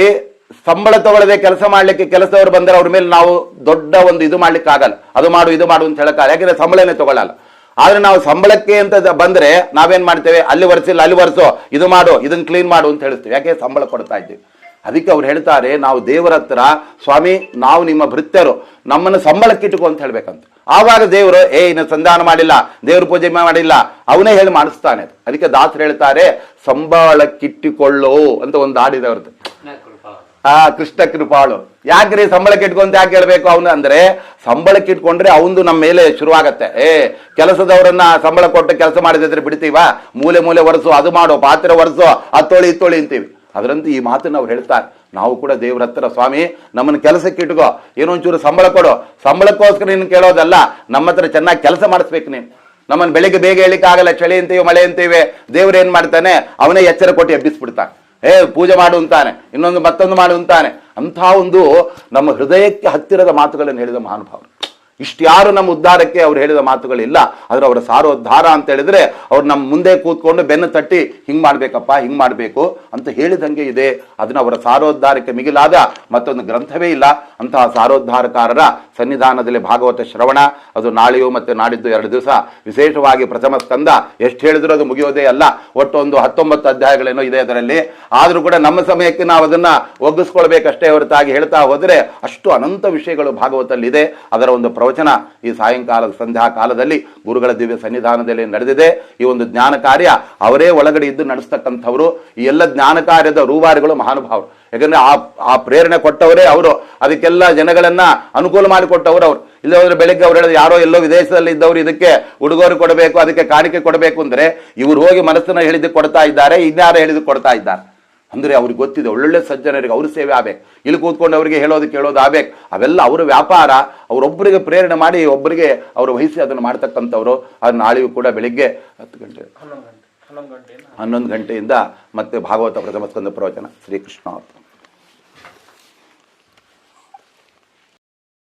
ಸಂಬಳ ತಗೊಳ್ಳದೆ ಕೆಲಸ ಮಾಡ್ಲಿಕ್ಕೆ ಕೆಲಸದವರು ಬಂದರೆ ಅವ್ರ ಮೇಲೆ ನಾವು ದೊಡ್ಡ ಒಂದು ಇದು ಮಾಡ್ಲಿಕ್ಕೆ ಆಗಲ್ಲ, ಅದು ಮಾಡು ಇದು ಮಾಡು ಅಂತ ಹೇಳಕ್ಕಾಗಲ್ಲ, ಯಾಕಂದ್ರೆ ಸಂಬಳನೇ ತಗೊಳ್ಳಲ್ಲ. ಆದ್ರೆ ನಾವು ಸಂಬಳಕ್ಕೆ ಅಂತ ಬಂದ್ರೆ ನಾವೇನ್ ಮಾಡ್ತೇವೆ, ಅಲ್ಲಿ ಒರೆಸಿಲ್ಲ ಅಲ್ಲಿ ಒರೆಸೋ, ಇದು ಮಾಡು ಇದನ್ನ ಕ್ಲೀನ್ ಮಾಡು ಅಂತ ಹೇಳ್ತೇವೆ, ಯಾಕೆ ಸಂಬಳ ಕೊಡ್ತಾ ಇದ್ದೀವಿ. ಅದಕ್ಕೆ ಅವ್ರು ಹೇಳ್ತಾರೆ, ನಾವು ದೇವರ ಹತ್ರ ಸ್ವಾಮಿ ನಾವು ನಿಮ್ಮ ಭೃತ್ಯರು, ನಮ್ಮನ್ನು ಸಂಬಳಕ್ಕೆ ಇಟ್ಟುಕೋ ಅಂತ ಹೇಳ್ಬೇಕಂತ. ಆವಾಗ ದೇವರು ಇನ್ನು ಸಂಧಾನ ಮಾಡಿಲ್ಲ, ದೇವ್ರ ಪೂಜೆ ಮಾಡಿಲ್ಲ, ಅವನೇ ಹೇಳಿ ಮಾಡಿಸ್ತಾನೆ. ಅದಕ್ಕೆ ದಾಸರು ಹೇಳ್ತಾರೆ, ಸಂಬಳಕ್ಕಿಟ್ಟುಕೊಳ್ಳೋ ಅಂತ ಒಂದು ಹಾಡಿದೆ ಅವ್ರದ್ದು. ಕೃಷ್ಣ ಕೃಪಾಳು. ಯಾಕ್ರಿ ಸಂಬಳಕ್ಕೆ ಇಟ್ಕೊಂತ ಯಾಕೆ ಹೇಳ್ಬೇಕು ಅವನು ಅಂದ್ರೆ, ಸಂಬಳಕ್ಕೆ ಇಟ್ಕೊಂಡ್ರೆ ಅವನು ನಮ್ಮ ಮೇಲೆ ಶುರುವಾಗತ್ತೆ. ಕೆಲಸದವರನ್ನ ಸಂಬಳ ಕೊಟ್ಟು ಕೆಲಸ ಮಾಡಿದ್ರೆ ಬಿಡ್ತೀವ, ಮೂಲೆ ಮೂಲೆ ಒರೆಸು, ಅದು ಮಾಡೋ, ಪಾತ್ರೆ ಒರೆಸು, ಹತ್ತೋಳಿ ಇತ್ತೋಳಿ ಅಂತೀವಿ. ಅದರಂತೂ ಈ ಮಾತನ್ನು ಅವ್ರು ಹೇಳ್ತಾರೆ. ನಾವು ಕೂಡ ದೇವ್ರ ಹತ್ರ ಸ್ವಾಮಿ ನಮ್ಮನ್ನು ಕೆಲಸಕ್ಕೆ ಇಟ್ಕೋ, ಏನೋ ಒಂಚೂರು ಸಂಬಳ ಕೊಡು, ಸಂಬಳಕ್ಕೋಸ್ಕರ ನೀನು ಕೇಳೋದಲ್ಲ, ನಮ್ಮ ಹತ್ರ ಚೆನ್ನಾಗಿ ಕೆಲಸ ಮಾಡಿಸ್ಬೇಕು ನೀನು. ನಮ್ಮನ್ನು ಬೆಳಿಗ್ಗೆ ಬೇಗ ಹೇಳಿಕ್ಕೆ ಆಗಲ್ಲ, ಚಳಿ ಅಂತೀವಿ ಮಳೆ ಅಂತೀವಿ, ದೇವ್ರು ಏನ್ ಮಾಡ್ತಾನೆ, ಅವನೇ ಎಚ್ಚರ ಕೊಟ್ಟು ಎಬ್ಬಿಸ್ಬಿಡ್ತಾನೆ. ಪೂಜೆ ಮಾಡು ಅಂತಾನೆ, ಇನ್ನೊಂದು ಮತ್ತೊಂದು ಮಾಡು ಅಂತಾನೆ. ಅಂಥ ಒಂದು ನಮ್ಮ ಹೃದಯಕ್ಕೆ ಹತ್ತಿರದ ಮಾತುಗಳನ್ನು ಹೇಳಿದ ಮಹಾನುಭಾವರು. ಇಷ್ಟ್ಯಾರು ನಮ್ಮ ಉದ್ಧಾರಕ್ಕೆ ಅವ್ರು ಹೇಳಿದ ಮಾತುಗಳಿಲ್ಲ. ಆದ್ರೆ ಅವರ ಸಾರೋದ್ಧಾರ ಅಂತ ಹೇಳಿದ್ರೆ ಅವ್ರು ನಮ್ಮ ಮುಂದೆ ಕೂತ್ಕೊಂಡು ಬೆನ್ನು ತಟ್ಟಿ ಹಿಂಗ್ ಮಾಡ್ಬೇಕಪ್ಪ, ಹಿಂಗ್ ಮಾಡ್ಬೇಕು ಅಂತ ಹೇಳಿದಂಗೆ ಇದೆ. ಅದನ್ನ ಅವರ ಸಾರೋದ್ಧಾರಕ್ಕೆ ಮಿಗಿಲಾದ ಮತ್ತೊಂದು ಗ್ರಂಥವೇ ಇಲ್ಲ. ಅಂತಹ ಸಾರೋದ್ಧಾರಕಾರರ ಸನ್ನಿಧಾನದಲ್ಲಿ ಭಾಗವತ ಶ್ರವಣ, ಅದು ನಾಳೆಯೂ ಮತ್ತೆ ನಾಡಿದ್ದು 2 ದಿವಸ ವಿಶೇಷವಾಗಿ ಪ್ರಥಮ ಸ್ಕಂದ. ಎಷ್ಟು ಹೇಳಿದ್ರು ಅದು ಮುಗಿಯೋದೇ ಅಲ್ಲ. ಒಟ್ಟು ಒಂದು 19 ಅಧ್ಯಾಯಗಳೇನೋ ಇದೆ ಅದರಲ್ಲಿ. ಆದ್ರೂ ಕೂಡ ನಮ್ಮ ಸಮಯಕ್ಕೆ ನಾವು ಅದನ್ನ ಒಗ್ಗಿಸ್ಕೊಳ್ಬೇಕಷ್ಟೇ ಹೊರತಾಗಿ ಹೇಳ್ತಾ ಹೋದ್ರೆ ಅಷ್ಟು ಅನಂತ ವಿಷಯಗಳು ಭಾಗವತಲ್ಲಿದೆ. ಅದರ ಒಂದು ಪ್ರವಚನ ಈ ಸಾಯಂಕಾಲದ ಸಂಧ್ಯಾ ಕಾಲದಲ್ಲಿ ಗುರುಗಳ ದಿವ್ಯ ಸನ್ನಿಧಾನದಲ್ಲಿ ನಡೆದಿದೆ. ಈ ಒಂದು ಜ್ಞಾನ ಕಾರ್ಯ ಅವರೇ ಒಳಗಡೆ ಇದ್ದು ನಡೆಸ್ತಕ್ಕಂಥವ್ರು. ಈ ಎಲ್ಲ ಜ್ಞಾನ ಕಾರ್ಯದ ರೂವಾರಿಗಳು ಮಹಾನುಭಾವರು. ಯಾಕಂದ್ರೆ ಆ ಪ್ರೇರಣೆ ಕೊಟ್ಟವರೇ ಅವರು, ಅದಕ್ಕೆಲ್ಲ ಜನಗಳನ್ನ ಅನುಕೂಲ ಮಾಡಿಕೊಟ್ಟವರು ಅವರು. ಇಲ್ಲ ಹೋದ್ರೆ ಬೆಳಿಗ್ಗೆ ಅವ್ರು ಹೇಳಿದ್ರು, ಯಾರೋ ಎಲ್ಲೋ ವಿದೇಶದಲ್ಲಿ ಇದ್ದವರು ಇದಕ್ಕೆ ಉಡುಗೊರೆ ಕೊಡಬೇಕು, ಅದಕ್ಕೆ ಕಾಣಿಕೆ ಕೊಡಬೇಕು ಅಂದ್ರೆ ಇವ್ರು ಹೋಗಿ ಮನಸ್ಸನ್ನ ಹೇಳಿದ್ದು ಕೊಡ್ತಾ ಇದ್ದಾರೆ, ಇನ್ಯಾರು ಹೇಳಿದ್ದು ಕೊಡ್ತಾ ಇದ್ದಾರೆ. ಅಂದ್ರೆ ಅವ್ರಿಗೆ ಗೊತ್ತಿದೆ, ಒಳ್ಳೊಳ್ಳೆ ಸಜ್ಜನರಿಗೆ ಅವ್ರ ಸೇವೆ ಆಗ್ಬೇಕು, ಇಲ್ಲಿ ಕೂತ್ಕೊಂಡು ಅವರಿಗೆ ಹೇಳೋದು ಕೇಳೋದು ಆಗ್ಬೇಕು. ಅವೆಲ್ಲ ಅವರ ವ್ಯಾಪಾರ. ಅವರೊಬ್ಬರಿಗೆ ಪ್ರೇರಣೆ ಮಾಡಿ ಒಬ್ಬರಿಗೆ ಅವರು ವಹಿಸಿ ಅದನ್ನು ಮಾಡ್ತಕ್ಕಂಥವ್ರು. ಅದು ನಾಳೆಯೂ ಕೂಡ ಬೆಳಿಗ್ಗೆ 11 ಗಂಟೆಯಿಂದ ಮತ್ತೆ ಭಾಗವತ ಪ್ರಥಮ ಸ್ಕಂದ ಪ್ರವಚನ. ಶ್ರೀಕೃಷ್ಣ.